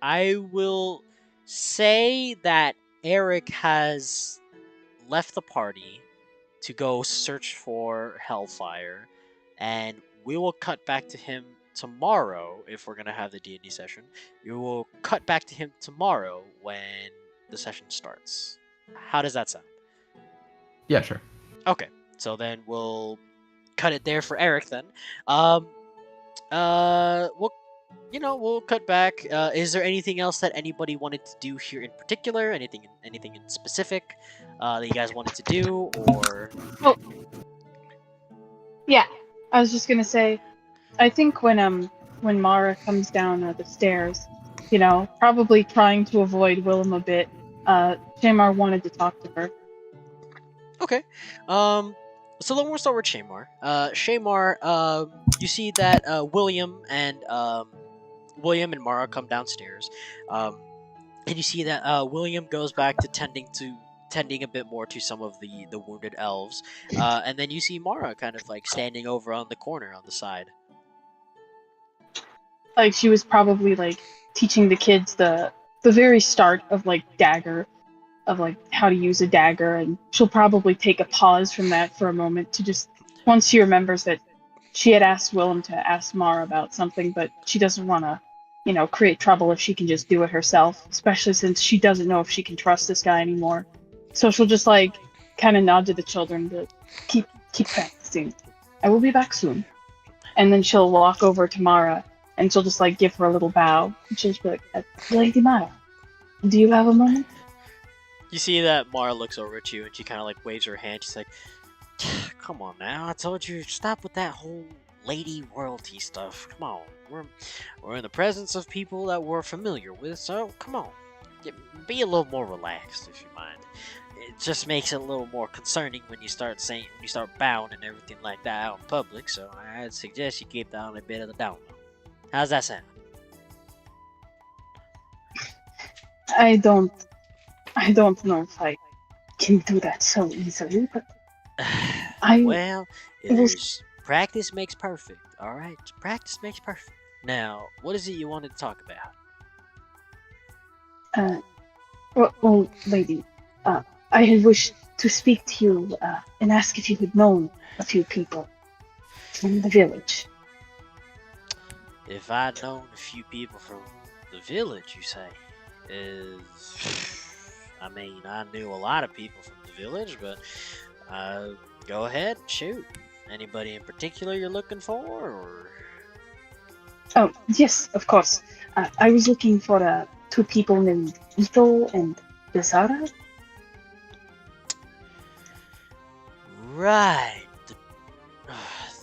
Speaker 2: I will say that Eric has left the party to go search for Hellfire, and we will cut back to him tomorrow if we're gonna have the D&D session. We will cut back to him tomorrow when the session starts. How does that sound?
Speaker 3: Yeah, sure.
Speaker 2: Okay, so then we'll cut it there for Eric then. We'll we'll cut back. Is there anything else that anybody wanted to do here in particular? Anything in specific that you guys wanted to do, or
Speaker 6: Oh, yeah. I was just gonna say, I think when Mara comes down the stairs, probably trying to avoid Willem a bit, Shamar wanted to talk to her.
Speaker 2: okay. So then we'll start with Shamar. Shamar, you see that William and Mara come downstairs, and you see that William goes back to tending a bit more to some of the wounded elves, and then you see Mara kind of like standing over on the corner on the side.
Speaker 6: Like she was probably like teaching the kids the very start of like dagger, of like how to use a dagger, and she'll probably take a pause from that for a moment to just, once she remembers that she had asked Willem to ask Mara about something, but she doesn't want to, create trouble if she can just do it herself, especially since she doesn't know if she can trust this guy anymore. So she'll just like kind of nod to the children to keep practicing. I will be back soon. And then she'll walk over to Mara and she'll just like give her a little bow. And she'll just be like, Lady Mara, do you have a moment?
Speaker 2: You see that Mara looks over at you and she kind of like waves her hand. She's like, "Come on now, I told you stop with that whole lady royalty stuff. Come on, we're in the presence of people that we're familiar with, so come on, be a little more relaxed if you mind. It just makes it a little more concerning when you start bowing and everything like that out in public. So I'd suggest you keep that on a bit of the down low. How's that sound?"
Speaker 6: I don't know if I can do that so easily, but
Speaker 2: Well, practice makes perfect. All right, practice makes perfect. Now, what is it you wanted to talk about?
Speaker 6: Well, lady, I had wished to speak to you and ask if you had known a few people from the village.
Speaker 2: If I'd known a few people from the village, you say? I mean, I knew a lot of people from the village, but go ahead, shoot. Anybody in particular you're looking for, or?
Speaker 6: Oh, yes, of course. I was looking for 2 people named Ito and Zara.
Speaker 2: Right.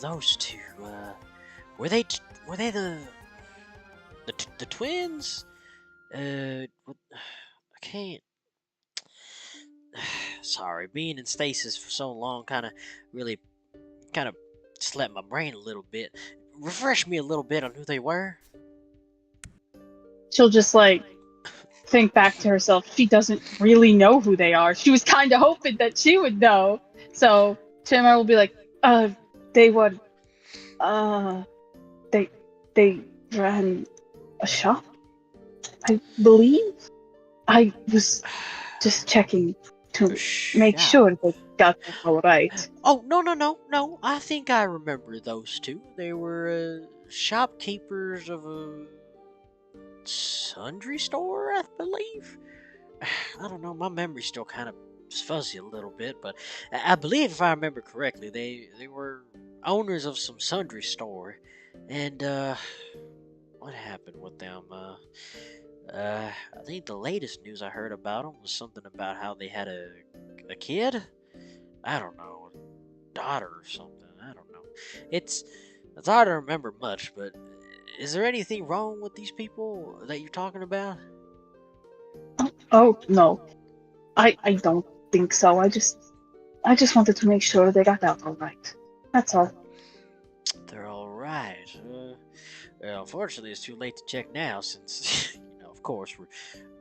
Speaker 2: Those two. Were they the twins? I can't. Sorry, being in stasis for so long kind of slept my brain a little bit. Refresh me a little bit on who they were.
Speaker 6: She'll just like think back to herself. She doesn't really know who they are. She was kind of hoping that she would know. So Shamar will be like, they were, they ran a shop, I believe. I was just checking to make sure they got that all right.
Speaker 2: Oh, no. I think I remember those two. They were shopkeepers of a sundry store, I believe. I don't know, my memory's still kind of fuzzy a little bit, but I believe if I remember correctly, they were owners of some sundry store, and what happened with them? I think the latest news I heard about them was something about how they had a kid. I don't know, a daughter or something. I don't know. It's hard to remember much, but is there anything wrong with these people that you're talking about?
Speaker 6: Oh no, I don't think so. I just wanted to make sure they got out all right. That's all.
Speaker 2: They're all right. Unfortunately, it's too late to check now, since of course, we're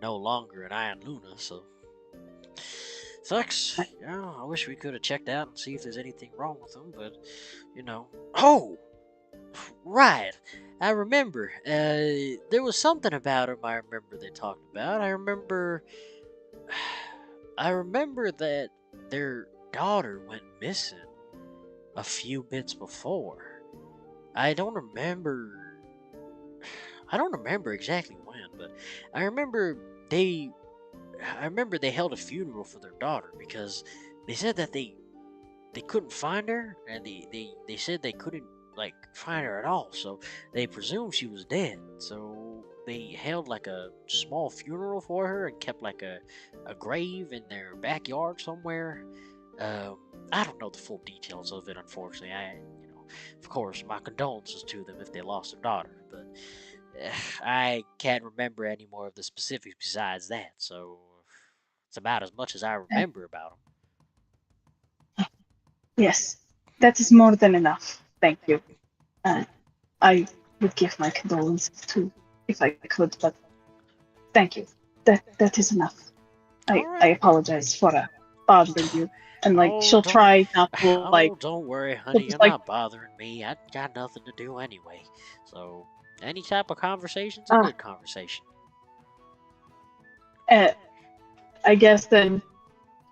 Speaker 2: no longer in Iron Luna. So sucks. I wish we could have checked out and see if there's anything wrong with them, but Oh, right. I remember. There was something about them. I remember they talked about. I remember that their daughter went missing a few bits before. I don't remember exactly when, but I remember they held a funeral for their daughter because they said that they they couldn't find her, and they said they couldn't like find her at all. So they presumed she was dead. So they held like a small funeral for her and kept like a grave in their backyard somewhere. I don't know the full details of it, unfortunately. Of course, my condolences to them if they lost their daughter, but I can't remember any more of the specifics besides that. So it's about as much as I remember about them.
Speaker 6: Yes, that is more than enough. Thank you. I would give my condolences too, if I could, but thank you. That is enough. I
Speaker 2: Alright.
Speaker 6: apologize for bothering you. And like
Speaker 2: Oh,
Speaker 6: she'll
Speaker 2: don't-
Speaker 6: try not to like
Speaker 2: Oh, don't worry, honey.
Speaker 6: just
Speaker 2: You're
Speaker 6: like
Speaker 2: not bothering me. I got nothing to do anyway. So any type of conversation's a good conversation.
Speaker 6: I guess then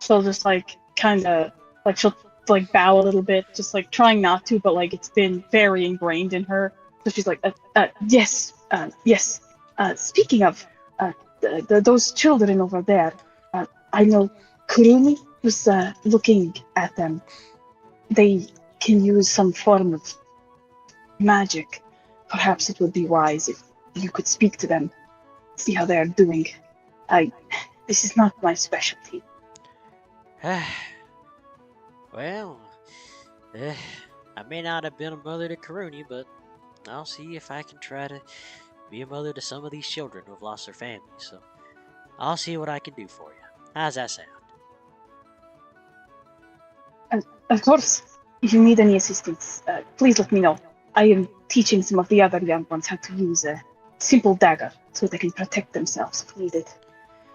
Speaker 6: she'll just like kind of like she'll like bow a little bit, just like trying not to, but like it's been very ingrained in her. So she's like, yes, yes. Speaking of those children over there, I know Kurumi was looking at them. They can use some form of magic. Perhaps it would be wise if you could speak to them, see how they are doing. This is not my specialty.
Speaker 2: Well, I may not have been a mother to Karuni, but I'll see if I can try to be a mother to some of these children who have lost their families. So I'll see what I can do for you. How's that sound?
Speaker 6: Of course, if you need any assistance, please let me know. I am teaching some of the other young ones how to use a simple dagger so they can protect themselves if needed.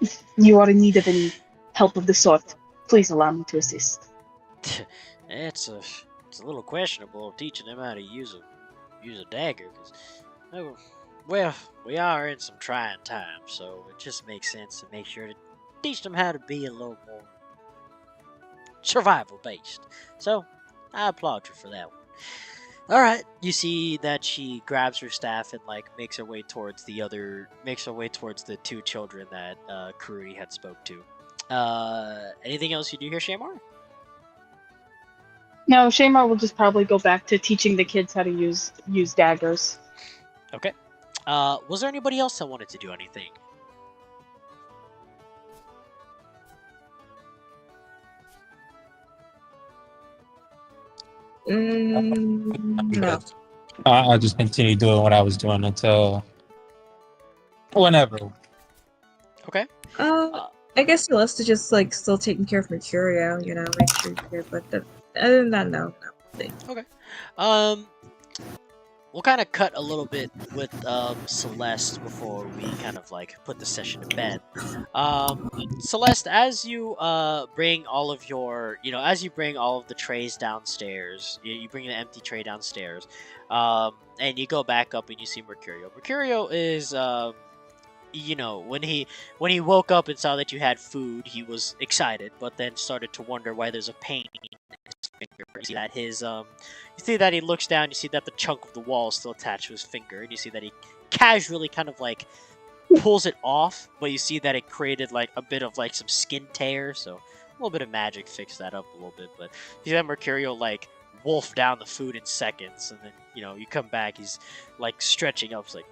Speaker 6: If you are in need of any help of the sort, please allow me to assist.
Speaker 2: It's a little questionable teaching them how to use a dagger, because well, we are in some trying times, so it just makes sense to make sure to teach them how to be a little more survival based. So I applaud you for that one. All right, you see that she grabs her staff and like makes her way towards the two children that Kurui had spoke to. Anything else you do here, Shamar?
Speaker 6: No, Shamar will just probably go back to teaching the kids how to use daggers.
Speaker 2: Okay. Was there anybody else that wanted to do anything?
Speaker 4: No.
Speaker 7: I'll just continue doing what I was doing until whenever.
Speaker 2: Okay.
Speaker 4: I guess Celeste is just like still taking care of Mercurio, you know, make sure you're here, but other than that, no.
Speaker 2: Okay. We'll kind of cut a little bit with Celeste before we kind of like put the session to bed. Celeste, as you bring all of your, as you bring all of the trays downstairs, you bring the empty tray downstairs, and you go back up and you see Mercurio. Mercurio is when he woke up and saw that you had food, he was excited, but then started to wonder why there's a pain in his finger. You see that you see that he looks down, you see that the chunk of the wall is still attached to his finger, and you see that he casually kind of like pulls it off, but you see that it created like a bit of like some skin tear, so a little bit of magic fixed that up a little bit, but you see that Mercurio like wolf down the food in seconds, and then you come back, he's like stretching up, it's like,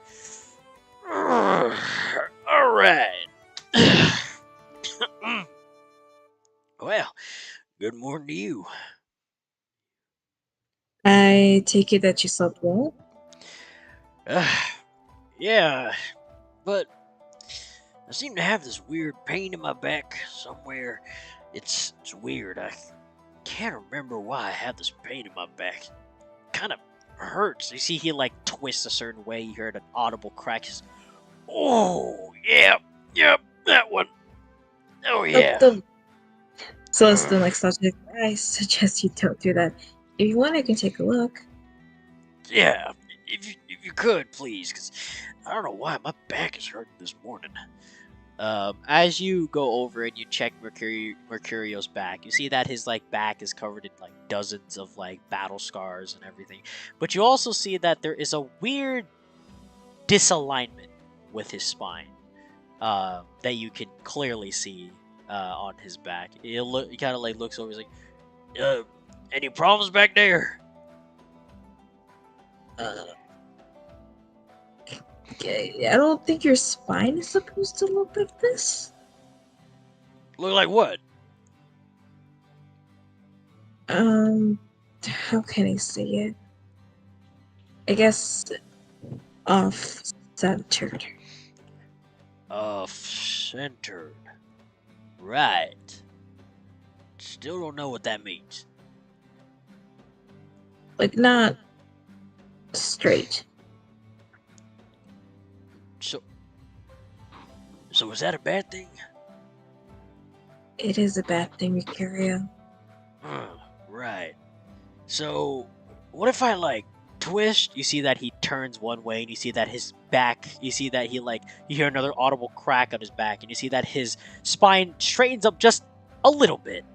Speaker 2: all right. Well, good morning to you.
Speaker 4: I take it that you slept well?
Speaker 2: Yeah, but I seem to have this weird pain in my back somewhere. It's weird. I can't remember why I have this pain in my back. Kind of hurts. You see, he like twists a certain way. You heard an audible crack. Oh, yep, that one. Oh, yeah.
Speaker 4: Celeste like starts like, I suggest you don't do that. If you want, I can take a look.
Speaker 2: Yeah, if you could, please, because I don't know why my back is hurting this morning. As you go over and you check Mercurio's back, you see that his like back is covered in like dozens of like battle scars and everything. But you also see that there is a weird disalignment with his spine that you can clearly see on his back. He kind of like looks over. He's like, Any problems back there?
Speaker 4: Okay, I don't think your spine is supposed to look like this.
Speaker 2: Look like what?
Speaker 4: How can I say it? I guess off-centered.
Speaker 2: Off-centered. Right. Still don't know what that means.
Speaker 4: Like, not straight.
Speaker 2: So is that a bad thing?
Speaker 4: It is a bad thing, Mercurio.
Speaker 2: Right. So, what if I, like, twist? You see that he turns one way, and you see that his back, you see that he, like, you hear another audible crack on his back, and you see that his spine straightens up just a little bit.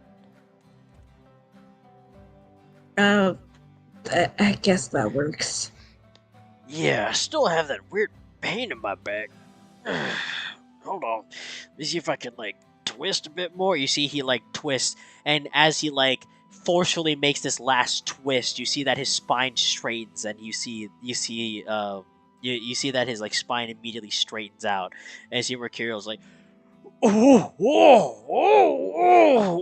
Speaker 4: I guess that works.
Speaker 2: Yeah, I still have that weird pain in my back. Hold on. Let me see if I can, like, twist a bit more. You see he, like, twists, and as he, like, forcefully makes this last twist, you see that his spine straightens, and you see that his, like, spine immediately straightens out. And you see Mercurio's like, oh, wow.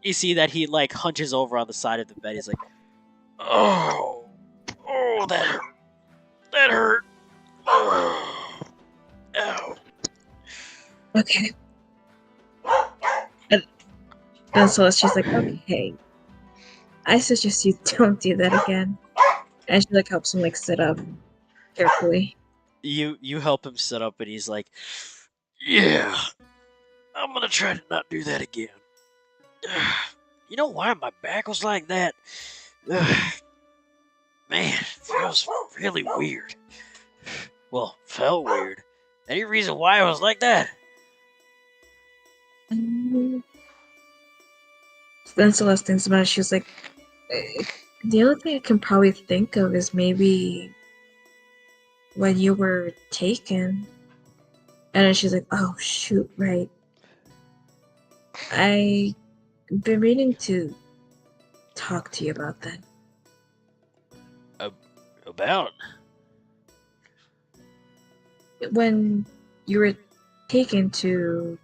Speaker 2: You see that he, like, hunches over on the side of the bed. He's like, oh, that hurt. That hurt. Ow.
Speaker 4: Okay. And Celeste, she's like, okay. I suggest you don't do that again. And she, like, helps him, like, sit up carefully.
Speaker 2: You help him sit up, and he's like, yeah, I'm gonna try to not do that again. You know why my back was like that? Man, that was really weird. Well, felt weird. Any reason why I was like that?
Speaker 4: Then Celeste thinks about it. She was like, the only thing I can probably think of is maybe when you were taken. And then she's like, oh, shoot, right. I've been meaning to talk to you about that.
Speaker 2: About?
Speaker 4: When you were taken to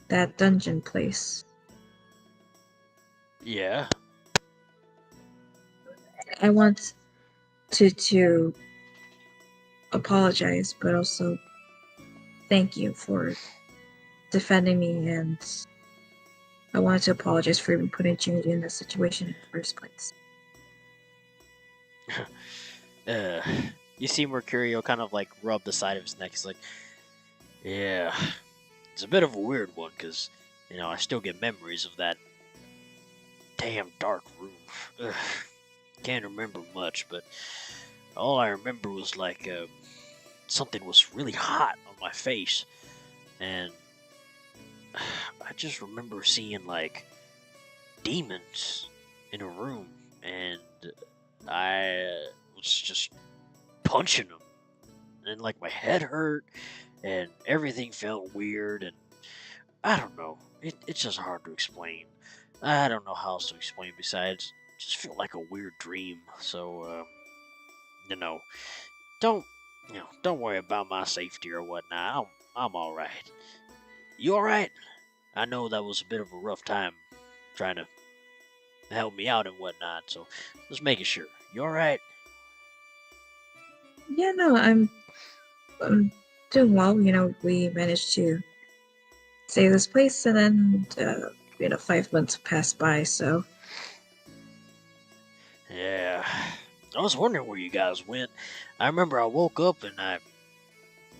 Speaker 4: that dungeon place.
Speaker 2: Yeah.
Speaker 4: I want to apologize, but also thank you for defending me, and I wanted to apologize for even putting you in this situation in the first place.
Speaker 2: You see Mercurio kind of, like, rub the side of his neck. He's like, yeah, it's a bit of a weird one, because, you know, I still get memories of that damn dark room. Ugh. Can't remember much, but all I remember was, like, something was really hot on my face, and I just remember seeing, like, demons in a room, and I was just punching them, and, like, my head hurt, and everything felt weird, and I don't know. It's just hard to explain. I don't know how else to explain besides just feel like a weird dream. So, don't worry about my safety or whatnot. I'm all right. You all right? I know that was a bit of a rough time trying to help me out and whatnot. So, just making sure. You all right?
Speaker 4: Yeah, no, I'm doing well. You know, we managed to save this place, and then 5 months passed by. So
Speaker 2: Yeah. I was wondering where you guys went. I remember I woke up and I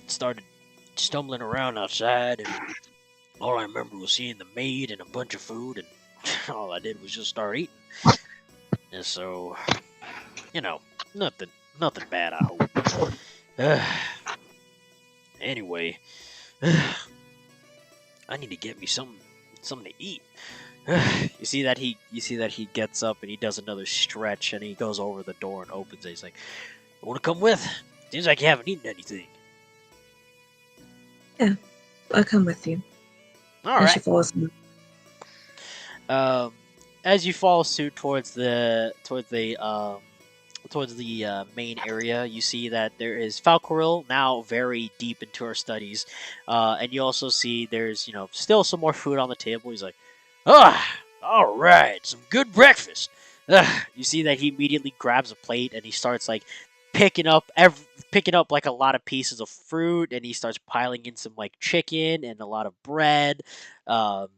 Speaker 2: started stumbling around outside, and all I remember was seeing the maid and a bunch of food, and all I did was just start eating. And so, nothing bad, I hope. Anyway, I need to get me something to eat. You see that he gets up and he does another stretch, and he goes over the door and opens it. He's like, "You want to come with? Seems like you haven't eaten anything."
Speaker 4: yeah, I'll come with you.
Speaker 2: All
Speaker 4: And
Speaker 2: right.
Speaker 4: she follows me.
Speaker 2: as you follow suit towards the main area, you see that there is Falcoril now very deep into her studies, and you also see there's still some more food on the table. He's like, ah, all right, some good breakfast. You see that he immediately grabs a plate and he starts like picking up like a lot of pieces of fruit, and he starts piling in some like chicken and a lot of bread. Um,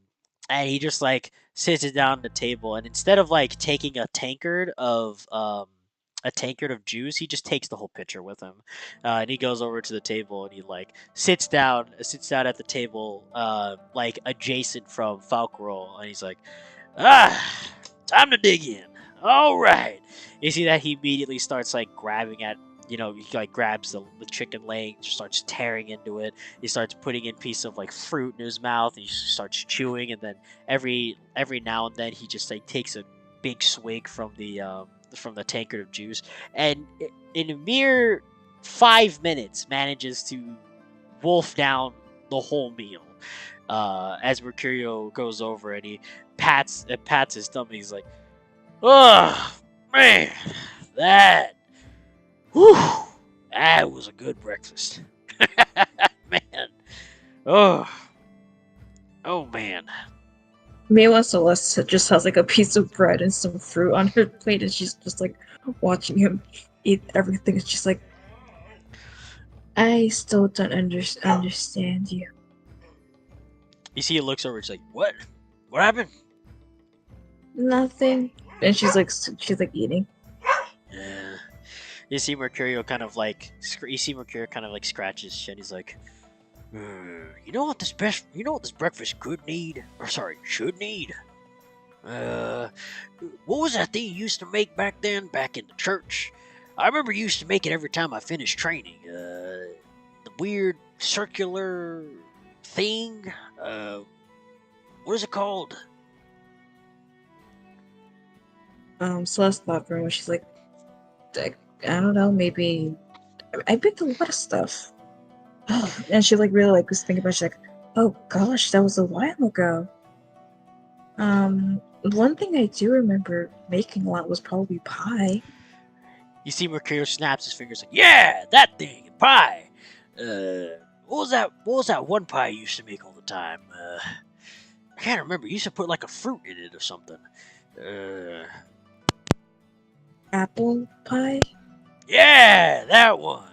Speaker 2: and he just like sits it down on the table, and instead of like taking a tankard of juice, he just takes the whole pitcher with him, and he goes over to the table and he like sits down at the table, like adjacent from Falcarol, and he's like, ah, time to dig in. All right. You see that he immediately starts like grabbing at, he like grabs the chicken leg, just starts tearing into it. He starts putting in piece of like fruit in his mouth. He starts chewing, and then every now and then he just like takes a big swig from the tankard of juice, and in a mere 5 minutes manages to wolf down the whole meal. As Mercurio goes over and he pats his stomach, he's like, "Oh man, that whew, that was a good breakfast, man. Oh, oh man."
Speaker 4: Meanwhile, Celeste just has like a piece of bread and some fruit on her plate, and she's just like watching him eat everything. It's just like, I still don't understand you.
Speaker 2: You see, he looks over. He's like, "What? What happened?"
Speaker 4: Nothing. And she's like eating.
Speaker 2: Yeah. You see Mercurio kind of like scratches his chin. He's like, you know what this breakfast could need, or sorry, should need? What was that thing you used to make back in the church? I remember you used to make it every time I finished training. The weird circular thing. What is it called?
Speaker 4: Celeste thought for a moment. She's like, I don't know, maybe I baked a lot of stuff. And she like really like was thinking about it. She's like, oh gosh, that was a while ago. One thing I do remember making a lot was probably pie.
Speaker 2: You see Mercurio snaps his fingers like, yeah, that thing, pie. What was that one pie you used to make all the time? I can't remember. You used to put like a fruit in it or something.
Speaker 4: Apple pie?
Speaker 2: Yeah, that one.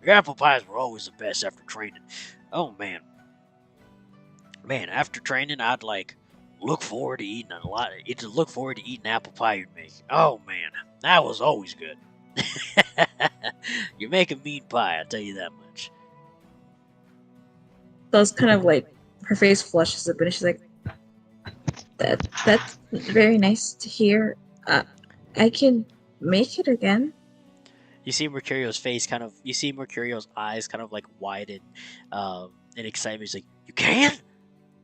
Speaker 2: Your apple pies were always the best after training. Oh man. Man, after training I'd like look forward to eating apple pie you'd make. Oh man, that was always good. You make a mean pie, I'll tell you that much.
Speaker 4: So it's kind of like her face flushes a bit and she's like, that's very nice to hear. I can make it again.
Speaker 2: You see Mercurio's eyes kind of like widen in excitement. He's like, you can?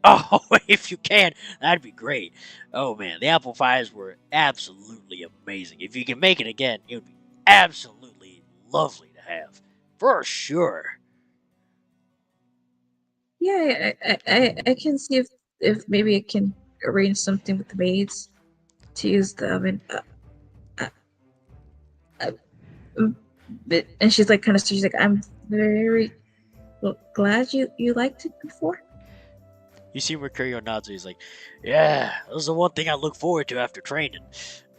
Speaker 2: Oh, if you can, that'd be great. Oh man, the apple pies were absolutely amazing. If you can make it again, it would be absolutely lovely to have. For sure.
Speaker 4: Yeah, I can see if maybe I can arrange something with the maids to use the oven. And she's like she's like, I'm very glad you liked it before.
Speaker 2: You see Mercurio nods. He's like, yeah, that was the one thing I look forward to after training.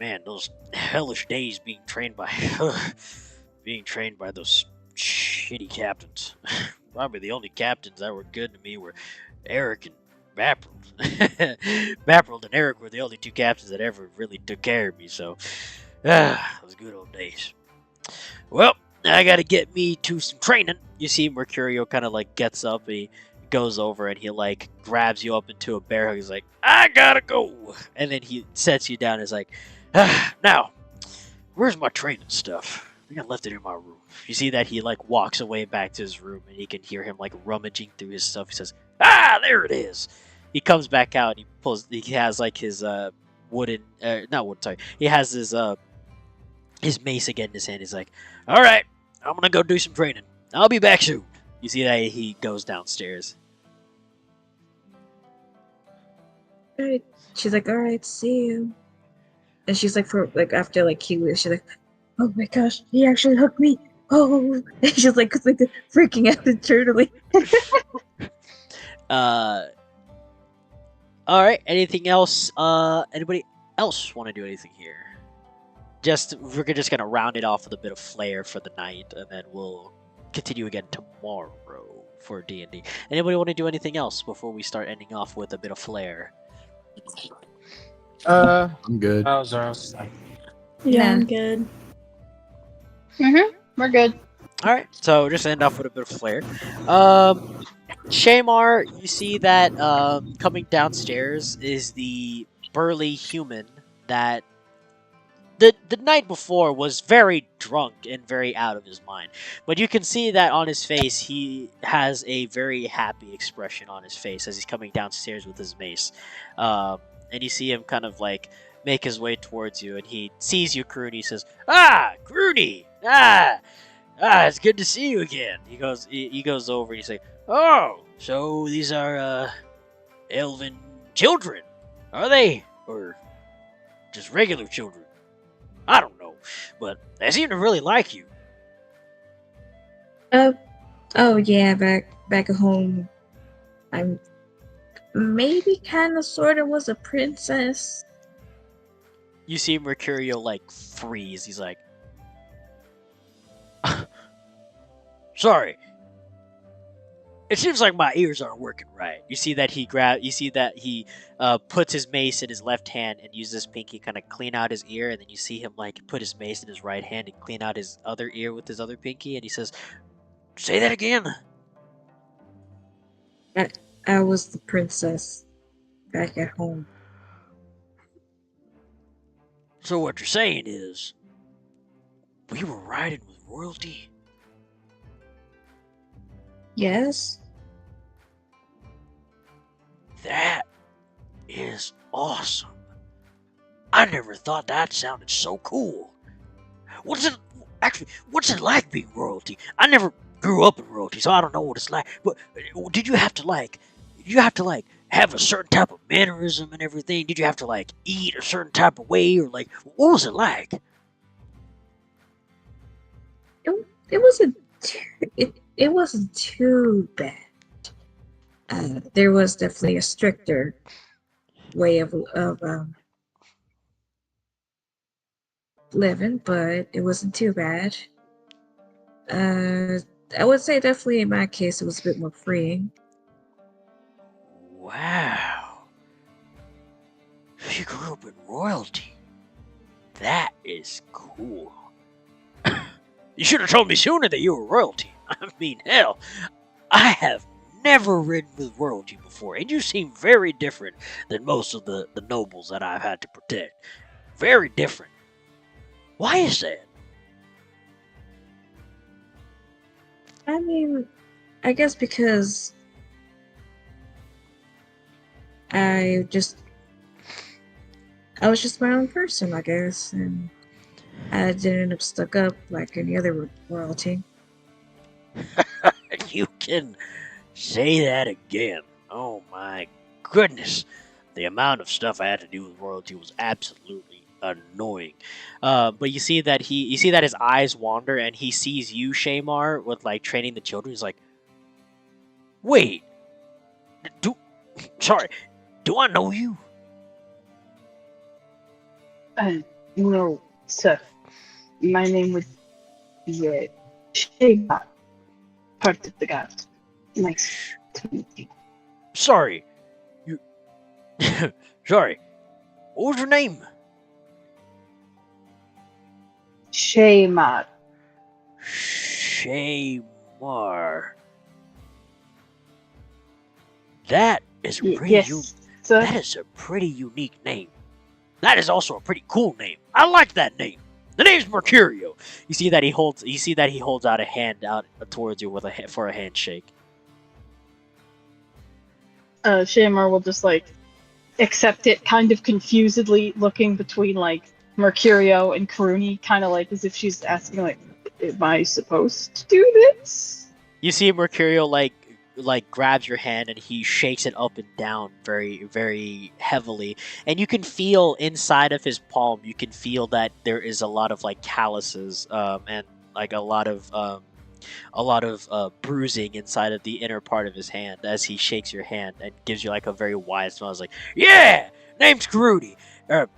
Speaker 2: Man, those hellish days being trained by those shitty captains. Probably the only captains that were good to me were Eric and Baprold. Baprold and Eric were the only two captains that ever really took care of me, so those good old days. Well, I gotta get me to some training. You see Mercurio kind of like gets up, he goes over and he like grabs you up into a bear hug. He's like, I gotta go. And then he sets you down and is like, now, where's my training stuff? I think I left it in my room. You see that he like walks away back to his room and you can hear him like rummaging through his stuff. He says, there it is. He comes back out and he has like his he has his mace again in his hand. He's like, all right, I'm gonna go do some training. I'll be back soon. You see that he goes downstairs.
Speaker 4: Alright. She's like, alright, see you. And she's like, after like he was, she's like, oh my gosh, he actually hugged me. Oh, and she's like freaking out internally.
Speaker 2: All right. Anything else? Anybody else want to do anything here? We're just gonna round it off with a bit of flair for the night, and then we'll continue again tomorrow for D&D. Anybody want to do anything else before we start ending off with a bit of flair?
Speaker 3: I'm good.
Speaker 7: I was wrong.
Speaker 5: Yeah, I'm
Speaker 4: Nah.
Speaker 5: good.
Speaker 6: We're good.
Speaker 2: All right, so just end off with a bit of flair. Shamar, you see that coming downstairs is the burly human that the night before was very drunk and very out of his mind. But you can see that on his face, he has a very happy expression on his face as he's coming downstairs with his mace. And you see him kind of like make his way towards you, and he sees you, Crooney. He says, "Ah, Crooney! It's good to see you again." He goes over and he's like, "Oh, so these are elven children, are they, or just regular children? I don't know, but they seem to really like you."
Speaker 4: Oh yeah, back at home, I'm maybe kind of sort of was a princess.
Speaker 2: You see Mercurio like freeze. He's like, "Sorry. It seems like my ears aren't working right." You see that he puts his mace in his left hand and uses his pinky kind of clean out his ear, and then you see him like put his mace in his right hand and clean out his other ear with his other pinky, and he says, "Say that again."
Speaker 4: I was the princess back at home.
Speaker 2: So what you're saying is, we were riding with royalty?
Speaker 4: Yes.
Speaker 2: That is awesome. I never thought that sounded so cool. What's it like being royalty? I never grew up in royalty, so I don't know what it's like. But did you have to have a certain type of mannerism and everything? Did you have to like eat a certain type of way, or like what was it like?
Speaker 4: It wasn't it wasn't too bad. There was definitely a stricter way of living, but it wasn't too bad. I would say definitely in my case it was a bit more freeing.
Speaker 2: Wow. You grew up in royalty. That is cool. You should have told me sooner that you were royalty. I mean, hell, I have never ridden with royalty before, and you seem very different than most of the nobles that I've had to protect. Very different. Why is that?
Speaker 4: I mean, I guess because I was just my own person, I guess, and I didn't end up stuck up like any other royalty.
Speaker 2: You can say that again. Oh my goodness. The amount of stuff I had to do with royalty was absolutely annoying. But you see that his eyes wander and he sees you, Shamar, with like training the children. He's like, "Wait, do I know you?"
Speaker 6: No, sir. My name was Shayma, part of the gods. Nice to meet you.
Speaker 2: Sorry. You sorry. What was your name?
Speaker 6: Shayma.
Speaker 2: Shamar. That is
Speaker 6: Yes, sir.
Speaker 2: that is a pretty unique name. That is also a pretty cool name. I like that name. The name's Mercurio. You see that he holds out a hand out towards you for a handshake.
Speaker 6: Shamar will just like accept it, kind of confusedly, looking between like Mercurio and Karuni, kind of like as if she's asking like, "Am I supposed to do this?"
Speaker 2: You see Mercurio like like grabs your hand and he shakes it up and down very, very heavily, and you can feel inside of his palm. You can feel that there is a lot of like calluses, and like a lot of bruising inside of the inner part of his hand as he shakes your hand and gives you like a very wide smile. It's like, yeah, name's Karudi.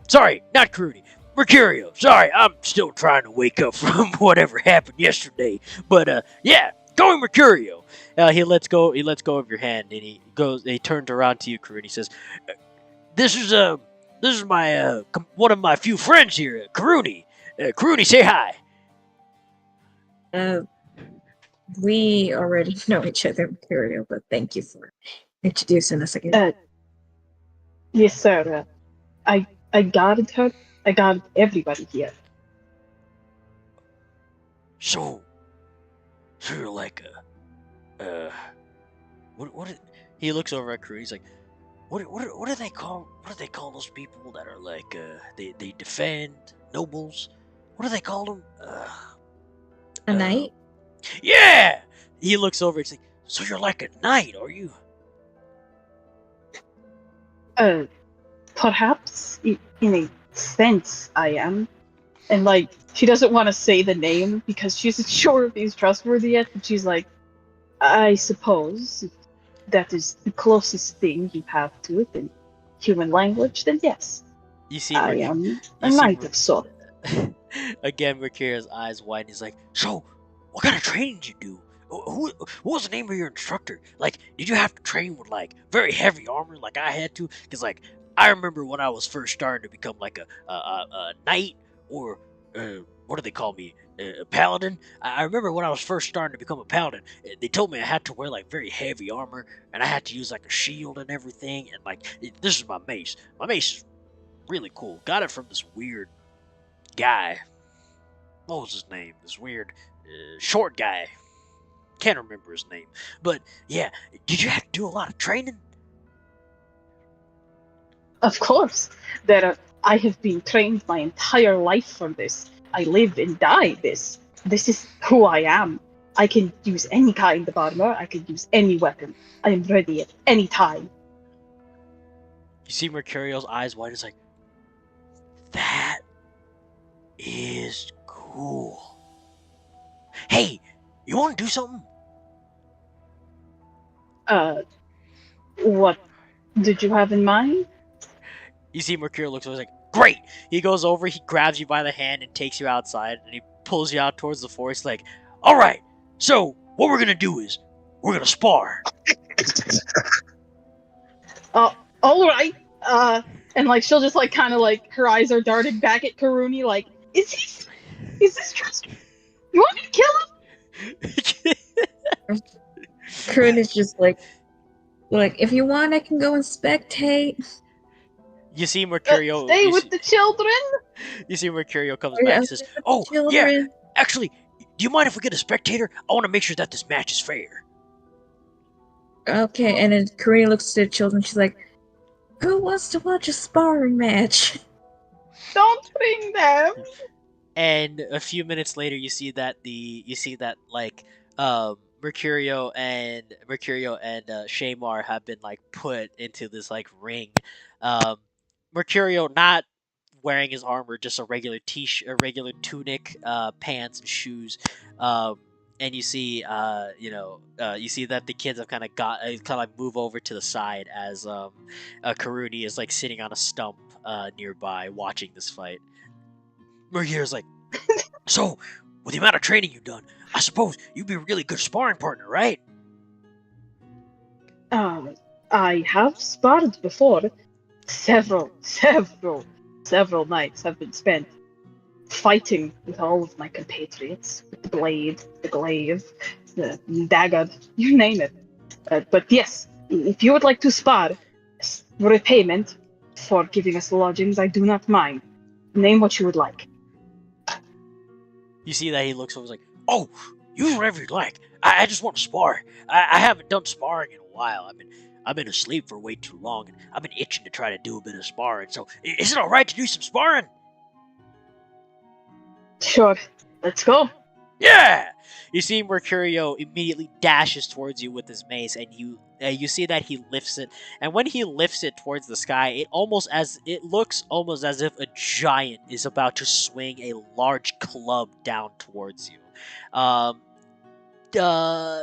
Speaker 2: Sorry, not Karudi. Mercurio. Sorry, I'm still trying to wake up from whatever happened yesterday. But yeah, going Mercurio. He lets go. He lets go of your hand, and he goes. He turns around to you, Karudi. He says, "This is my one of my few friends here, Karudi. Karudi, say hi."
Speaker 4: Uh, we already know each other, Mercurio, but thank you for introducing us again.
Speaker 6: Yes, sir. I guarded her. I guarded everybody here.
Speaker 2: So you're like what? He looks over at Karudi. He's like, what do they call? What do they call those people that are like they defend nobles? What do they call them?
Speaker 4: A knight?
Speaker 2: Yeah. He looks over. He's like, so you're like a knight, are you?
Speaker 6: Perhaps in a sense I am. And like, she doesn't want to say the name because she isn't sure if he's trustworthy yet, but she's like, I suppose if that is the closest thing you have to it in human language, then yes.
Speaker 2: You see,
Speaker 6: I am a knight of sorts.
Speaker 2: Again, Mercurio's eyes widen. He's like, so, what kind of training did you do? What was the name of your instructor? Like, did you have to train with, like, very heavy armor like I had to? Because, like, I remember when I was first starting to become, like, a knight, or, what do they call me? A paladin? I remember when I was first starting to become a paladin, they told me I had to wear, like, very heavy armor, and I had to use, like, a shield and everything, and, like, this is my mace. My mace is really cool. Got it from this weird guy. What was his name? This weird short guy. Can't remember his name. But yeah, did you have to do a lot of training?
Speaker 6: Of course. I have been trained my entire life for this. I live and die this. This is who I am. I can use any kind of armor. I can use any weapon. I am ready at any time.
Speaker 2: You see Mercurio's eyes wide. It's like, that is cool. Hey, you want to do something?
Speaker 6: What did you have in mind?
Speaker 2: You see Mercurio looks over. He's like, great. He goes over. He grabs you by the hand and takes you outside, and he pulls you out towards the forest. Like, all right. So what we're gonna do is we're gonna spar.
Speaker 6: All right. And like she'll just like kind of like her eyes are darting back at Karuni. Like, is this trust? You want me to kill him?
Speaker 4: Karun is just like, if you want, I can go and spectate.
Speaker 2: You see Mercurio.
Speaker 6: Stay with the children.
Speaker 2: You see Mercurio comes back and says, "Oh, yeah. Actually, do you mind if we get a spectator? I want to make sure that this match is fair."
Speaker 4: Okay, and then Karina looks to the children. She's like, "Who wants to watch a sparring match?"
Speaker 6: Don't bring them.
Speaker 2: And a few minutes later, you see that Mercurio and Shamar have been like put into this like ring. Mercurio not wearing his armor, just a regular a regular tunic, pants and shoes. And you see, you see that the kids have kind of like move over to the side as Karuni is like sitting on a stump nearby watching this fight. Mercurio's like, so with the amount of training you've done, I suppose you'd be a really good sparring partner, right?
Speaker 6: I have sparred before. Several nights have been spent fighting with all of my compatriots, with the blade, the glaive, the dagger, you name it. But yes, if you would like to spar, repayment for giving us lodgings, I do not mind. Name what you would like.
Speaker 2: You see that he looks over and is like, oh, use whatever you like. I just want to spar. I haven't done sparring in a while. I've been asleep for way too long, and I've been itching to try to do a bit of sparring. So, is it all right to do some sparring?
Speaker 6: Sure, let's go.
Speaker 2: Yeah! You see Mercurio immediately dashes towards you with his mace, and you see that he lifts it. And when he lifts it towards the sky, it looks almost as if a giant is about to swing a large club down towards you. Um, uh,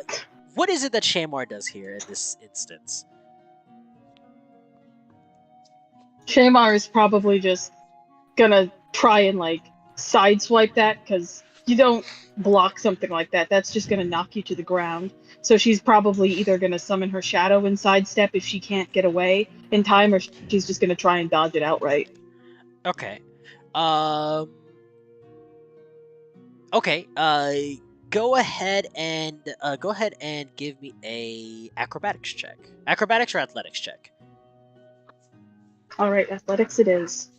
Speaker 2: what is it that Shamar does here in this instance?
Speaker 6: Shamar is probably just gonna try and like sideswipe that because you don't block something like that. That's just gonna knock you to the ground. So she's probably either gonna summon her shadow and sidestep if she can't get away in time, or she's just gonna try and dodge it outright.
Speaker 2: Okay. Um. Okay. Go ahead and give me a acrobatics check. Acrobatics or athletics check.
Speaker 6: All right, athletics it is.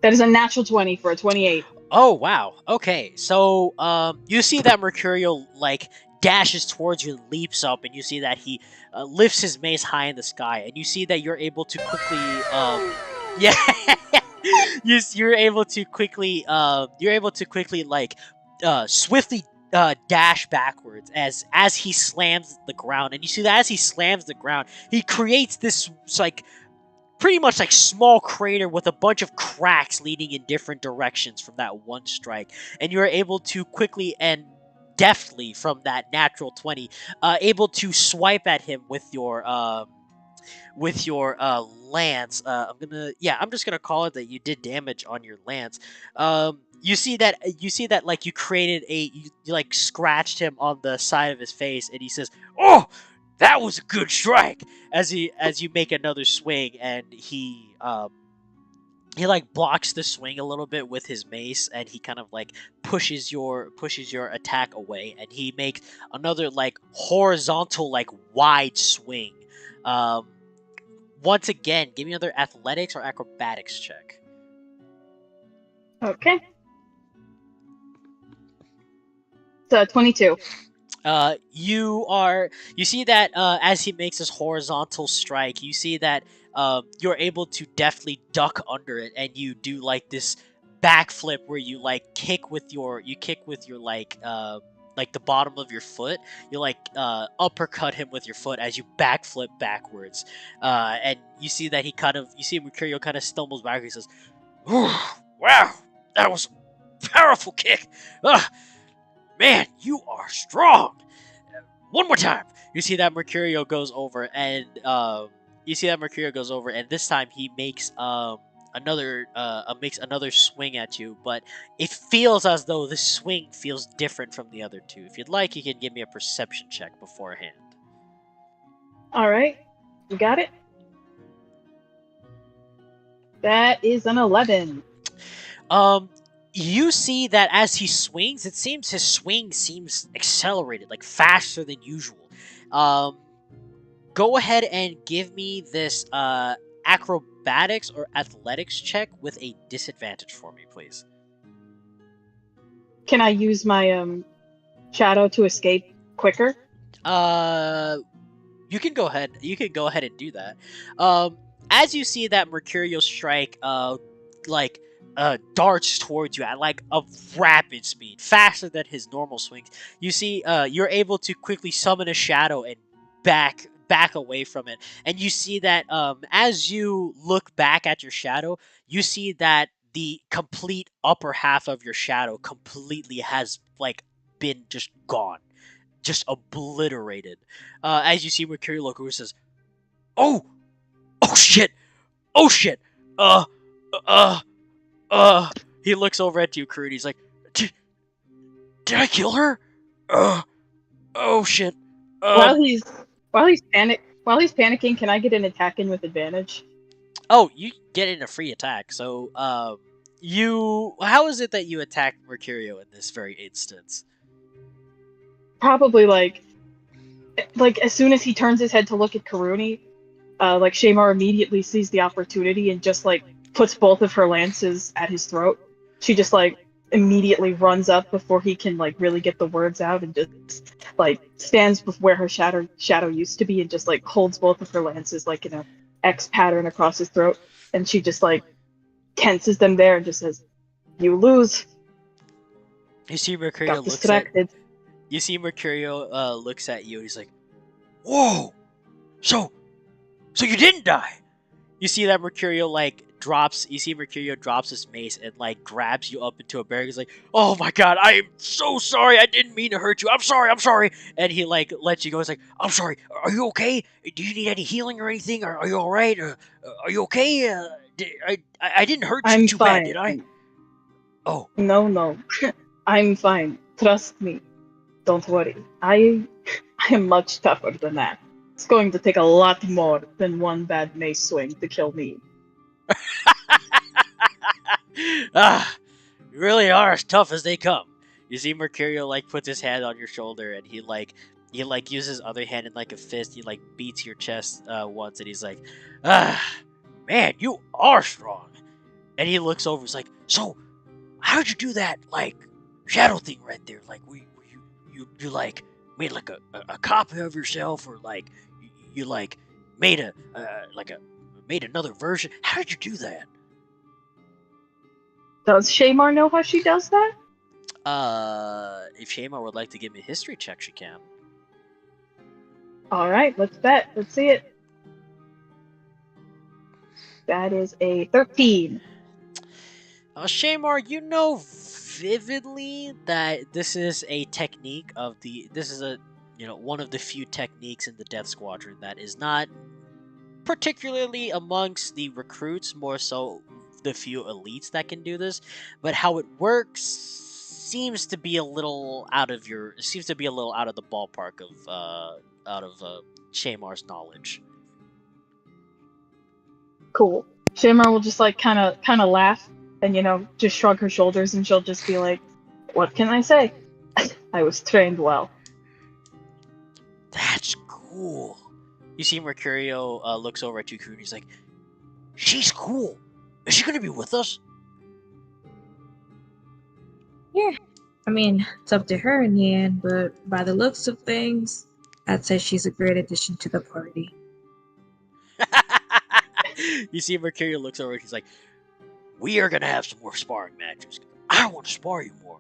Speaker 6: That is a natural 20 for a 28.
Speaker 2: Oh wow. Okay. So you see that Mercurial like dashes towards you and leaps up, and you see that he lifts his mace high in the sky, and you see that you're able to quickly yeah. You're able to quickly like swiftly dash backwards as he slams the ground, and you see that as he slams the ground, he creates this like pretty much like small crater with a bunch of cracks leading in different directions from that one strike, and you're able to quickly and deftly from that natural 20 able to swipe at him with your lance. I'm just gonna call it that you did damage on your lance. You see that like you created you like scratched him on the side of his face, and he says, "Oh, that was a good strike." As you make another swing, and he like blocks the swing a little bit with his mace, and he kind of like pushes your attack away, and he makes another like horizontal like wide swing. Um, Once again, give me another athletics or acrobatics check.
Speaker 6: Okay. It's 22.
Speaker 2: You see that as he makes this horizontal strike, you see that you're able to deftly duck under it, and you do like this backflip where you like kick with your like the bottom of your foot. You like uppercut him with your foot as you backflip backwards, and you see that you see Mercurio kind of stumbles back. He says, "Wow, that was a powerful kick. Man, you are strong." One more time. You see that Mercurio goes over, and this time he makes another swing at you, but it feels as though the swing feels different from the other two. If you'd like, you can give me a perception check beforehand.
Speaker 6: All right. You got it? That is an 11.
Speaker 2: You see that as he swings, it seems his swing seems accelerated, like faster than usual. Go ahead and give me this acrobatics or athletics check with a disadvantage for me, please.
Speaker 6: Can I use my shadow to escape quicker?
Speaker 2: You can go ahead. You can go ahead and do that. As you see that Mercurio strike, darts towards you at like a rapid speed, faster than his normal swings. You see, you're able to quickly summon a shadow and back away from it, and you see that as you look back at your shadow, you see that the complete upper half of your shadow completely has like been just gone, just obliterated. As you see Mercurio look, who says, "Oh, oh shit, oh shit, uh, uh." He looks over at you, Crew, and he's like, did I kill her? Oh shit.
Speaker 6: While he's panicking, can I get an attack in with advantage?
Speaker 2: Oh, you get in a free attack. So, how is it that you attack Mercurio in this very instance?
Speaker 6: Probably like as soon as he turns his head to look at Karuni, like Shamar immediately sees the opportunity and just like puts both of her lances at his throat. She just like immediately runs up before he can like really get the words out, and just like stands where her shadow used to be, and just like holds both of her lances like in a X pattern across his throat, and she just like tenses them there and just says, You lose.
Speaker 2: You see Mercurio
Speaker 6: Got
Speaker 2: looks at
Speaker 6: distracted.
Speaker 2: you. See Mercurio looks at you. And he's like, "Whoa! So you didn't die." You see that Mercurio like drops. You see Mercurio drops his mace and like grabs you up into a barrel. He's like, "Oh my god, I am so sorry. I didn't mean to hurt you. I'm sorry. I'm sorry." And he like lets you go. He's like, "I'm sorry. Are you okay? Do you need any healing or anything? Are you all right? Are you okay? I didn't hurt you
Speaker 6: I'm
Speaker 2: too bad,
Speaker 6: fine.
Speaker 2: did I?" Oh,
Speaker 6: No. I'm fine. Trust me. Don't worry. I am much tougher than that. It's going to take a lot more than one bad mace swing to kill me.
Speaker 2: You really are as tough as they come. You see Mercurio like puts his hand on your shoulder and he uses his other hand in like a fist. He like beats your chest once and he's like, man, you are strong. And he looks over. He's like, so how'd you do that like shadow thing right there? Like, you like made like a copy of yourself, or like you like made made another version? How did you do that?
Speaker 6: Does Shamar know how she does that?
Speaker 2: If Shamar would like to give me a history check, she can.
Speaker 6: Alright, let's bet. Let's see it. That is a 13.
Speaker 2: Shamar, you know vividly that this is a technique of one of the few techniques in the Death Squadron that is not particularly amongst the recruits, more so the few elites that can do this, but how it works seems to be a little out of the ballpark of Shamar's knowledge.
Speaker 6: Cool. Shamar will just like kind of laugh and just shrug her shoulders, and she'll just be like, "What can I say? I was trained well."
Speaker 2: That's cool. You see Mercurio looks over at Yuku and he's like, "She's cool. Is she gonna be with us?"
Speaker 4: Yeah. I mean, it's up to her in the end, but by the looks of things, I'd say she's a great addition to the party.
Speaker 2: You see Mercurio looks over and he's like, "We are gonna have some more sparring matches. I want to spar you more.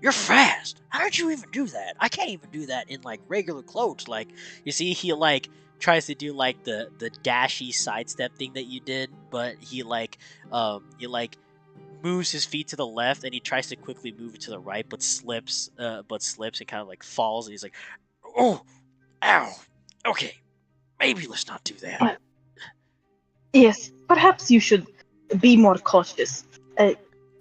Speaker 2: You're fast. How did you even do that? I can't even do that in like regular clothes." Like, you see, he like tries to do like the dashy sidestep thing that you did, but he moves his feet to the left and he tries to quickly move it to the right, but slips and kind of like falls. And he's like, "Oh, ow. Okay, maybe let's not do that."
Speaker 6: Yes, perhaps you should be more cautious.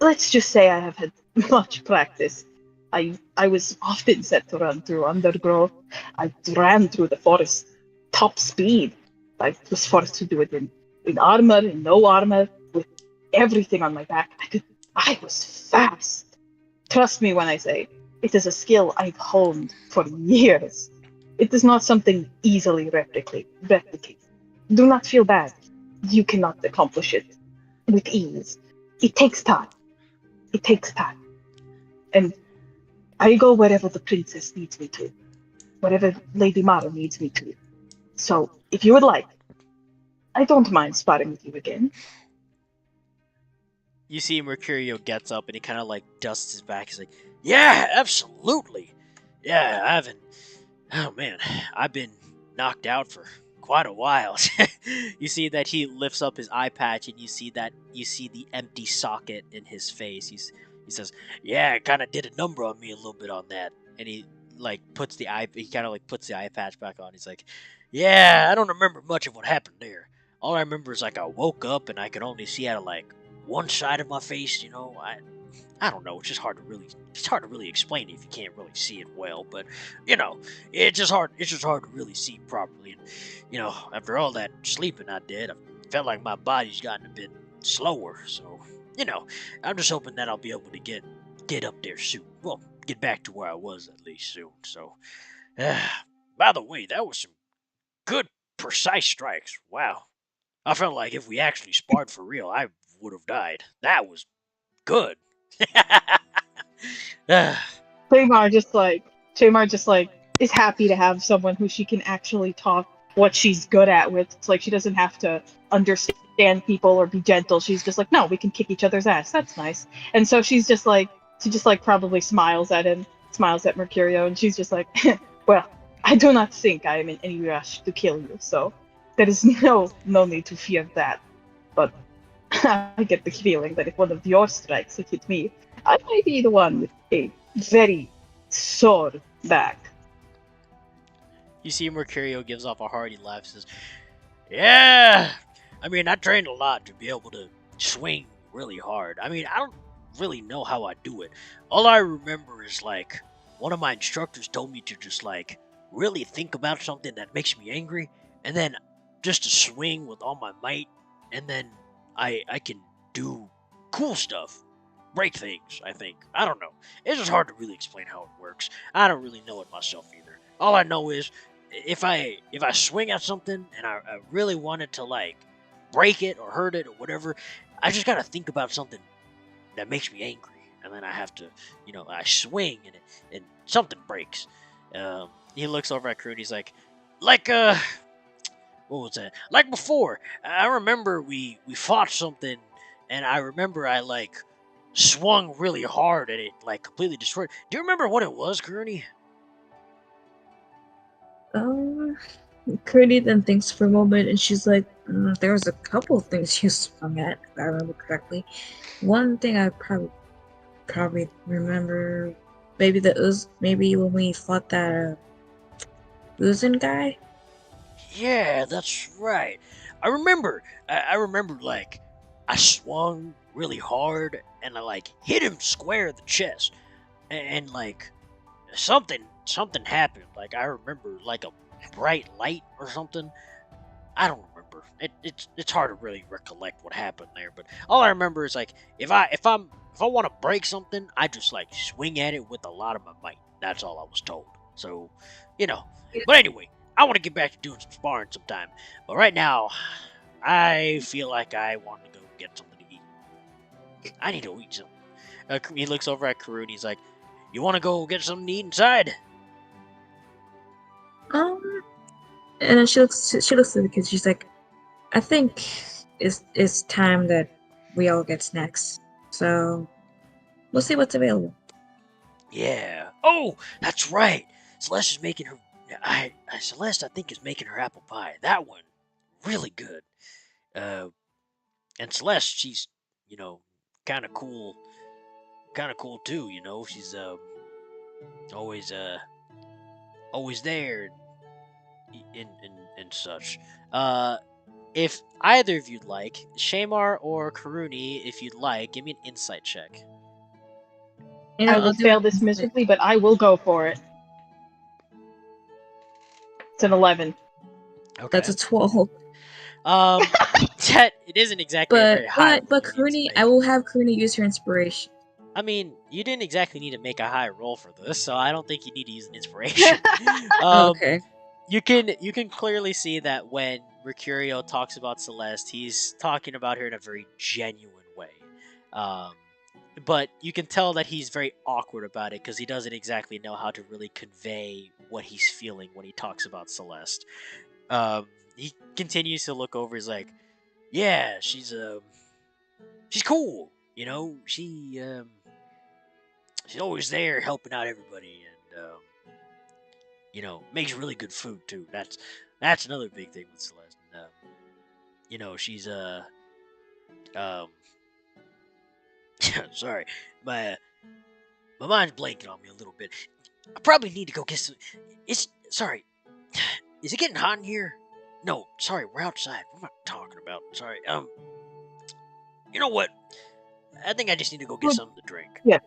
Speaker 6: Let's just say I have had much practice. I was often set to run through undergrowth. I ran through the forest top speed. I was forced to do it in armor, in no armor, with everything on my back. I was fast. Trust me when I say it is a skill I've honed for years. It is not something easily replicate. Do not feel bad. You cannot accomplish it with ease. It takes time. It takes time. And I go wherever the princess needs me to, wherever Lady Mara needs me to. So, if you would like, I don't mind sparring with you again.
Speaker 2: You see Mercurio gets up and he kind of like dusts his back. He's like, "Yeah, absolutely. Yeah, oh man, I've been knocked out for quite a while." You see that he lifts up his eye patch and you see the empty socket in his face. He says, "Yeah, it kind of did a number on me a little bit on that." And he puts the eye patch back on. He's like, "Yeah, I don't remember much of what happened there. All I remember is like I woke up and I could only see out of like one side of my face. I don't know. It's just hard to really explain it if you can't really see it well. But it's just hard to really see properly. And after all that sleeping I did, I felt like my body's gotten a bit slower. So I'm just hoping that I'll be able to get up there soon. Well, get back to where I was at least soon. So, by the way, that was some good precise strikes. Wow, I felt like if we actually sparred for real, I would have died. That was good."
Speaker 6: Tamar just like is happy to have someone who she can actually talk what she's good at. With it's like she doesn't have to understand people or be gentle. She's just like, no, we can kick each other's ass. That's nice. And so she just like probably smiles at him, smiles at Mercurio, and she's just like, well, I do not think I am in any rush to kill you, so there is no need to fear that. But I get the feeling that if one of your strikes had hit me, I might be the one with a very sore back.
Speaker 2: You see Mercurio gives off a hearty laugh, says, "Yeah, I mean, I trained a lot to be able to swing really hard. I mean, I don't really know how I do it. All I remember is like one of my instructors told me to just like really think about something that makes me angry, and then just to swing with all my might, and then I can do cool stuff, break things. I think I don't know. It's just hard to really explain how it works. I don't really know it myself either. All I know is if I swing at something and I really wanted to like break it or hurt it or whatever, I just gotta think about something that makes me angry, and then I have to, I swing and something breaks." He looks over at Crew and he's like what was that? Like before, I remember we fought something, and I remember I like swung really hard and it like completely destroyed. Do you remember what it was, Gurney?
Speaker 4: Curdy then thinks for a moment, and she's like, there was a couple of things you swung at, if I remember correctly. One thing I probably remember, maybe when we fought that Uzin guy.
Speaker 2: Yeah, that's right. I remember. I remember like I swung really hard and I like hit him square in the chest, and like something happened. Like I remember like a bright light or something. I don't remember. It's hard to really recollect what happened there, but all I remember is like if I want to break something, I just like swing at it with a lot of my might. That's all I was told. So, you know. But anyway, I want to get back to doing some sparring sometime. But right now, I feel like I want to go get something to eat. I need to eat something. He looks over at Karun. He's like, "You want to go get something to eat inside?"
Speaker 4: And then she looks at the kids. She's like, I think it's time that we all get snacks. So we'll see what's available.
Speaker 2: Yeah. Oh, that's right. Celeste is making her. Celeste, I think, is making her apple pie. That one, really good. And Celeste, she's, kind of cool. Kind of cool too. She's always always there and such. If either of you'd like, Shamar or Karuni, if you'd like, give me an insight check.
Speaker 6: I will fail this miserably, but I will go for it. It's an 11.
Speaker 2: Okay.
Speaker 4: That's a 12.
Speaker 2: It isn't exactly a very high.
Speaker 4: But Karuni, I will have Karuni use her inspiration.
Speaker 2: I mean, you didn't exactly need to make a high roll for this, so I don't think you need to use an inspiration.
Speaker 4: Okay.
Speaker 2: You can clearly see that when Mercurio talks about Celeste, he's talking about her in a very genuine way. But you can tell that he's very awkward about it because he doesn't exactly know how to really convey what he's feeling when he talks about Celeste. He continues to look over. He's like, "Yeah, she's cool. She's always there helping out everybody, and makes really good food too. That's another big thing with Celeste. And, she's sorry, my mind's blanking on me a little bit. I probably need to go get some. Sorry, is it getting hot in here? No, sorry, we're outside. What am I talking about? Sorry. You know what? I think I just need to go get something to drink.
Speaker 6: Yes.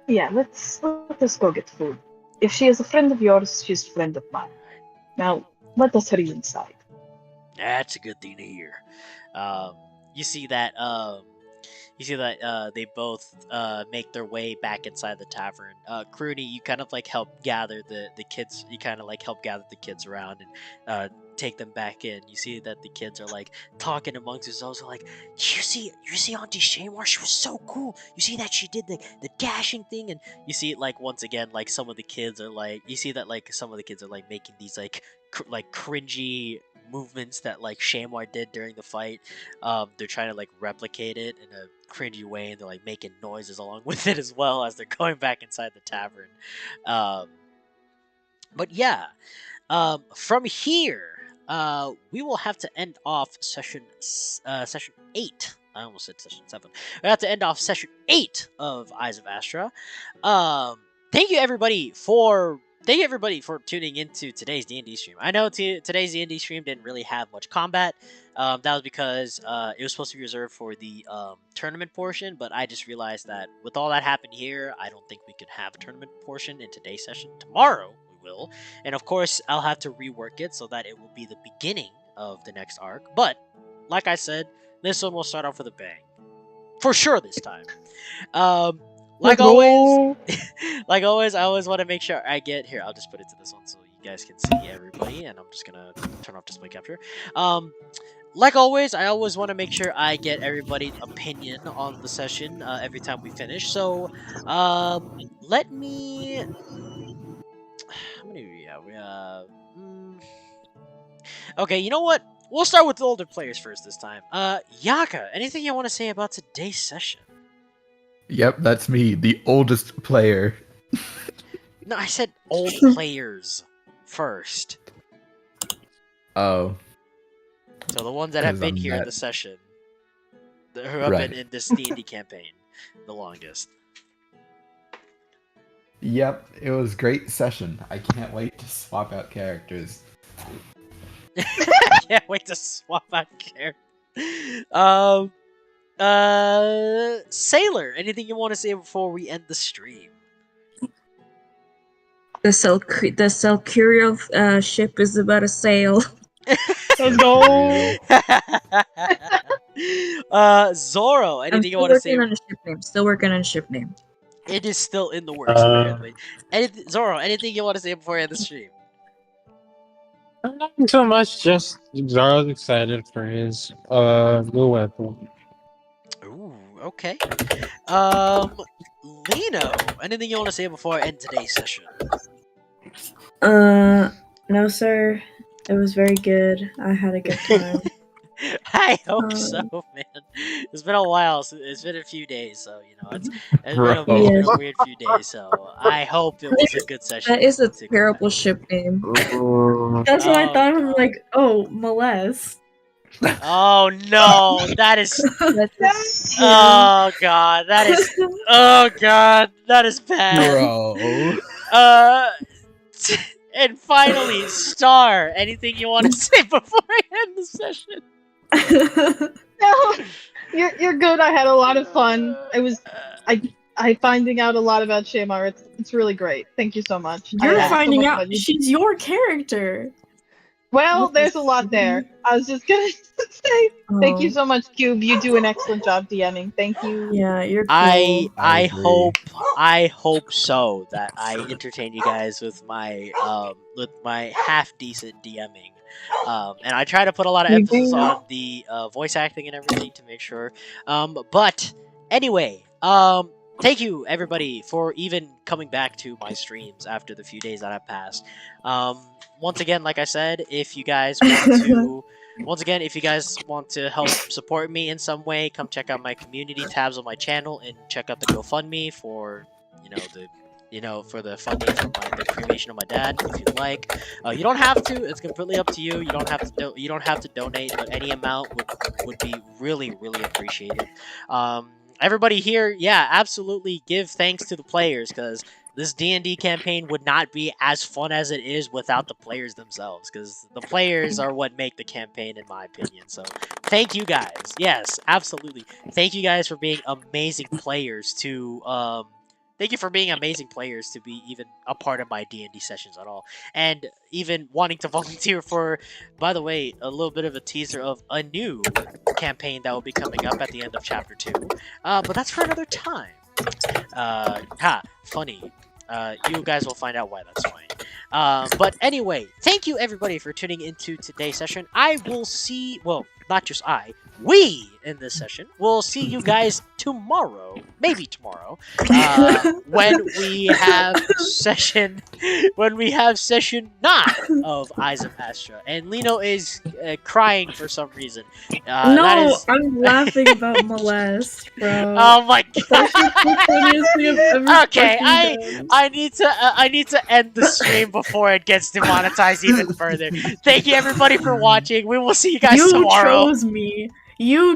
Speaker 6: Yeah. Let us go get food. If she is a friend of yours, she's a friend of mine. Now, let us hurry inside.
Speaker 2: That's a good thing to hear. You see that they both make their way back inside the tavern. Crudy, you kind of like help gather the kids. You kind of like help gather the kids around and take them back in. You see that the kids are like talking amongst themselves, like, you see Auntie Shamar, she was so cool. You see that she did the dashing thing, and you see it like once again, like some of the kids are like, you see that like some of the kids are like making these like like cringy movements that like Shamar did during the fight. They're trying to like replicate it in a cringy way, and they're like making noises along with it as well as they're going back inside the tavern. Um, but yeah, from here, we will have to end off session 8. I almost said session 7. We have to end off session 8 of Eyes of Astra. Thank you everybody for tuning into today's D&D stream. I know today's D&D stream didn't really have much combat. That was because it was supposed to be reserved for the tournament portion, but I just realized that with all that happened here, I don't think we could have a tournament portion in today's session. Tomorrow we will, and of course I'll have to rework it so that it will be the beginning of the next arc. But like I said, this one will start off with a bang, for sure this time. Like always, I always want to make sure I get here. I'll just put it to this one so you guys can see everybody, and I'm just gonna turn off display capture. Like always, I always want to make sure I get everybody's opinion on the session every time we finish. So, let me. How many do we have? Okay, you know what? We'll start with the older players first this time. Yaka, anything you want to say about today's session?
Speaker 3: Yep, that's me, the oldest player.
Speaker 2: No, I said old players first.
Speaker 3: Oh.
Speaker 2: So the ones that have
Speaker 3: 'Cause
Speaker 2: been
Speaker 3: I'm
Speaker 2: here in
Speaker 3: that-
Speaker 2: the session, who have
Speaker 3: Right.
Speaker 2: been in this D&D campaign the longest.
Speaker 3: Yep, it was great session. I can't wait to swap out characters.
Speaker 2: Can't wait to swap out characters. Sailor, anything you want to say before we end the stream?
Speaker 4: The Selcurial ship is about to sail.
Speaker 6: Let's go.
Speaker 2: Zoro,
Speaker 4: I'm
Speaker 2: anything you
Speaker 4: still
Speaker 2: want to say?
Speaker 4: working on a ship name. Still working on a ship name.
Speaker 2: It is still in the works, apparently. Zoro, anything you want to say before we end the stream?
Speaker 7: Not so much. Just Zoro's excited for his new weapon.
Speaker 2: Ooh, okay. Lino, anything you want to say before I end today's session?
Speaker 5: No, sir. It was very good. I had a good time.
Speaker 2: I hope so, man. It's been a while. It's been a few days, so you know it's been a weird few days. So I hope it was a good session.
Speaker 4: That is a
Speaker 2: to go
Speaker 4: terrible
Speaker 2: back.
Speaker 4: ship name.
Speaker 5: That's what I
Speaker 2: Oh,
Speaker 5: thought. I'm
Speaker 2: God.
Speaker 5: like, oh, molest.
Speaker 2: Oh no, that is.
Speaker 4: That's
Speaker 2: Oh god, that is. Oh god, that is bad.
Speaker 3: Bro.
Speaker 2: And finally, Star. Anything you want to say before I end the session?
Speaker 6: No, you're good. I had a lot of fun. I finding out a lot about Shamar. It's really great. Thank you so much. I
Speaker 5: You're
Speaker 6: had so
Speaker 5: finding
Speaker 6: much
Speaker 5: out
Speaker 6: fun.
Speaker 5: she's your character.
Speaker 6: Well, there's a lot there. I was just gonna say thank you so much, Cube. You do an excellent job DMing. Thank you.
Speaker 5: Yeah, you're cool.
Speaker 2: I
Speaker 3: agree.
Speaker 2: hope so that I entertain you guys with my half decent DMing. And I try to put a lot of emphasis on the voice acting and everything to make sure. But anyway, thank you everybody for even coming back to my streams after the few days that have passed. Once again, like I said, if you guys want to help support me in some way, come check out my community tabs on my channel and check out the GoFundMe for for the funding for the cremation of my dad. If you'd like, you don't have to. It's completely up to you. You don't have to donate, but any amount would be really appreciated. Everybody here, yeah, absolutely give thanks to the players because this D&D campaign would not be as fun as it is without the players themselves, because the players are what make the campaign, in my opinion. So, thank you guys. Yes, absolutely. Thank you guys for being amazing players to thank you for being amazing players to be even a part of my D&D sessions at all, and even wanting to volunteer for. By the way, a little bit of a teaser of a new campaign that will be coming up at the end of chapter 2. But that's for another time. Funny. You guys will find out why that's funny. But anyway, thank you everybody for tuning into today's session. I will see, well, not just I, we in this session will see you guys tomorrow, maybe tomorrow, when we have session 9 of Eyes of Astra, and Lino is crying for some reason. That
Speaker 5: No,
Speaker 2: is...
Speaker 5: I'm laughing about molest, bro.
Speaker 2: Oh my
Speaker 5: That's just the funniest thing I've ever
Speaker 2: Okay,
Speaker 5: fucking done.
Speaker 2: I need to end the stream before it gets demonetized even further. Thank you everybody for watching. We will see you guys
Speaker 5: You
Speaker 2: tomorrow.
Speaker 5: chose me. You